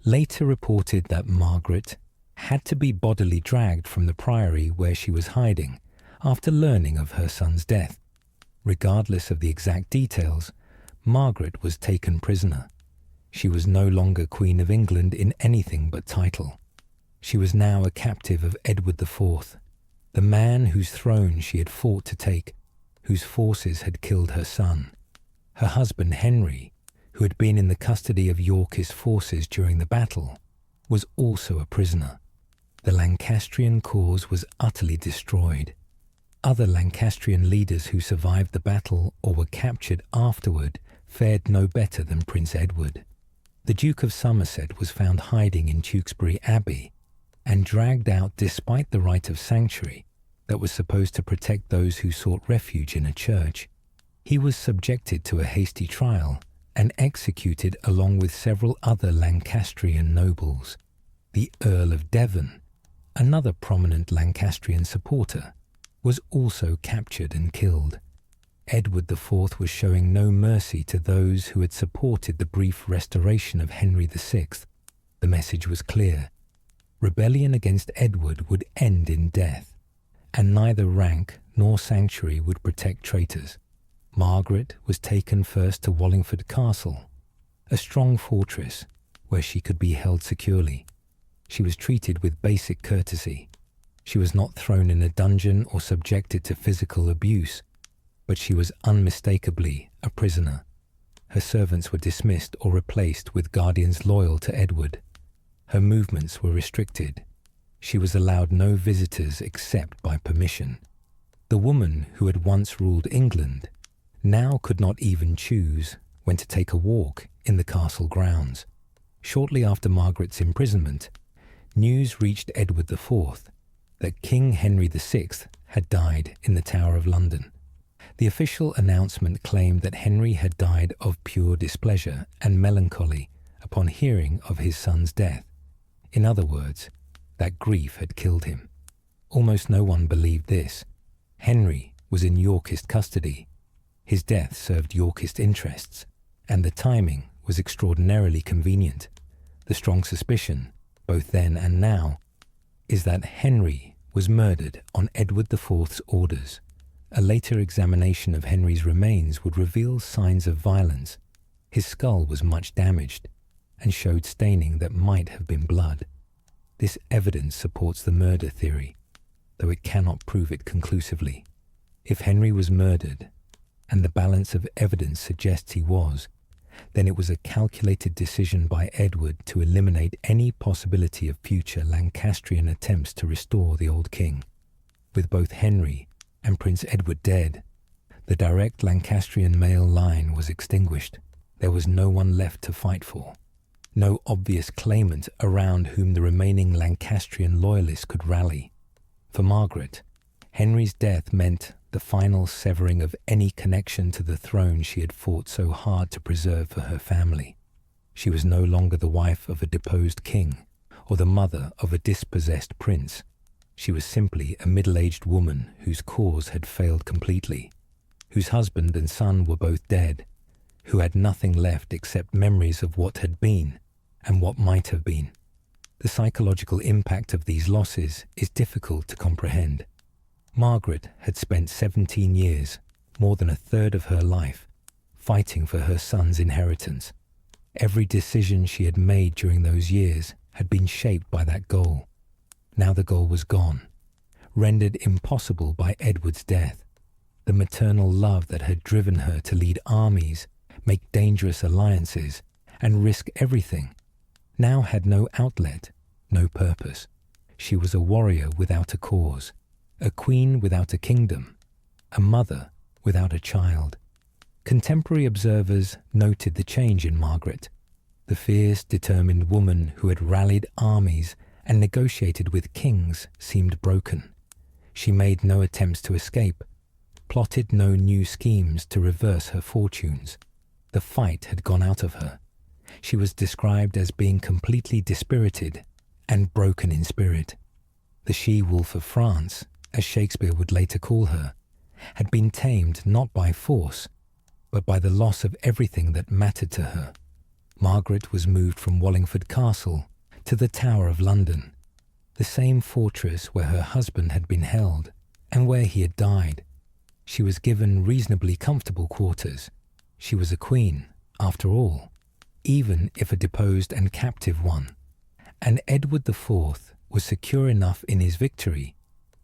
Speaker 1: later reported that Margaret had to be bodily dragged from the priory where she was hiding after learning of her son's death. Regardless of the exact details, Margaret was taken prisoner. She was no longer Queen of England in anything but title. She was now a captive of Edward IV, the man whose throne she had fought to take, whose forces had killed her son. Her husband Henry, who had been in the custody of Yorkist forces during the battle, was also a prisoner. The Lancastrian cause was utterly destroyed. Other Lancastrian leaders who survived the battle or were captured afterward fared no better than Prince Edward. The Duke of Somerset was found hiding in Tewkesbury Abbey and dragged out despite the right of sanctuary that was supposed to protect those who sought refuge in a church. He was subjected to a hasty trial and executed along with several other Lancastrian nobles. The Earl of Devon, another prominent Lancastrian supporter, was also captured and killed. Edward IV was showing no mercy to those who had supported the brief restoration of Henry VI. The message was clear. Rebellion against Edward would end in death, and neither rank nor sanctuary would protect traitors. Margaret was taken first to Wallingford Castle, a strong fortress where she could be held securely. She was treated with basic courtesy. She was not thrown in a dungeon or subjected to physical abuse, but she was unmistakably a prisoner. Her servants were dismissed or replaced with guardians loyal to Edward. Her movements were restricted. She was allowed no visitors except by permission. The woman who had once ruled England now could not even choose when to take a walk in the castle grounds. Shortly after Margaret's imprisonment, news reached Edward IV that King Henry VI had died in the Tower of London. The official announcement claimed that Henry had died of pure displeasure and melancholy upon hearing of his son's death. In other words, that grief had killed him. Almost no one believed this. Henry was in Yorkist custody. His death served Yorkist interests, and the timing was extraordinarily convenient. The strong suspicion, both then and now, is that Henry was murdered on Edward IV's orders. A later examination of Henry's remains would reveal signs of violence. His skull was much damaged and showed staining that might have been blood. This evidence supports the murder theory, though it cannot prove it conclusively. If Henry was murdered, and the balance of evidence suggests he was, then it was a calculated decision by Edward to eliminate any possibility of future Lancastrian attempts to restore the old king. With both Henry and Prince Edward dead, the direct Lancastrian male line was extinguished. There was no one left to fight for, no obvious claimant around whom the remaining Lancastrian loyalists could rally. For Margaret, Henry's death meant the final severing of any connection to the throne she had fought so hard to preserve for her family. She was no longer the wife of a deposed king or the mother of a dispossessed prince. She was simply a middle-aged woman whose cause had failed completely, whose husband and son were both dead, who had nothing left except memories of what had been and what might have been. The psychological impact of these losses is difficult to comprehend. Margaret had spent 17 years, more than a third of her life, fighting for her son's inheritance. Every decision she had made during those years had been shaped by that goal. Now the goal was gone, rendered impossible by Edward's death. The maternal love that had driven her to lead armies, make dangerous alliances, and risk everything, now had no outlet, no purpose. She was a warrior without a cause, a queen without a kingdom, a mother without a child. Contemporary observers noted the change in Margaret, the fierce, determined woman who had rallied armies and negotiated with kings seemed broken. She made no attempts to escape, plotted no new schemes to reverse her fortunes. The fight had gone out of her. She was described as being completely dispirited and broken in spirit. The she-wolf of France, as Shakespeare would later call her, had been tamed not by force, but by the loss of everything that mattered to her. Margaret was moved from Wallingford Castle to the Tower of London, the same fortress where her husband had been held and where he had died. She was given reasonably comfortable quarters. She was a queen, after all, even if a deposed and captive one, and Edward IV was secure enough in his victory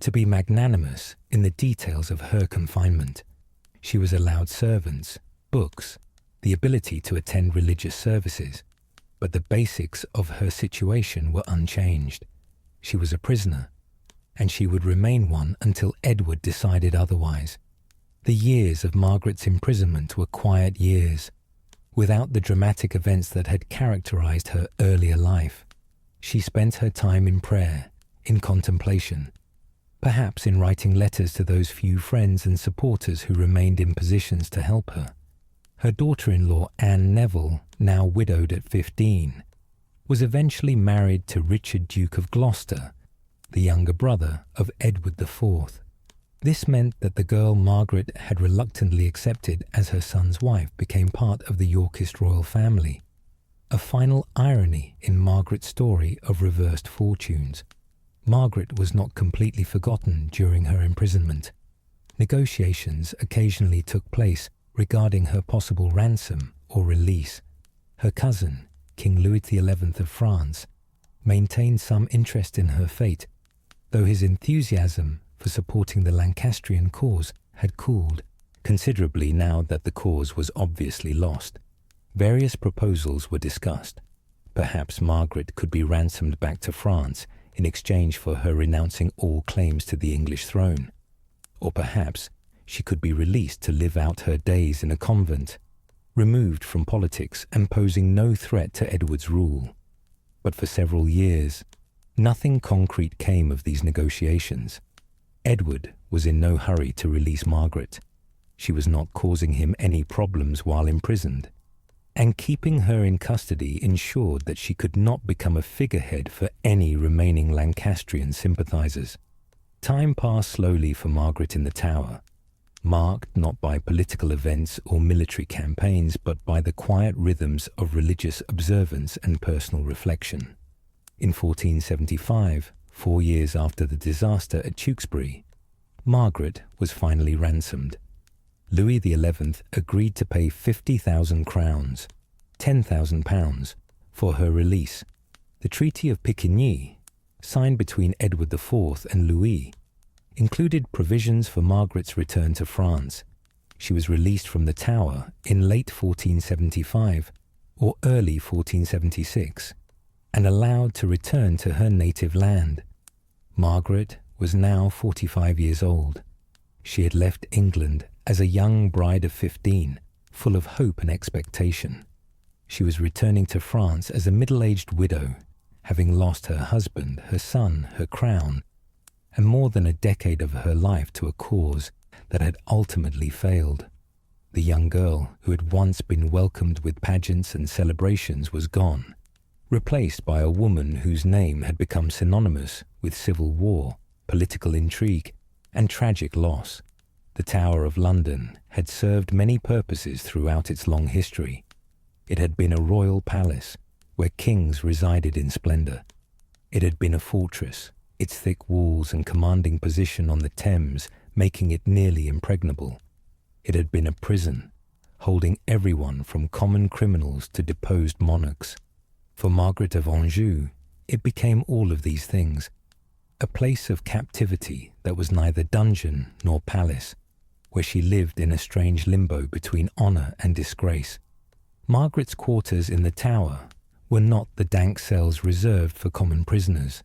Speaker 1: to be magnanimous in the details of her confinement. She was allowed servants, books, the ability to attend religious services, but the basics of her situation were unchanged. She was a prisoner, and she would remain one until Edward decided otherwise. The years of Margaret's imprisonment were quiet years, without the dramatic events that had characterized her earlier life. She spent her time in prayer, in contemplation, perhaps in writing letters to those few friends and supporters who remained in positions to help her. Her daughter-in-law, Anne Neville, now widowed at 15, was eventually married to Richard, Duke of Gloucester, the younger brother of Edward IV. This meant that the girl Margaret had reluctantly accepted as her son's wife became part of the Yorkist royal family. a final irony in Margaret's story of reversed fortunes. Margaret was not completely forgotten during her imprisonment. Negotiations occasionally took place regarding her possible ransom or release. Her cousin, King Louis XI of France, maintained some interest in her fate, though his enthusiasm for supporting the Lancastrian cause had cooled considerably now that the cause was obviously lost. Various proposals were discussed. Perhaps Margaret could be ransomed back to France in exchange for her renouncing all claims to the English throne. Or perhaps she could be released to live out her days in a convent, removed from politics and posing no threat to Edward's rule. But for several years, nothing concrete came of these negotiations. Edward was in no hurry to release Margaret. She was not causing him any problems while imprisoned, and keeping her in custody ensured that she could not become a figurehead for any remaining Lancastrian sympathizers. Time passed slowly for Margaret in the Tower, marked not by political events or military campaigns, but by the quiet rhythms of religious observance and personal reflection. In 1475, 4 years after the disaster at Tewkesbury, Margaret was finally ransomed. Louis XI agreed to pay 50,000 crowns, £10,000, for her release. The Treaty of Picquigny, signed between Edward IV and Louis, included provisions for Margaret's return to France. She was released from the Tower in late 1475 or early 1476 and allowed to return to her native land. Margaret was now 45 years old. She had left England as a young bride of 15, full of hope and expectation. She was returning to France as a middle-aged widow, having lost her husband, her son, her crown, and more than a decade of her life to a cause that had ultimately failed. The young girl who had once been welcomed with pageants and celebrations was gone, replaced by a woman whose name had become synonymous with civil war, political intrigue, and tragic loss. The Tower of London had served many purposes throughout its long history. It had been a royal palace where kings resided in splendor. It had been a fortress, its thick walls and commanding position on the Thames making it nearly impregnable. It had been a prison, holding everyone from common criminals to deposed monarchs. For Margaret of Anjou, it became all of these things, a place of captivity that was neither dungeon nor palace, where she lived in a strange limbo between honor and disgrace. Margaret's quarters in the Tower were not the dank cells reserved for common prisoners.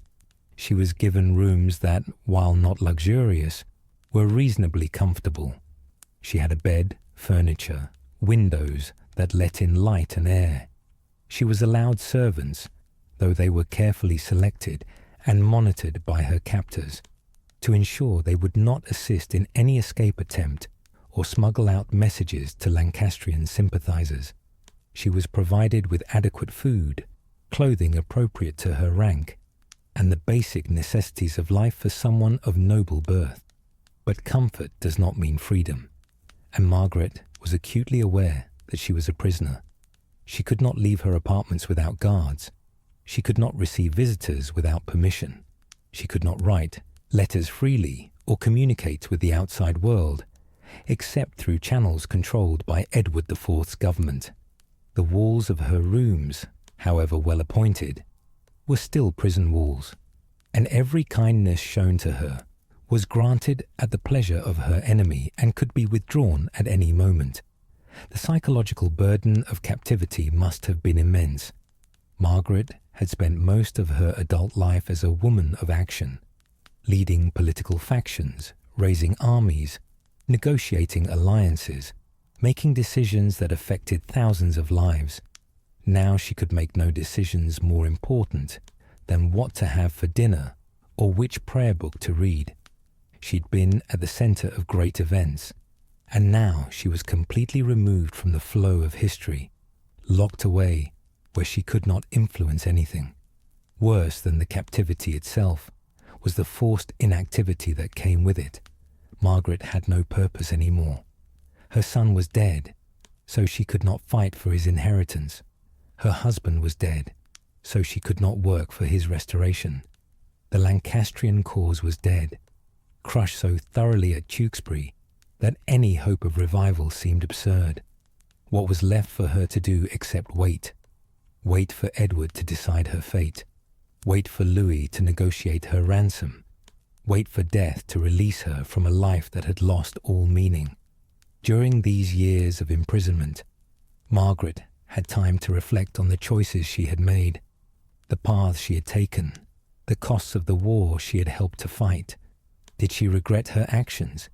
Speaker 1: She was given rooms that, while not luxurious, were reasonably comfortable. She had a bed, furniture, windows that let in light and air. She was allowed servants, though they were carefully selected and monitored by her captors, to ensure they would not assist in any escape attempt or smuggle out messages to Lancastrian sympathizers. She was provided with adequate food, clothing appropriate to her rank, and the basic necessities of life for someone of noble birth. But comfort does not mean freedom, and Margaret was acutely aware that she was a prisoner. She could not leave her apartments without guards. She could not receive visitors without permission. She could not write letters freely or communicate with the outside world, except through channels controlled by Edward IV's government. The walls of her rooms, however well appointed, were still prison walls, and every kindness shown to her was granted at the pleasure of her enemy and could be withdrawn at any moment. The psychological burden of captivity must have been immense. Margaret had spent most of her adult life as a woman of action, leading political factions, raising armies, negotiating alliances, making decisions that affected thousands of lives. Now she could make no decisions more important than what to have for dinner or which prayer book to read. She'd been at the center of great events, and now she was completely removed from the flow of history, locked away where she could not influence anything. Worse than the captivity itself was the forced inactivity that came with it. Margaret had no purpose anymore. Her son was dead, so she could not fight for his inheritance. Her husband was dead, so she could not work for his restoration. The Lancastrian cause was dead, crushed so thoroughly at Tewkesbury that any hope of revival seemed absurd. What was left for her to do except wait? Wait for Edward to decide her fate. Wait for Louis to negotiate her ransom. Wait for death to release her from a life that had lost all meaning. During these years of imprisonment, Margaret had time to reflect on the choices she had made, the paths she had taken, the costs of the war she had helped to fight. Did she regret her actions?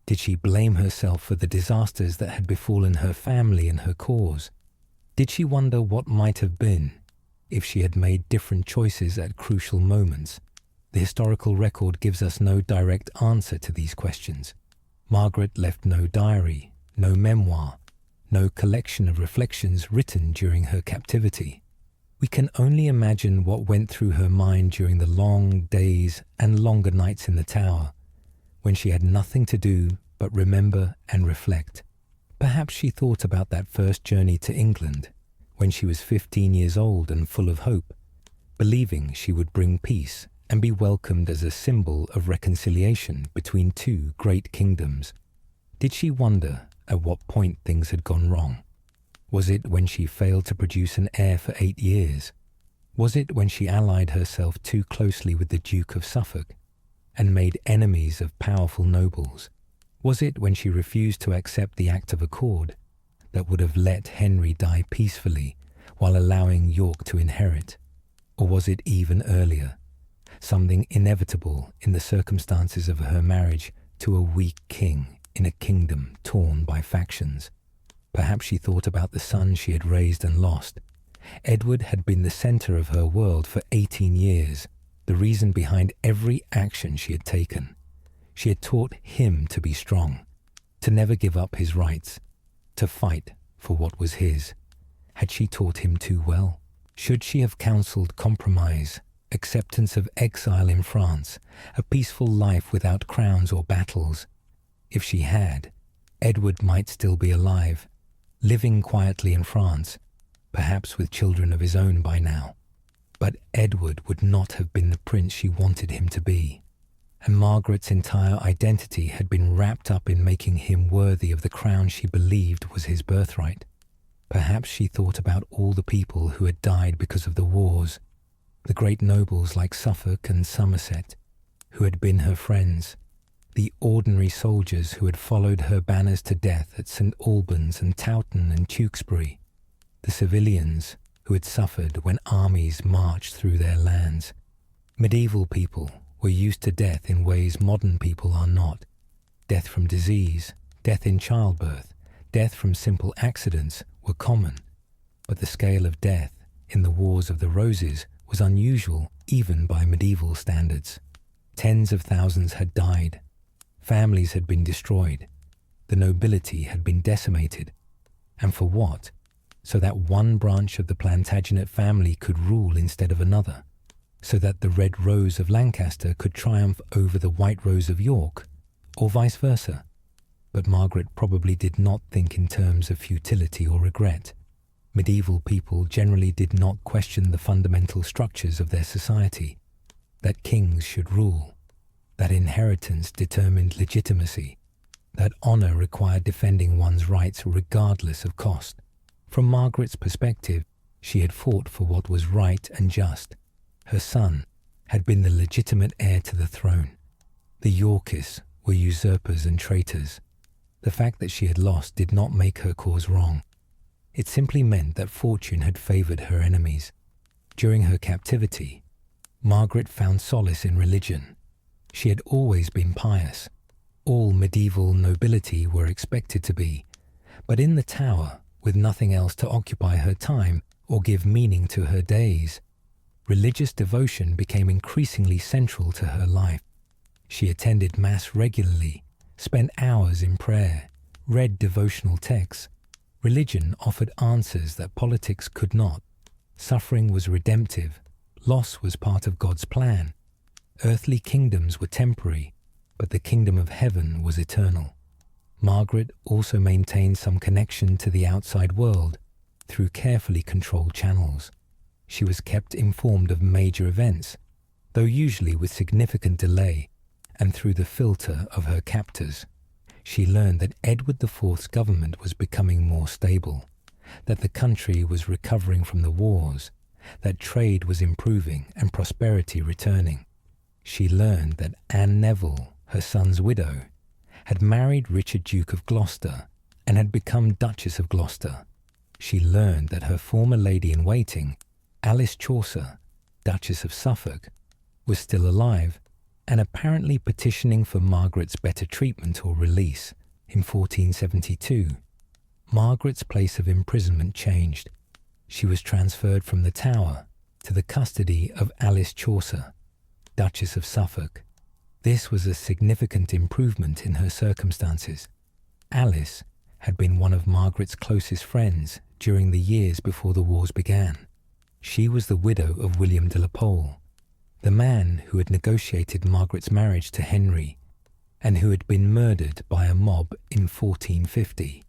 Speaker 1: Did she blame herself for the disasters that had befallen her family and her cause? Did she wonder what might have been if she had made different choices at crucial moments? The historical record gives us no direct answer to these questions. Margaret left no diary, no memoir, no collection of reflections written during her captivity. We can only imagine what went through her mind during the long days and longer nights in the tower, when she had nothing to do but remember and reflect. Perhaps she thought about that first journey to England, when she was 15 years old and full of hope, believing she would bring peace and be welcomed as a symbol of reconciliation between two great kingdoms. Did she wonder at what point things had gone wrong? Was it when she failed to produce an heir for 8 years? Was it when she allied herself too closely with the Duke of Suffolk and made enemies of powerful nobles? Was it when she refused to accept the Act of Accord that would have let Henry die peacefully while allowing York to inherit? Or was it even earlier, something inevitable in the circumstances of her marriage to a weak king in a kingdom torn by factions? Perhaps she thought about the son she had raised and lost. Edward had been the center of her world for 18 years, the reason behind every action she had taken. She had taught him to be strong, to never give up his rights, to fight for what was his. Had she taught him too well? Should she have counseled compromise, acceptance of exile in France, a peaceful life without crowns or battles? If she had, Edward might still be alive, living quietly in France, perhaps with children of his own by now. But Edward would not have been the prince she wanted him to be, and Margaret's entire identity had been wrapped up in making him worthy of the crown she believed was his birthright. Perhaps she thought about all the people who had died because of the wars, the great nobles like Suffolk and Somerset, who had been her friends, the ordinary soldiers who had followed her banners to death at St. Albans and Towton and Tewkesbury, the civilians who had suffered when armies marched through their lands. Medieval people were used to death in ways modern people are not. Death from disease, death in childbirth, death from simple accidents were common, but the scale of death in the Wars of the Roses was unusual even by medieval standards. Tens of thousands had died. Families had been destroyed. The nobility had been decimated. And for what? So that one branch of the Plantagenet family could rule instead of another, so that the Red Rose of Lancaster could triumph over the White Rose of York, or vice versa. But Margaret probably did not think in terms of futility or regret. Medieval people generally did not question the fundamental structures of their society, that kings should rule, that inheritance determined legitimacy, that honor required defending one's rights regardless of cost. From Margaret's perspective, she had fought for what was right and just. Her son had been the legitimate heir to the throne. The Yorkists were usurpers and traitors. The fact that she had lost did not make her cause wrong. It simply meant that fortune had favored her enemies. During her captivity, Margaret found solace in religion. She had always been pious. All medieval nobility were expected to be. But in the tower, with nothing else to occupy her time or give meaning to her days, religious devotion became increasingly central to her life. She attended Mass regularly, spent hours in prayer, read devotional texts. Religion offered answers that politics could not. Suffering was redemptive. Loss was part of God's plan. Earthly kingdoms were temporary, but the kingdom of heaven was eternal. Margaret also maintained some connection to the outside world through carefully controlled channels. She was kept informed of major events, though usually with significant delay, and through the filter of her captors. She learned that Edward IV's government was becoming more stable, that the country was recovering from the wars, that trade was improving and prosperity returning. She learned that Anne Neville, her son's widow, had married Richard Duke of Gloucester and had become Duchess of Gloucester. She learned that her former lady-in-waiting, Alice Chaucer, Duchess of Suffolk, was still alive and apparently petitioning for Margaret's better treatment or release in 1472. Margaret's place of imprisonment changed. She was transferred from the Tower to the custody of Alice Chaucer, Duchess of Suffolk. This was a significant improvement in her circumstances. Alice had been one of Margaret's closest friends during the years before the wars began. She was the widow of William de la Pole, the man who had negotiated Margaret's marriage to Henry and who had been murdered by a mob in 1450.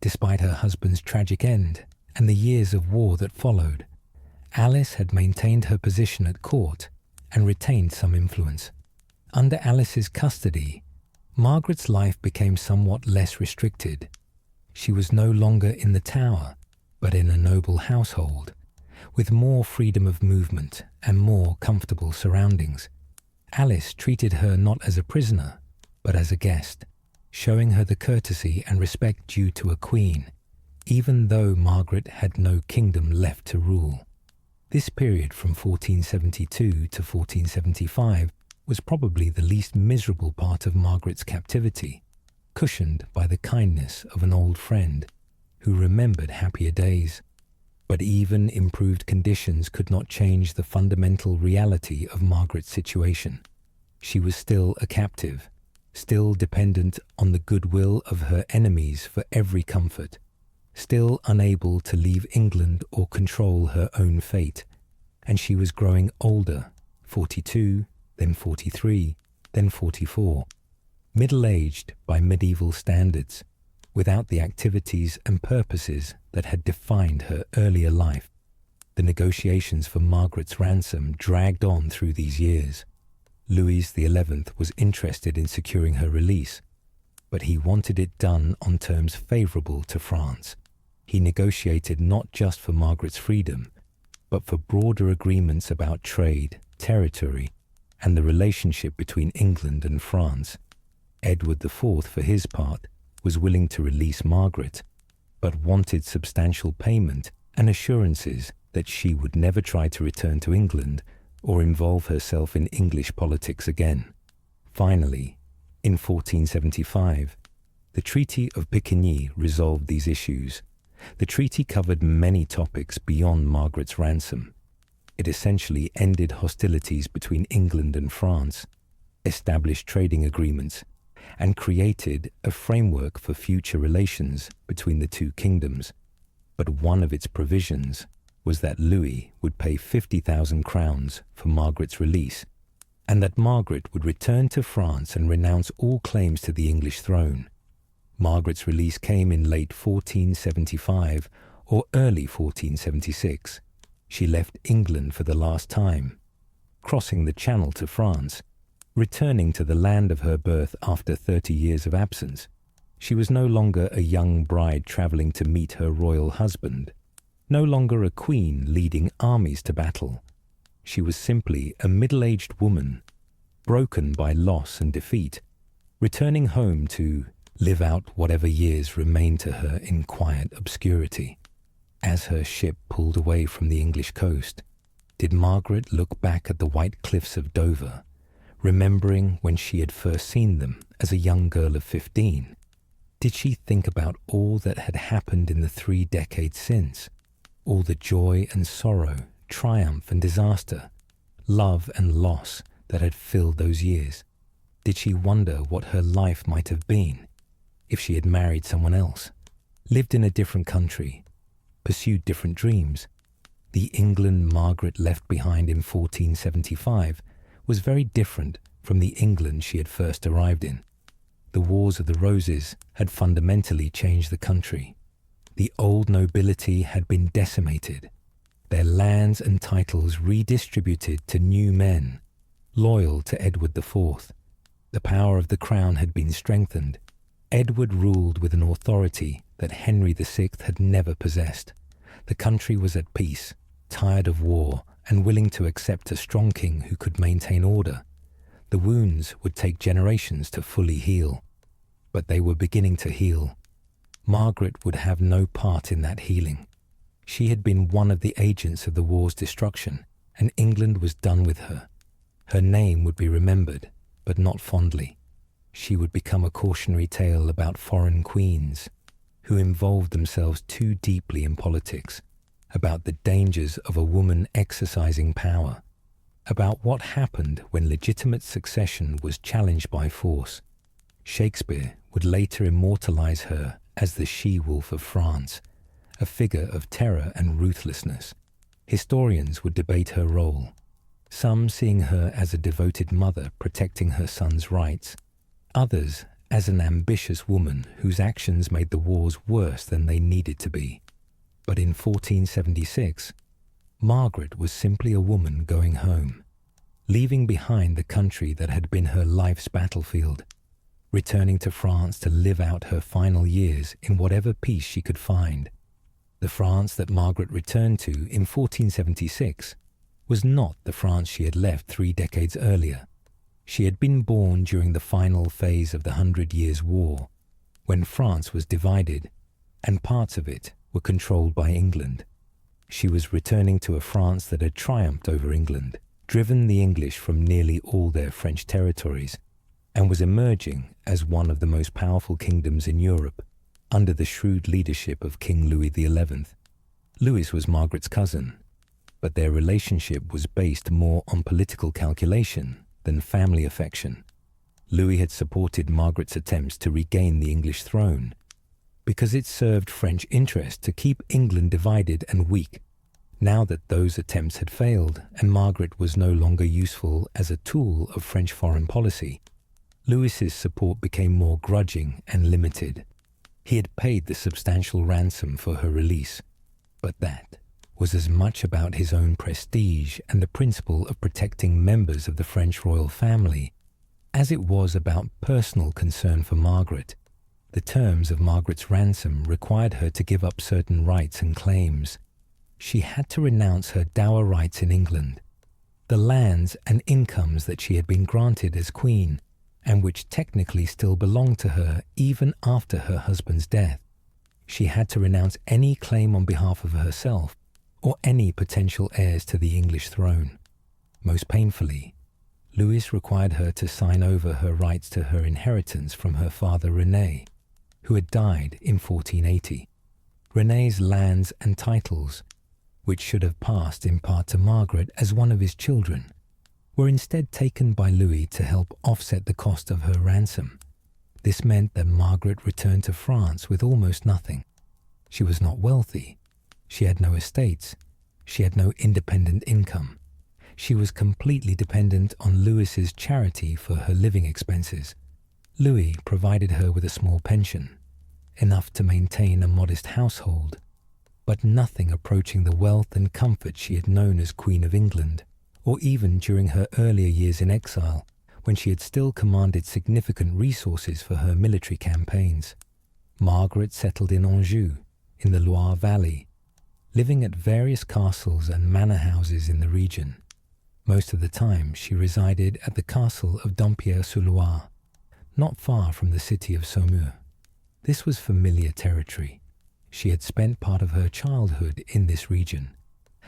Speaker 1: Despite her husband's tragic end and the years of war that followed, Alice had maintained her position at court and retained some influence. Under Alice's custody, Margaret's life became somewhat less restricted. She was no longer in the Tower, but in a noble household, with more freedom of movement and more comfortable surroundings. Alice treated her not as a prisoner, but as a guest, showing her the courtesy and respect due to a queen, even though Margaret had no kingdom left to rule. This period from 1472 to 1475 was probably the least miserable part of Margaret's captivity, cushioned by the kindness of an old friend who remembered happier days. But even improved conditions could not change the fundamental reality of Margaret's situation. She was still a captive, still dependent on the goodwill of her enemies for every comfort, still unable to leave England or control her own fate. And she was growing older, 42, then 43, then 44, middle-aged by medieval standards, without the activities and purposes that had defined her earlier life. The negotiations for Margaret's ransom dragged on through these years. Louis XI was interested in securing her release, but he wanted it done on terms favourable to France. He negotiated not just for Margaret's freedom, but for broader agreements about trade, territory, and the relationship between England and France. Edward IV, for his part, was willing to release Margaret, but wanted substantial payment and assurances that she would never try to return to England or involve herself in English politics again. Finally, in 1475, the Treaty of Picquigny resolved these issues. The treaty covered many topics beyond Margaret's ransom. It essentially ended hostilities between England and France, established trading agreements, and created a framework for future relations between the two kingdoms. But one of its provisions was that Louis would pay 50,000 crowns for Margaret's release, and that Margaret would return to France and renounce all claims to the English throne. Margaret's release came in late 1475 or early 1476. She left England for the last time, crossing the Channel to France, returning to the land of her birth after 30 years of absence. She was no longer a young bride travelling to meet her royal husband, no longer a queen leading armies to battle. She was simply a middle-aged woman, broken by loss and defeat, returning home to live out whatever years remained to her in quiet obscurity. As her ship pulled away from the English coast, did Margaret look back at the white cliffs of Dover, remembering when she had first seen them as a young girl of 15? Did she think about all that had happened in the 3 decades since? All the joy and sorrow, triumph and disaster, love and loss that had filled those years? Did she wonder what her life might have been if she had married someone else, lived in a different country, pursued different dreams? The England Margaret left behind in 1475 was very different from the England she had first arrived in. The Wars of the Roses had fundamentally changed the country. The old nobility had been decimated, their lands and titles redistributed to new men, loyal to Edward IV. The power of the crown had been strengthened. Edward ruled with an authority that Henry VI had never possessed. The country was at peace, tired of war, and willing to accept a strong king who could maintain order. The wounds would take generations to fully heal, but they were beginning to heal. Margaret would have no part in that healing. She had been one of the agents of the war's destruction, and England was done with her. Her name would be remembered, but not fondly. She would become a cautionary tale about foreign queens who involved themselves too deeply in politics, about the dangers of a woman exercising power, about what happened when legitimate succession was challenged by force. Shakespeare would later immortalize her as the she-wolf of France, a figure of terror and ruthlessness. Historians would debate her role, some seeing her as a devoted mother protecting her son's rights, others as an ambitious woman whose actions made the wars worse than they needed to be. But in 1476, Margaret was simply a woman going home, leaving behind the country that had been her life's battlefield, returning to France to live out her final years in whatever peace she could find. The France that Margaret returned to in 1476 was not the France she had left 3 decades earlier. She had been born during the final phase of the 100 Years' War, when France was divided and parts of it were controlled by England. She was returning to a France that had triumphed over England, driven the English from nearly all their French territories, and was emerging as one of the most powerful kingdoms in Europe under the shrewd leadership of King Louis XI. Louis was Margaret's cousin, but their relationship was based more on political calculation than family affection. Louis had supported Margaret's attempts to regain the English throne because it served French interest to keep England divided and weak. Now that those attempts had failed and Margaret was no longer useful as a tool of French foreign policy, Louis's support became more grudging and limited. He had paid the substantial ransom for her release, but that was as much about his own prestige and the principle of protecting members of the French royal family as it was about personal concern for Margaret. The terms of Margaret's ransom required her to give up certain rights and claims. She had to renounce her dower rights in England, the lands and incomes that she had been granted as queen, and which technically still belonged to her even after her husband's death. She had to renounce any claim on behalf of herself or any potential heirs to the English throne. Most painfully, Louis required her to sign over her rights to her inheritance from her father René, who had died in 1480. René's lands and titles, which should have passed in part to Margaret as one of his children, were instead taken by Louis to help offset the cost of her ransom. This meant that Margaret returned to France with almost nothing. She was not wealthy. She had no estates. She had no independent income. She was completely dependent on Louis's charity for her living expenses. Louis provided her with a small pension, enough to maintain a modest household, but nothing approaching the wealth and comfort she had known as Queen of England, or even during her earlier years in exile, when she had still commanded significant resources for her military campaigns. Margaret settled in Anjou, in the Loire Valley, living at various castles and manor houses in the region. Most of the time she resided at the castle of Dampierre-sur-Loire, not far from the city of Saumur. This was familiar territory. She had spent part of her childhood in this region,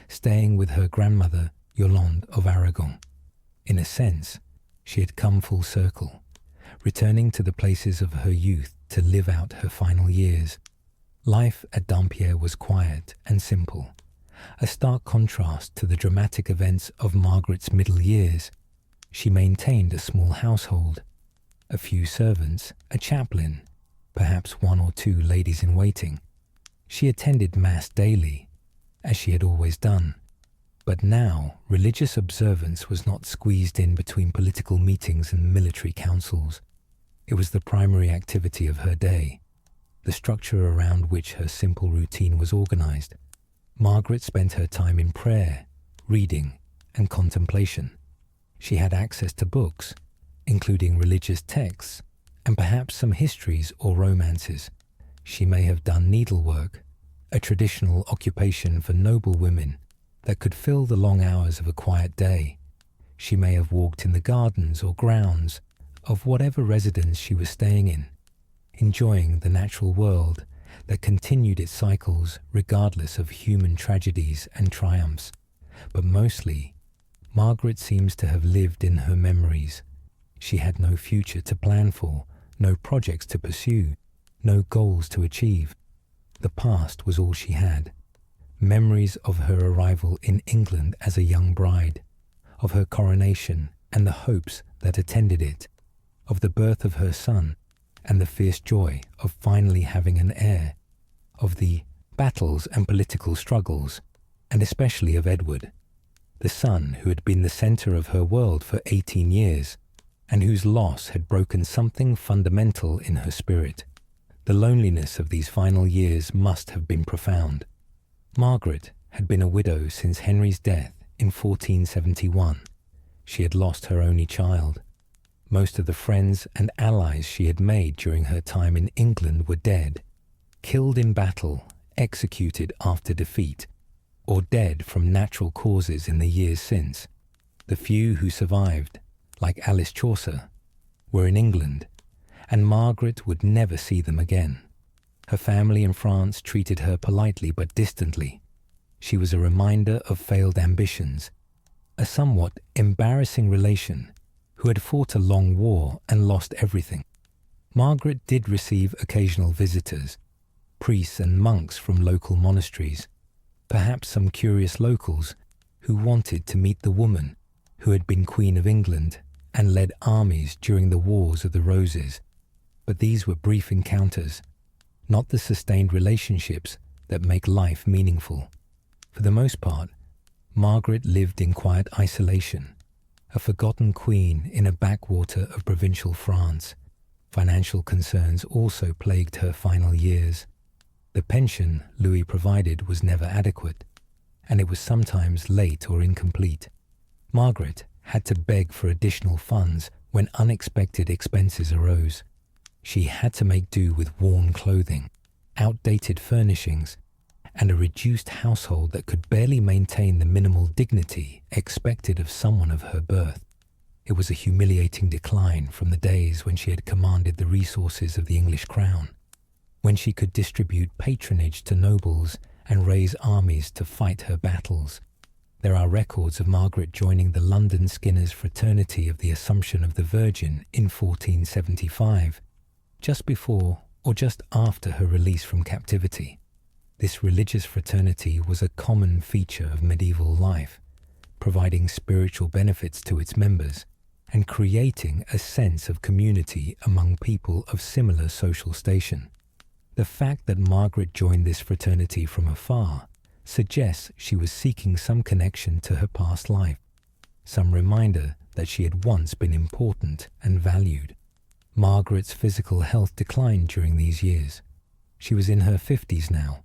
Speaker 1: staying with her grandmother Yolande of Aragon. In a sense, she had come full circle, returning to the places of her youth to live out her final years. Life at Dampierre was quiet and simple, a stark contrast to the dramatic events of Margaret's middle years. She maintained a small household, a few servants, a chaplain, perhaps 1 or 2 ladies-in-waiting. She attended Mass daily, as she had always done. But now, religious observance was not squeezed in between political meetings and military councils. It was the primary activity of her day. the structure around which her simple routine was organized. Margaret spent her time in prayer, reading, and contemplation. She had access to books, including religious texts, and perhaps some histories or romances. She may have done needlework, a traditional occupation for noble women that could fill the long hours of a quiet day. She may have walked in the gardens or grounds of whatever residence she was staying in, enjoying the natural world that continued its cycles regardless of human tragedies and triumphs. But mostly, Margaret seems to have lived in her memories. She had no future to plan for, no projects to pursue, no goals to achieve. The past was all she had. Memories of her arrival in England as a young bride, of her coronation and the hopes that attended it, of the birth of her son and the fierce joy of finally having an heir, of the battles and political struggles, and especially of Edward, the son who had been the centre of her world for 18 years, and whose loss had broken something fundamental in her spirit. The loneliness of these final years must have been profound. Margaret had been a widow since Henry's death in 1471. She had lost her only child. Most of the friends and allies she had made during her time in England were dead, killed in battle, executed after defeat, or dead from natural causes in the years since. The few who survived, like Alice Chaucer, were in England, and Margaret would never see them again. Her family in France treated her politely but distantly. She was a reminder of failed ambitions, a somewhat embarrassing relation who had fought a long war and lost everything. Margaret did receive occasional visitors, priests and monks from local monasteries, perhaps some curious locals who wanted to meet the woman who had been Queen of England and led armies during the Wars of the Roses. But these were brief encounters, not the sustained relationships that make life meaningful. For the most part, Margaret lived in quiet isolation, a forgotten queen in a backwater of provincial France. Financial concerns also plagued her final years. The pension Louis provided was never adequate, and it was sometimes late or incomplete. Margaret had to beg for additional funds when unexpected expenses arose. She had to make do with worn clothing, outdated furnishings, and a reduced household that could barely maintain the minimal dignity expected of someone of her birth. It was a humiliating decline from the days when she had commanded the resources of the English crown, when she could distribute patronage to nobles and raise armies to fight her battles. There are records of Margaret joining the London Skinners' Fraternity of the Assumption of the Virgin in 1475, just before or just after her release from captivity. This religious fraternity was a common feature of medieval life, providing spiritual benefits to its members and creating a sense of community among people of similar social station. The fact that Margaret joined this fraternity from afar suggests she was seeking some connection to her past life, some reminder that she had once been important and valued. Margaret's physical health declined during these years. She was in her 50s now,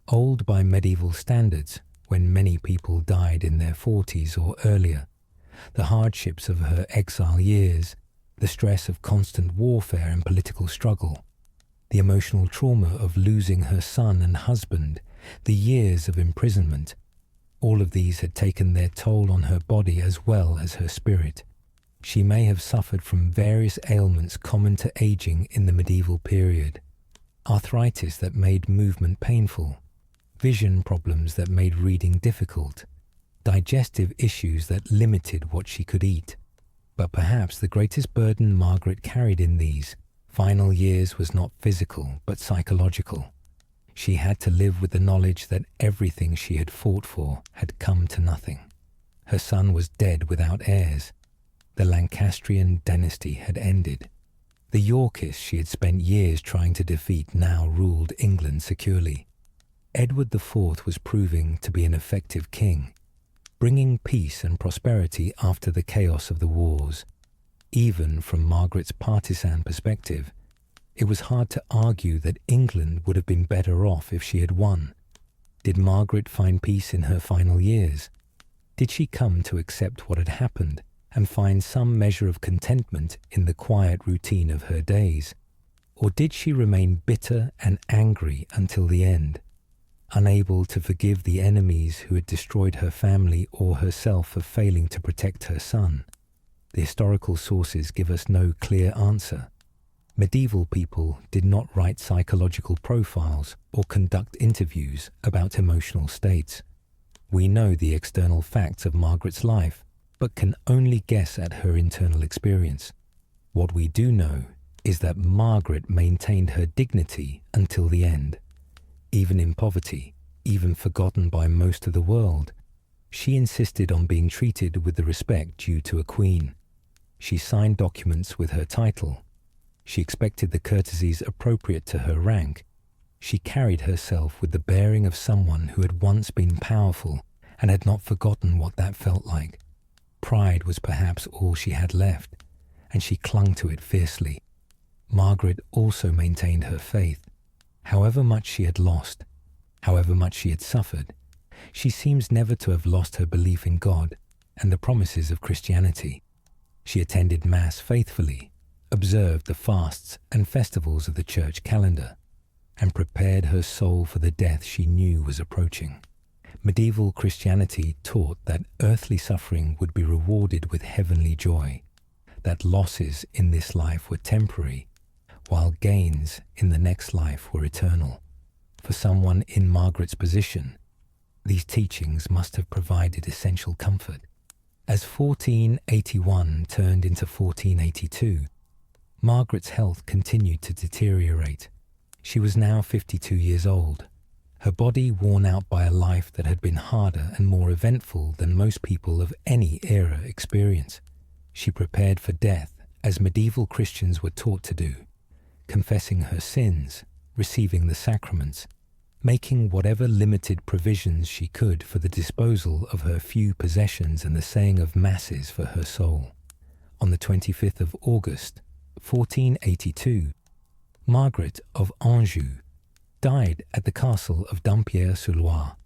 Speaker 1: old by medieval standards when many people died in their 40s or earlier. The hardships of her exile years, the stress of constant warfare and political struggle, the emotional trauma of losing her son and husband, the years of imprisonment, all of these had taken their toll on her body as well as her spirit. She may have suffered from various ailments common to aging in the medieval period: arthritis that made movement painful, vision problems that made reading difficult, digestive issues that limited what she could eat. But perhaps the greatest burden Margaret carried in these final years was not physical but psychological. She had to live with the knowledge that everything she had fought for had come to nothing. Her son was dead without heirs. The Lancastrian dynasty had ended. The Yorkists she had spent years trying to defeat now ruled England securely. Edward IV was proving to be an effective king, bringing peace and prosperity after the chaos of the wars. Even from Margaret's partisan perspective, It was hard to argue that England would have been better off if she had won. Did Margaret find peace in her final years? Did she come to accept what had happened and find some measure of contentment in the quiet routine of her days? Or did she remain bitter and angry until the end, unable to forgive the enemies who had destroyed her family or herself for failing to protect her son? The historical sources give us no clear answer. Medieval people did not write psychological profiles or conduct interviews about emotional states. We know the external facts of Margaret's life, but can only guess at her internal experience. What we do know is that Margaret maintained her dignity until the end. Even in poverty, even forgotten by most of the world, she insisted on being treated with the respect due to a queen. She signed documents with her title. She expected the courtesies appropriate to her rank. She carried herself with the bearing of someone who had once been powerful and had not forgotten what that felt like. Pride was perhaps all she had left, and she clung to it fiercely. Margaret also maintained her faith. However much she had lost, however much she had suffered, she seems never to have lost her belief in God and the promises of Christianity. She attended Mass faithfully, observed the fasts and festivals of the church calendar, and prepared her soul for the death she knew was approaching. Medieval Christianity taught that earthly suffering would be rewarded with heavenly joy, that losses in this life were temporary, while gains in the next life were eternal. For someone in Margaret's position, these teachings must have provided essential comfort. As 1481 turned into 1482, Margaret's health continued to deteriorate. She was now 52 years old, her body worn out by a life that had been harder and more eventful than most people of any era experience. She prepared for death as medieval Christians were taught to do, confessing her sins, receiving the sacraments, making whatever limited provisions she could for the disposal of her few possessions and the saying of masses for her soul. On the 25th of August, 1482, Margaret of Anjou died at the castle of Dampierre-sur-Loire.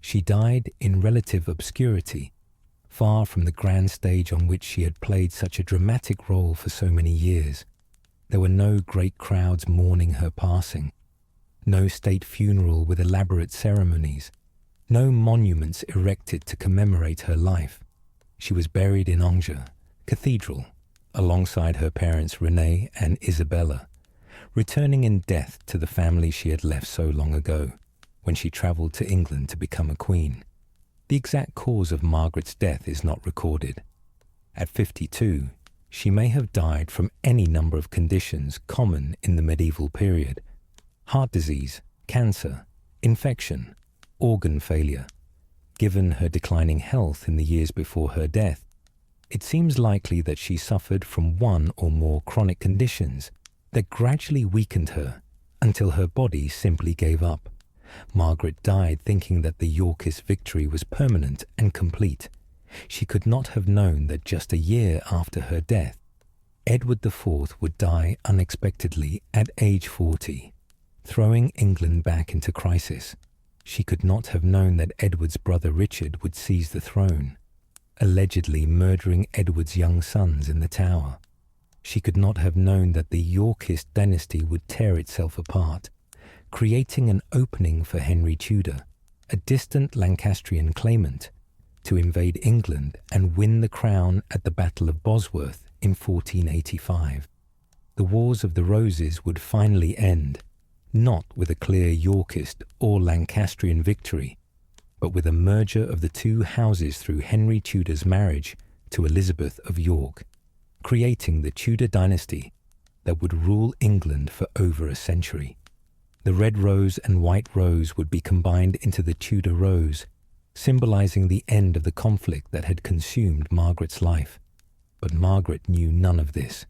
Speaker 1: She died in relative obscurity, far from the grand stage on which she had played such a dramatic role for so many years. There were no great crowds mourning her passing, no state funeral with elaborate ceremonies, no monuments erected to commemorate her life. She was buried in Anjou Cathedral, alongside her parents Renee and Isabella, returning in death to the family she had left so long ago, when she travelled to England to become a queen. The exact cause of Margaret's death is not recorded. At 52, she may have died from any number of conditions common in the medieval period: heart disease, cancer, infection, organ failure. Given her declining health in the years before her death, it seems likely that she suffered from one or more chronic conditions that gradually weakened her until her body simply gave up. Margaret died thinking that the Yorkist victory was permanent and complete. She could not have known that just a year after her death, Edward IV would die unexpectedly at age 40, throwing England back into crisis. She could not have known that Edward's brother Richard would seize the throne, allegedly murdering Edward's young sons in the Tower. She could not have known that the Yorkist dynasty would tear itself apart, creating an opening for Henry Tudor, a distant Lancastrian claimant, to invade England and win the crown at the Battle of Bosworth in 1485. The Wars of the Roses would finally end, not with a clear Yorkist or Lancastrian victory, but with a merger of the two houses through Henry Tudor's marriage to Elizabeth of York, creating the Tudor dynasty that would rule England for over a century. The red rose and white rose would be combined into the Tudor rose, symbolizing the end of the conflict that had consumed Margaret's life. But Margaret knew none of this.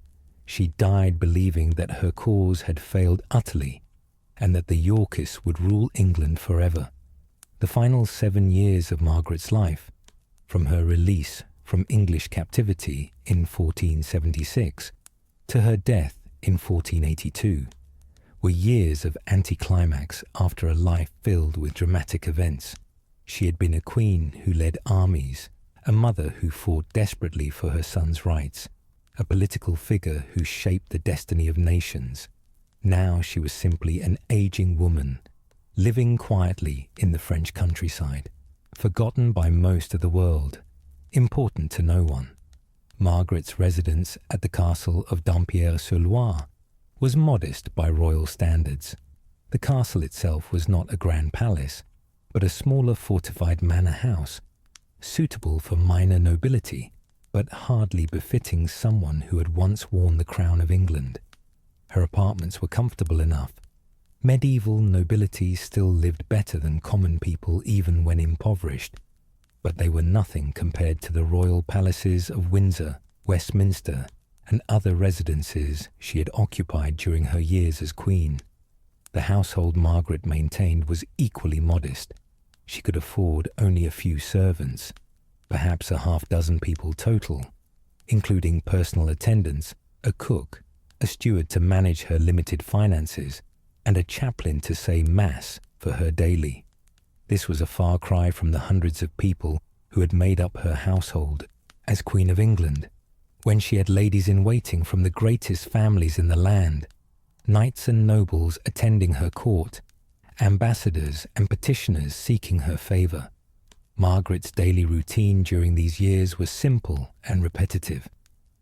Speaker 1: She died believing that her cause had failed utterly and that the Yorkists would rule England forever. The final 7 years of Margaret's life, from her release from English captivity in 1476 to her death in 1482 were years of anticlimax after a life filled with dramatic events. She had been a queen who led armies, a mother who fought desperately for her son's rights, a political figure who shaped the destiny of nations. Now she was simply an aging woman, living quietly in the French countryside, forgotten by most of the world, important to no one. Margaret's residence at the castle of Dampierre-sur-Loire was modest by royal standards. The castle itself was not a grand palace, but a smaller fortified manor house, suitable for minor nobility, but hardly befitting someone who had once worn the crown of England. Her apartments were comfortable enough. Medieval nobility still lived better than common people even when impoverished, but they were nothing compared to the royal palaces of Windsor, Westminster, and other residences she had occupied during her years as queen. The household Margaret maintained was equally modest. She could afford only a few servants, perhaps a half-dozen people total, including personal attendants, a cook, a steward to manage her limited finances, and a chaplain to say Mass for her daily. This was a far cry from the hundreds of people who had made up her household as Queen of England, when she had ladies-in-waiting from the greatest families in the land, knights and nobles attending her court, ambassadors and petitioners seeking her favour. Margaret's daily routine during these years was simple and repetitive.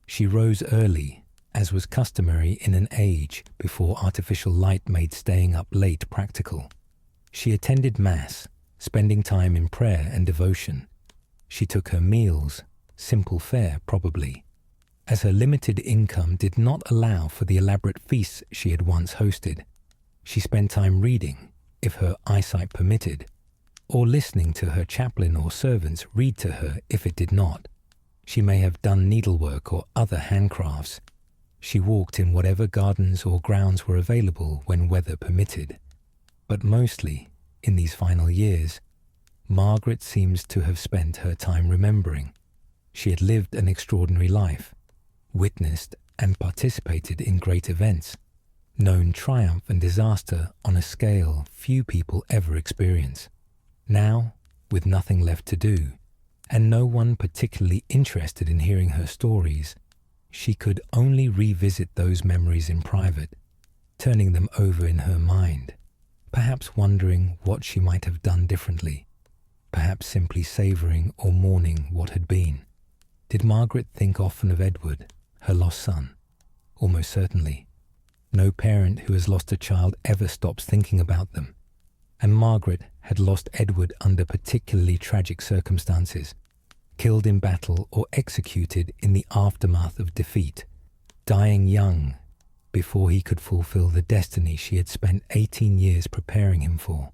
Speaker 1: She rose early, as was customary in an age before artificial light made staying up late practical. She attended Mass, spending time in prayer and devotion. She took her meals, simple fare probably, as her limited income did not allow for the elaborate feasts she had once hosted. She spent time reading, if her eyesight permitted, or listening to her chaplain or servants read to her if it did not. She may have done needlework or other handcrafts. She walked in whatever gardens or grounds were available when weather permitted. But mostly, in these final years, Margaret seems to have spent her time remembering. She had lived an extraordinary life, witnessed and participated in great events, known triumph and disaster on a scale few people ever experience. Now, with nothing left to do, and no one particularly interested in hearing her stories, she could only revisit those memories in private, turning them over in her mind, perhaps wondering what she might have done differently, perhaps simply savouring or mourning what had been. Did Margaret think often of Edward, her lost son? Almost certainly. No parent who has lost a child ever stops thinking about them. And Margaret had lost Edward under particularly tragic circumstances, killed in battle or executed in the aftermath of defeat, dying young before he could fulfill the destiny she had spent 18 years preparing him for.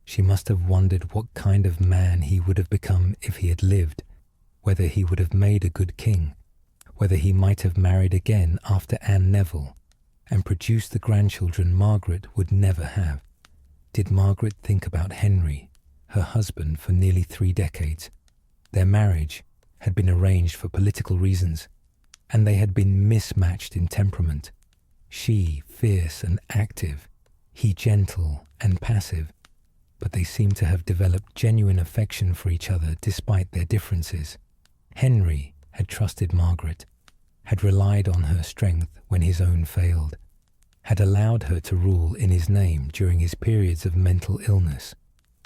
Speaker 1: She must have wondered what kind of man he would have become if he had lived, whether he would have made a good king, whether he might have married again after Anne Neville and produced the grandchildren Margaret would never have. Did Margaret think about Henry, her husband for nearly 3 decades? Their marriage had been arranged for political reasons, and they had been mismatched in temperament. She fierce and active, he gentle and passive, but they seemed to have developed genuine affection for each other despite their differences. Henry had trusted Margaret, had relied on her strength when his own failed, had allowed her to rule in his name during his periods of mental illness.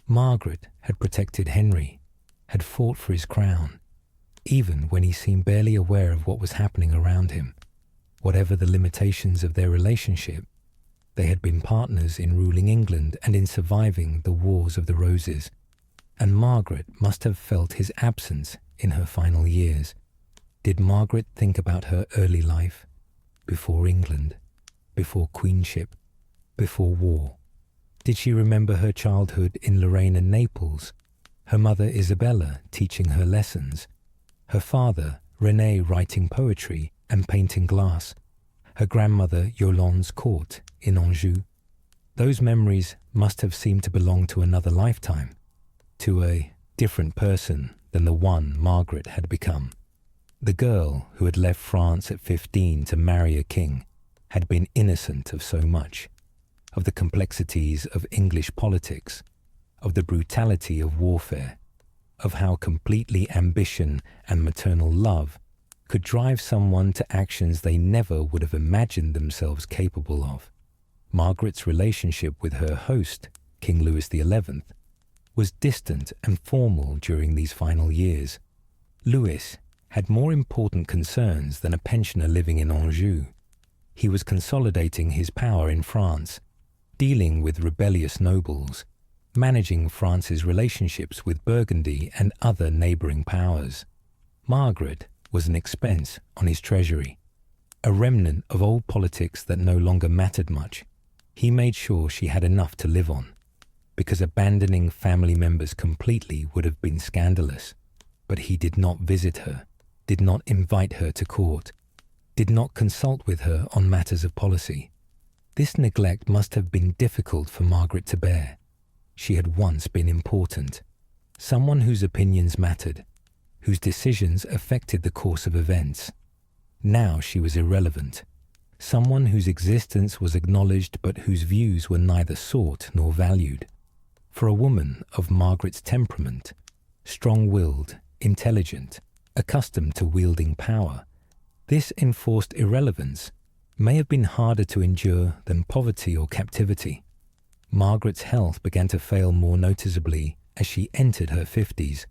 Speaker 1: Margaret had protected Henry, had fought for his crown, even when he seemed barely aware of what was happening around him. Whatever the limitations of their relationship, they had been partners in ruling England and in surviving the Wars of the Roses, and Margaret must have felt his absence in her final years. Did Margaret think about her early life, before England, before queenship, before war? Did she remember her childhood in Lorraine and Naples, her mother Isabella teaching her lessons, her father René writing poetry and painting glass, her grandmother Yolande's court in Anjou? Those memories must have seemed to belong to another lifetime, to a different person than the one Margaret had become. The girl who had left France at 15 to marry a king had been innocent of so much, of the complexities of English politics, of the brutality of warfare, of how completely ambition and maternal love could drive someone to actions they never would have imagined themselves capable of. Margaret's relationship with her host, King Louis XI, was distant and formal during these final years. Louis had more important concerns than a pensioner living in Anjou. He was consolidating his power in France, dealing with rebellious nobles, managing France's relationships with Burgundy and other neighbouring powers. Margaret was an expense on his treasury, a remnant of old politics that no longer mattered much. He made sure she had enough to live on, because abandoning family members completely would have been scandalous. But he did not visit her, did not invite her to court, did not consult with her on matters of policy. This neglect must have been difficult for Margaret to bear. She had once been important, someone whose opinions mattered, whose decisions affected the course of events. Now she was irrelevant, someone whose existence was acknowledged but whose views were neither sought nor valued. For a woman of Margaret's temperament, strong-willed, intelligent, accustomed to wielding power, this enforced irrelevance may have been harder to endure than poverty or captivity. Margaret's health began to fail more noticeably as she entered her 50s.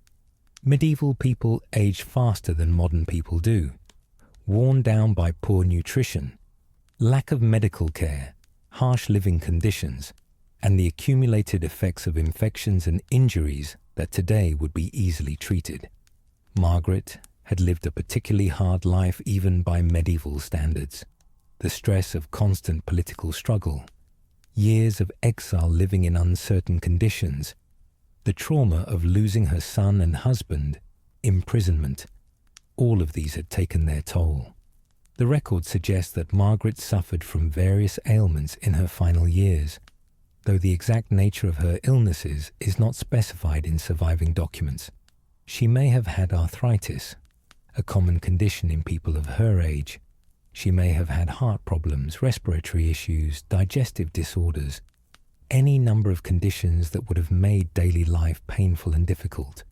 Speaker 1: Medieval people aged faster than modern people do, worn down by poor nutrition, lack of medical care, harsh living conditions, and the accumulated effects of infections and injuries that today would be easily treated. Margaret had lived a particularly hard life even by medieval standards. The stress of constant political struggle, years of exile living in uncertain conditions, the trauma of losing her son and husband, imprisonment, all of these had taken their toll. The record suggests that Margaret suffered from various ailments in her final years, though the exact nature of her illnesses is not specified in surviving documents. She may have had arthritis, a common condition in people of her age. She may have had heart problems, respiratory issues, digestive disorders, any number of conditions that would have made daily life painful and difficult.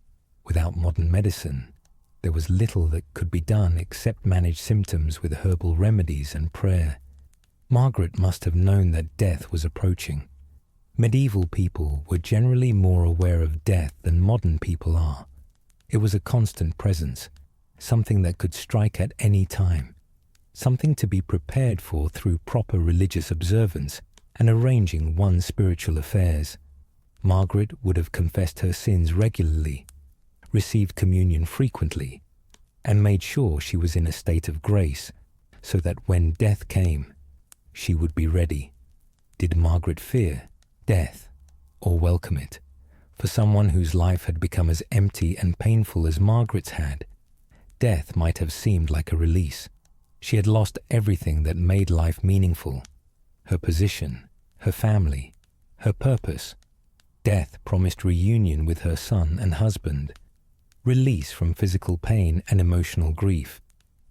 Speaker 1: Without modern medicine, there was little that could be done except manage symptoms with herbal remedies and prayer. Margaret must have known that death was approaching. Medieval people were generally more aware of death than modern people are. It was a constant presence, something that could strike at any time, something to be prepared for through proper religious observance and arranging one's spiritual affairs. Margaret would have confessed her sins regularly, received communion frequently, and made sure she was in a state of grace so that when death came, she would be ready. Did Margaret fear death or welcome it? For someone whose life had become as empty and painful as Margaret's had, death might have seemed like a release. She had lost everything that made life meaningful: her position, her family, her purpose. Death promised reunion with her son and husband, release from physical pain and emotional grief,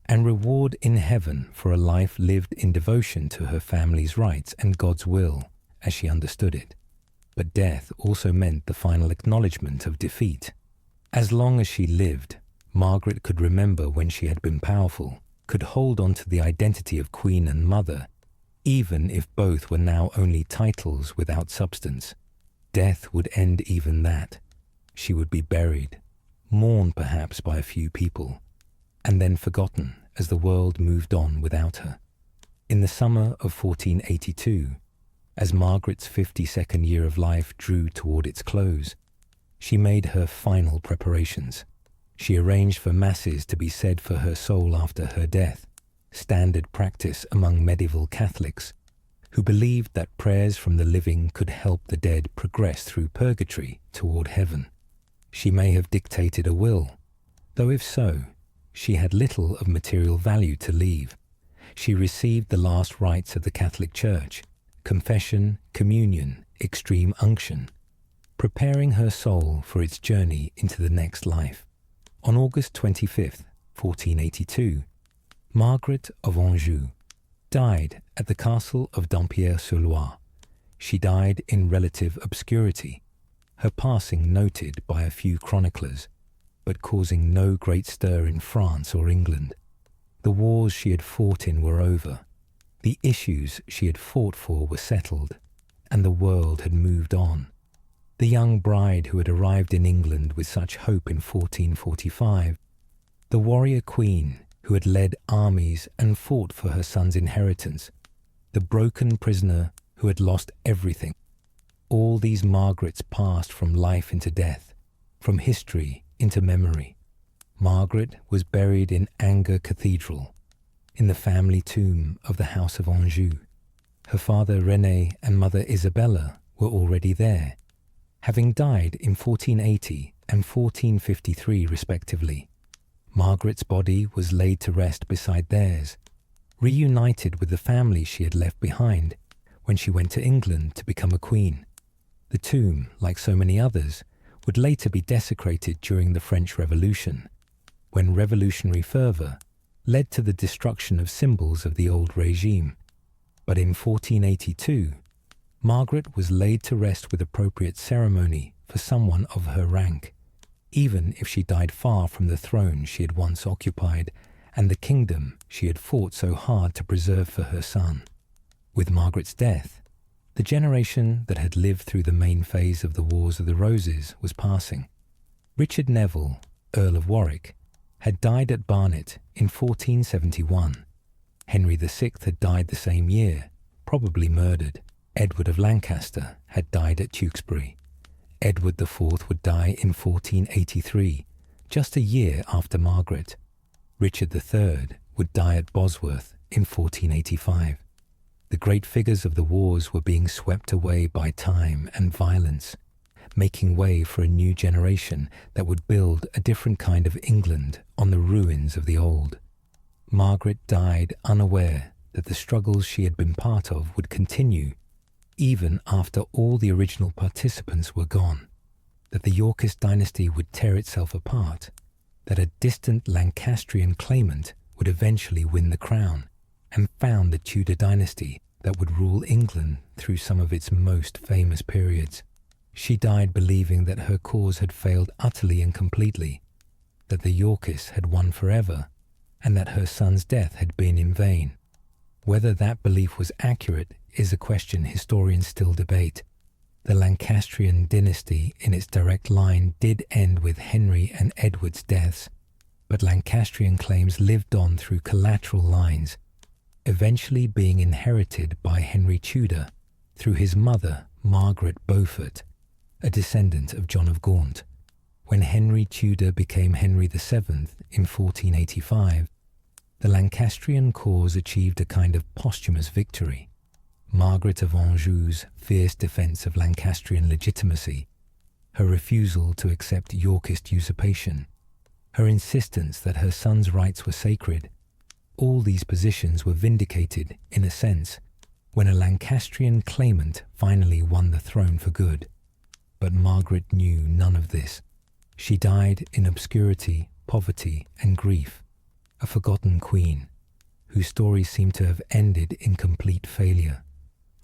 Speaker 1: and reward in heaven for a life lived in devotion to her family's rights and God's will, as she understood it. But death also meant the final acknowledgement of defeat. As long as she lived, Margaret could remember when she had been powerful, could hold on to the identity of queen and mother, even if both were now only titles without substance. Death would end even that. She would be buried, mourned perhaps by a few people, and then forgotten as the world moved on without her. In the summer of 1482, as Margaret's 52nd year of life drew toward its close, she made her final preparations. She arranged for masses to be said for her soul after her death, standard practice among medieval Catholics, who believed that prayers from the living could help the dead progress through purgatory toward heaven. She may have dictated a will, though if so, she had little of material value to leave. She received the last rites of the Catholic Church: confession, communion, extreme unction, preparing her soul for its journey into the next life. On August 25th, 1482, Margaret of Anjou, died at the castle of Dampierre-sur-Loire. She died in relative obscurity, her passing noted by a few chroniclers, but causing no great stir in France or England. The wars she had fought in were over. The issues she had fought for were settled, and the world had moved on. The young bride who had arrived in England with such hope in 1445, the warrior queen who had led armies and fought for her son's inheritance, the broken prisoner who had lost everything. All these Margarets passed from life into death, from history into memory. Margaret was buried in Angers Cathedral, in the family tomb of the House of Anjou. Her father René and mother Isabella were already there, having died in 1480 and 1453 respectively. Margaret's body was laid to rest beside theirs, reunited with the family she had left behind when she went to England to become a queen. The tomb, like so many others, would later be desecrated during the French Revolution, when revolutionary fervour led to the destruction of symbols of the old regime. But in 1482, Margaret was laid to rest with appropriate ceremony for someone of her rank, even if she died far from the throne she had once occupied and the kingdom she had fought so hard to preserve for her son. With Margaret's death, the generation that had lived through the main phase of the Wars of the Roses was passing. Richard Neville, Earl of Warwick, had died at Barnet in 1471. Henry VI had died the same year, probably murdered. Edward of Lancaster had died at Tewkesbury. Edward IV would die in 1483, just a year after Margaret. Richard III would die at Bosworth in 1485. The great figures of the wars were being swept away by time and violence, making way for a new generation that would build a different kind of England on the ruins of the old. Margaret died unaware that the struggles she had been part of would continue even after all the original participants were gone, that the Yorkist dynasty would tear itself apart, that a distant Lancastrian claimant would eventually win the crown and found the Tudor dynasty that would rule England through some of its most famous periods. She died believing that her cause had failed utterly and completely, that the Yorkists had won forever, and that her son's death had been in vain. Whether that belief was accurate is a question historians still debate. The Lancastrian dynasty in its direct line did end with Henry and Edward's deaths, but Lancastrian claims lived on through collateral lines, eventually being inherited by Henry Tudor through his mother, Margaret Beaufort, a descendant of John of Gaunt. When Henry Tudor became Henry VII in 1485, the Lancastrian cause achieved a kind of posthumous victory. Margaret of Anjou's fierce defence of Lancastrian legitimacy, her refusal to accept Yorkist usurpation, her insistence that her son's rights were sacred, all these positions were vindicated, in a sense, when a Lancastrian claimant finally won the throne for good. But Margaret knew none of this. She died in obscurity, poverty, and grief, a forgotten queen, whose story seemed to have ended in complete failure.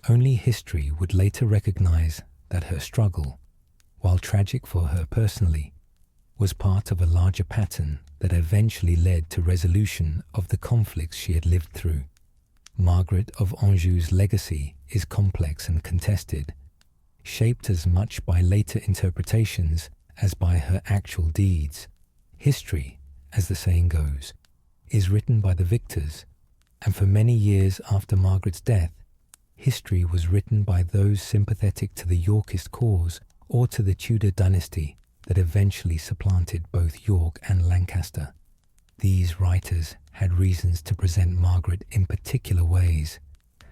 Speaker 1: Only history would later recognize that her struggle, while tragic for her personally, was part of a larger pattern that eventually led to resolution of the conflicts she had lived through. Margaret of Anjou's legacy is complex and contested, shaped as much by later interpretations as by her actual deeds. History, as the saying goes, is written by the victors, and for many years after Margaret's death, history was written by those sympathetic to the Yorkist cause or to the Tudor dynasty that eventually supplanted both York and Lancaster. These writers had reasons to present Margaret in particular ways,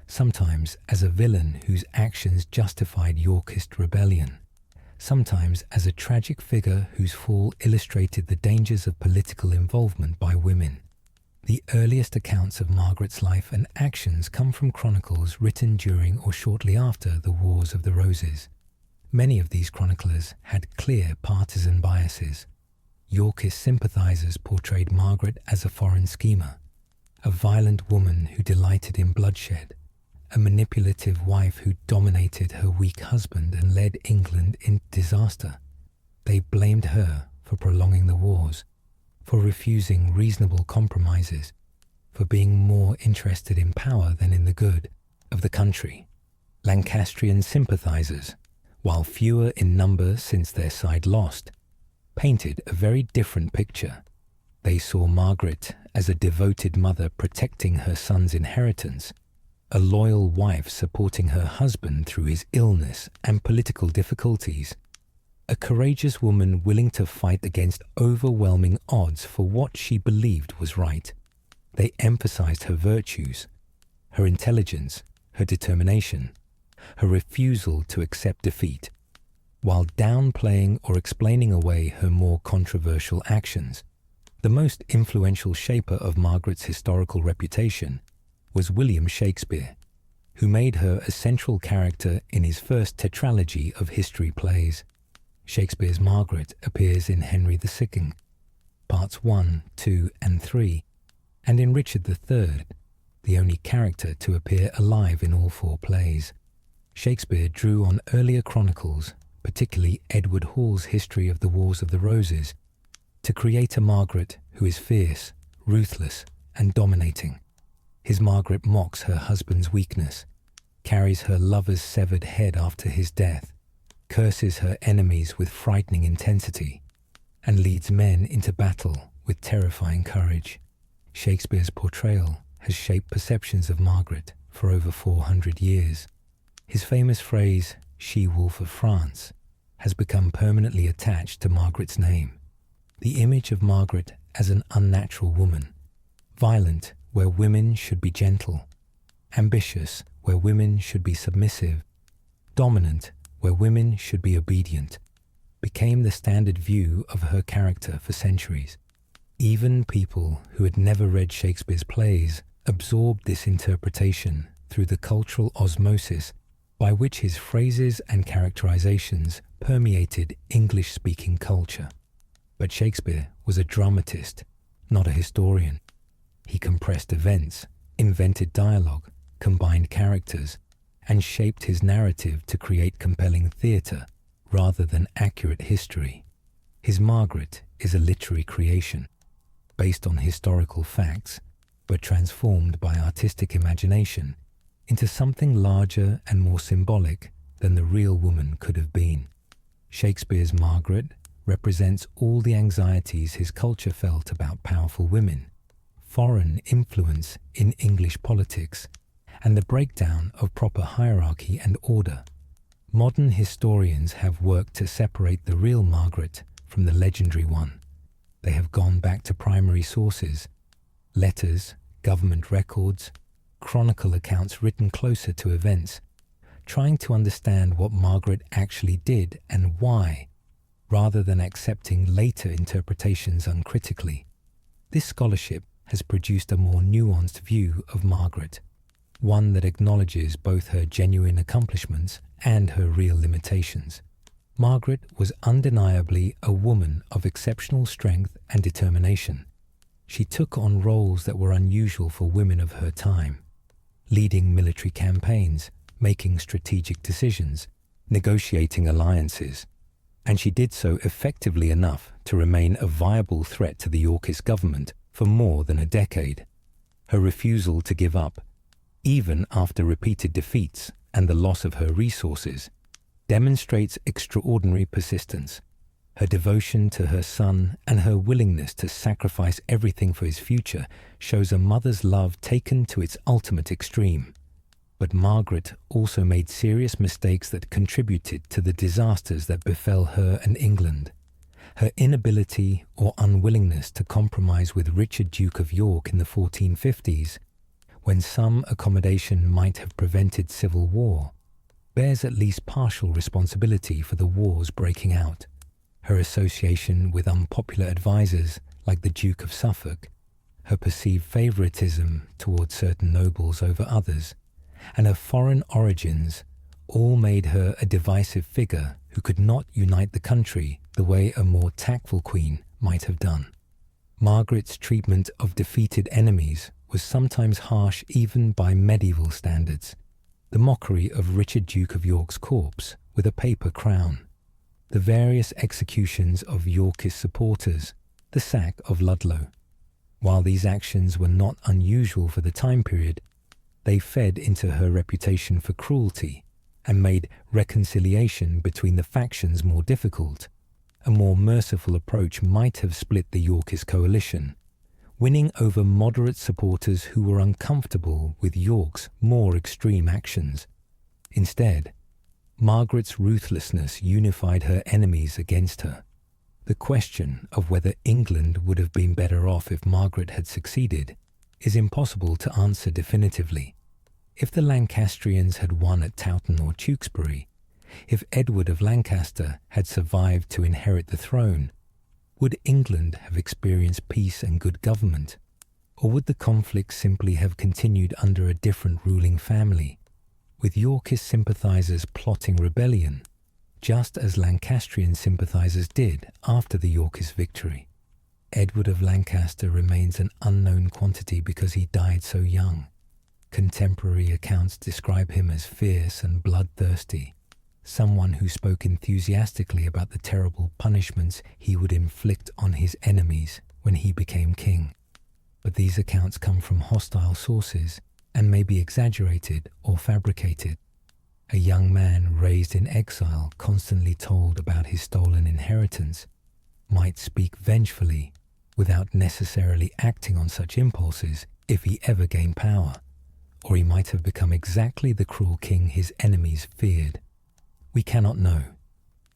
Speaker 1: sometimes as a villain whose actions justified Yorkist rebellion, sometimes as a tragic figure whose fall illustrated the dangers of political involvement by women. The earliest accounts of Margaret's life and actions come from chronicles written during or shortly after the Wars of the Roses. Many of these chroniclers had clear partisan biases. Yorkist sympathizers portrayed Margaret as a foreign schemer, a violent woman who delighted in bloodshed, a manipulative wife who dominated her weak husband and led England into disaster. They blamed her for prolonging the wars, for refusing reasonable compromises, for being more interested in power than in the good of the country. Lancastrian sympathizers, while fewer in number since their side lost, painted a very different picture. They saw Margaret as a devoted mother protecting her son's inheritance, a loyal wife supporting her husband through his illness and political difficulties, a courageous woman willing to fight against overwhelming odds for what she believed was right. They emphasized her virtues, her intelligence, her determination, her refusal to accept defeat, while downplaying or explaining away her more controversial actions. The most influential shaper of Margaret's historical reputation was William Shakespeare, who made her a central character in his first tetralogy of history plays. Shakespeare's Margaret appears in Henry II, parts 1, 2, and 3, and in Richard III, the only character to appear alive in all 4 plays. Shakespeare drew on earlier chronicles, particularly Edward Hall's History of the Wars of the Roses, to create a Margaret who is fierce, ruthless, and dominating. His Margaret mocks her husband's weakness, carries her lover's severed head after his death, curses her enemies with frightening intensity, and leads men into battle with terrifying courage. Shakespeare's portrayal has shaped perceptions of Margaret for over 400 years. His famous phrase, "She-Wolf of France," has become permanently attached to Margaret's name. The image of Margaret as an unnatural woman, violent where women should be gentle, ambitious where women should be submissive, dominant where women should be obedient, became the standard view of her character for centuries. Even people who had never read Shakespeare's plays absorbed this interpretation through the cultural osmosis by which his phrases and characterizations permeated English-speaking culture. But Shakespeare was a dramatist, not a historian. He compressed events, invented dialogue, combined characters, and shaped his narrative to create compelling theatre rather than accurate history. His Margaret is a literary creation, based on historical facts, but transformed by artistic imagination into something larger and more symbolic than the real woman could have been. Shakespeare's Margaret represents all the anxieties his culture felt about powerful women, foreign influence in English politics, and the breakdown of proper hierarchy and order. Modern historians have worked to separate the real Margaret from the legendary one. They have gone back to primary sources, letters, government records, chronicle accounts written closer to events, trying to understand what Margaret actually did and why, rather than accepting later interpretations uncritically. This scholarship has produced a more nuanced view of Margaret, one that acknowledges both her genuine accomplishments and her real limitations. Margaret was undeniably a woman of exceptional strength and determination. She took on roles that were unusual for women of her time, leading military campaigns, making strategic decisions, negotiating alliances, and she did so effectively enough to remain a viable threat to the Yorkist government for more than a decade. Her refusal to give up, even after repeated defeats and the loss of her resources, demonstrates extraordinary persistence. Her devotion to her son and her willingness to sacrifice everything for his future shows a mother's love taken to its ultimate extreme. But Margaret also made serious mistakes that contributed to the disasters that befell her and England. Her inability or unwillingness to compromise with Richard, Duke of York in the 1450s, when some accommodation might have prevented civil war, bears at least partial responsibility for the wars breaking out. Her association with unpopular advisers like the Duke of Suffolk, her perceived favouritism towards certain nobles over others, and her foreign origins all made her a divisive figure who could not unite the country the way a more tactful queen might have done. Margaret's treatment of defeated enemies was sometimes harsh even by medieval standards. The mockery of Richard Duke of York's corpse with a paper crown, the various executions of Yorkist supporters, the sack of Ludlow. While these actions were not unusual for the time period, they fed into her reputation for cruelty and made reconciliation between the factions more difficult. A more merciful approach might have split the Yorkist coalition, winning over moderate supporters who were uncomfortable with York's more extreme actions. Instead, Margaret's ruthlessness unified her enemies against her. The question of whether England would have been better off if Margaret had succeeded is impossible to answer definitively. If the Lancastrians had won at Towton or Tewkesbury, if Edward of Lancaster had survived to inherit the throne, would England have experienced peace and good government? Or would the conflict simply have continued under a different ruling family, with Yorkist sympathisers plotting rebellion, just as Lancastrian sympathisers did after the Yorkist victory? Edward of Lancaster remains an unknown quantity because he died so young. Contemporary accounts describe him as fierce and bloodthirsty, someone who spoke enthusiastically about the terrible punishments he would inflict on his enemies when he became king. But these accounts come from hostile sources and may be exaggerated or fabricated. A young man raised in exile, constantly told about his stolen inheritance, might speak vengefully without necessarily acting on such impulses if he ever gained power, or he might have become exactly the cruel king his enemies feared. We cannot know.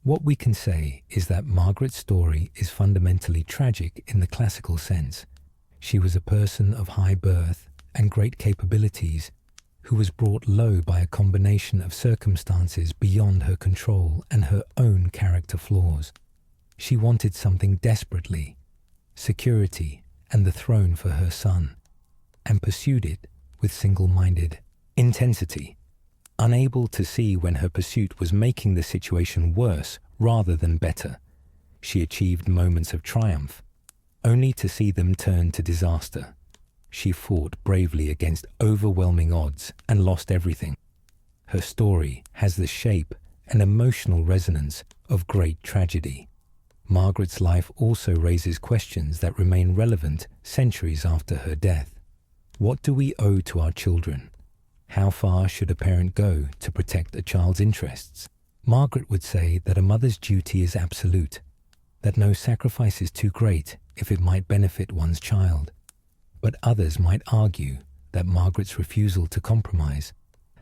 Speaker 1: What we can say is that Margaret's story is fundamentally tragic in the classical sense. She was a person of high birth and great capabilities who was brought low by a combination of circumstances beyond her control and her own character flaws. She wanted something desperately, security and the throne for her son, and pursued it with single-minded intensity, unable to see when her pursuit was making the situation worse rather than better. She achieved moments of triumph, only to see them turn to disaster. She fought bravely against overwhelming odds and lost everything. Her story has the shape and emotional resonance of great tragedy. Margaret's life also raises questions that remain relevant centuries after her death. What do we owe to our children? How far should a parent go to protect a child's interests? Margaret would say that a mother's duty is absolute, that no sacrifice is too great if it might benefit one's child. But others might argue that Margaret's refusal to compromise,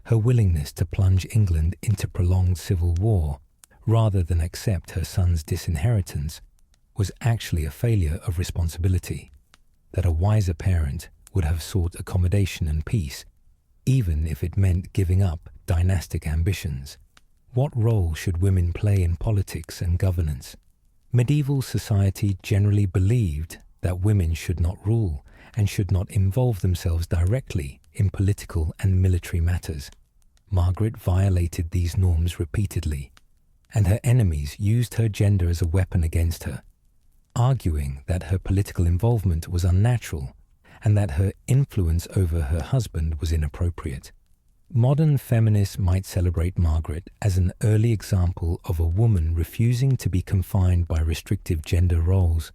Speaker 1: her willingness to plunge England into prolonged civil war rather than accept her son's disinheritance, was actually a failure of responsibility, that a wiser parent would have sought accommodation and peace, even if it meant giving up dynastic ambitions. What role should women play in politics and governance? Medieval society generally believed that women should not rule and should not involve themselves directly in political and military matters. Margaret violated these norms repeatedly, and her enemies used her gender as a weapon against her, arguing that her political involvement was unnatural and that her influence over her husband was inappropriate. Modern feminists might celebrate Margaret as an early example of a woman refusing to be confined by restrictive gender roles,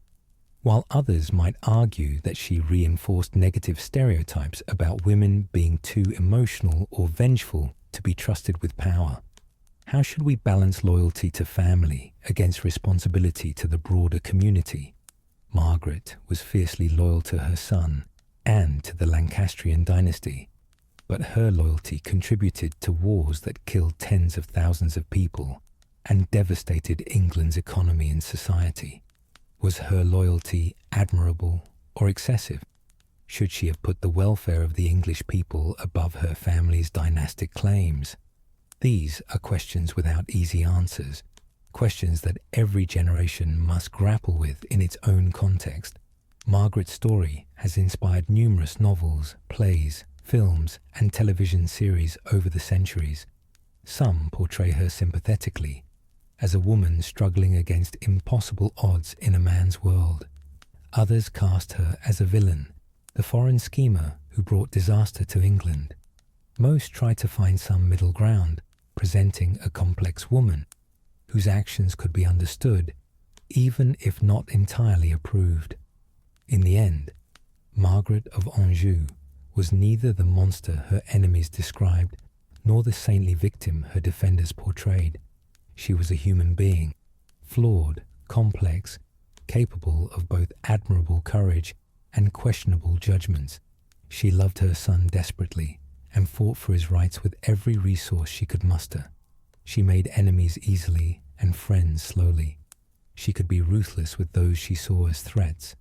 Speaker 1: while others might argue that she reinforced negative stereotypes about women being too emotional or vengeful to be trusted with power. How should we balance loyalty to family against responsibility to the broader community? Margaret was fiercely loyal to her son and to the Lancastrian dynasty, but her loyalty contributed to wars that killed tens of thousands of people and devastated England's economy and society. Was her loyalty admirable or excessive? Should she have put the welfare of the English people above her family's dynastic claims? These are questions without easy answers, questions that every generation must grapple with in its own context. Margaret's story has inspired numerous novels, plays, films, and television series over the centuries. Some portray her sympathetically, as a woman struggling against impossible odds in a man's world. Others cast her as a villain, the foreign schemer who brought disaster to England. Most try to find some middle ground, presenting a complex woman whose actions could be understood, even if not entirely approved. In the end, Margaret of Anjou was neither the monster her enemies described, nor the saintly victim her defenders portrayed. She was a human being, flawed, complex, capable of both admirable courage and questionable judgments. She loved her son desperately and fought for his rights with every resource she could muster. She made enemies easily and friends slowly. She could be ruthless with those she saw as threats,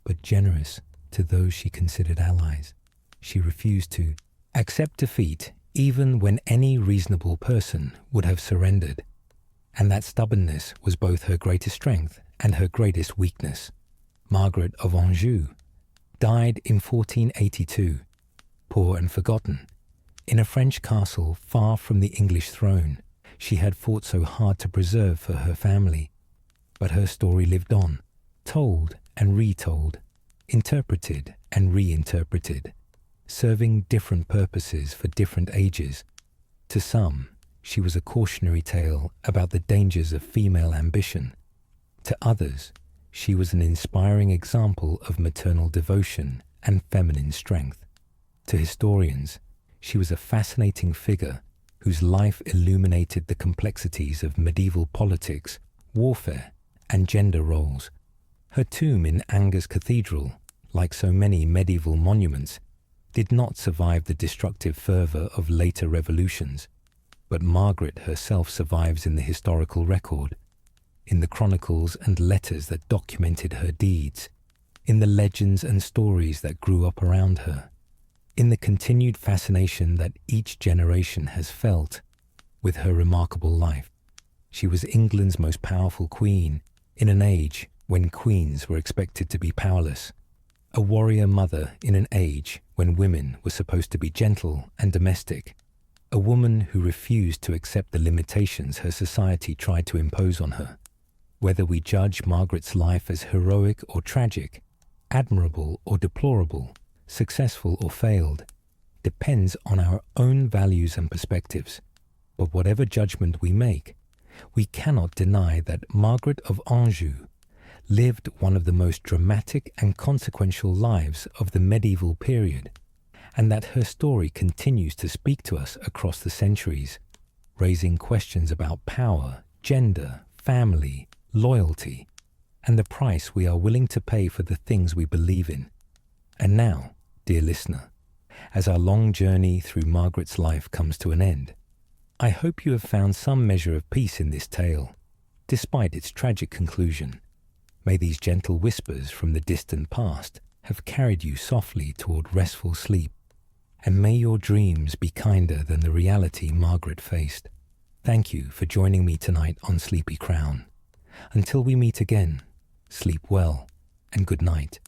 Speaker 1: but generous to those she considered allies. She refused to accept defeat even when any reasonable person would have surrendered, and that stubbornness was both her greatest strength and her greatest weakness. Margaret of Anjou died in 1482, poor and forgotten, in a French castle far from the English throne she had fought so hard to preserve for her family. But her story lived on, told and retold, interpreted and reinterpreted, serving different purposes for different ages. To some, she was a cautionary tale about the dangers of female ambition. To others, she was an inspiring example of maternal devotion and feminine strength. To historians, she was a fascinating figure whose life illuminated the complexities of medieval politics, warfare, and gender roles. Her tomb in Angers Cathedral, like so many medieval monuments, did not survive the destructive fervour of later revolutions, but Margaret herself survives in the historical record, in the chronicles and letters that documented her deeds, in the legends and stories that grew up around her, in the continued fascination that each generation has felt with her remarkable life. She was England's most powerful queen in an age when queens were expected to be powerless, a warrior mother in an age when women were supposed to be gentle and domestic, a woman who refused to accept the limitations her society tried to impose on her. Whether we judge Margaret's life as heroic or tragic, admirable or deplorable, successful or failed, depends on our own values and perspectives. But whatever judgment we make, we cannot deny that Margaret of Anjou lived one of the most dramatic and consequential lives of the medieval period, and that her story continues to speak to us across the centuries, raising questions about power, gender, family, loyalty, and the price we are willing to pay for the things we believe in. And now, dear listener, as our long journey through Margaret's life comes to an end, I hope you have found some measure of peace in this tale, despite its tragic conclusion. May these gentle whispers from the distant past have carried you softly toward restful sleep, and may your dreams be kinder than the reality Margaret faced. Thank you for joining me tonight on Sleepy Crown. Until we meet again, sleep well and good night.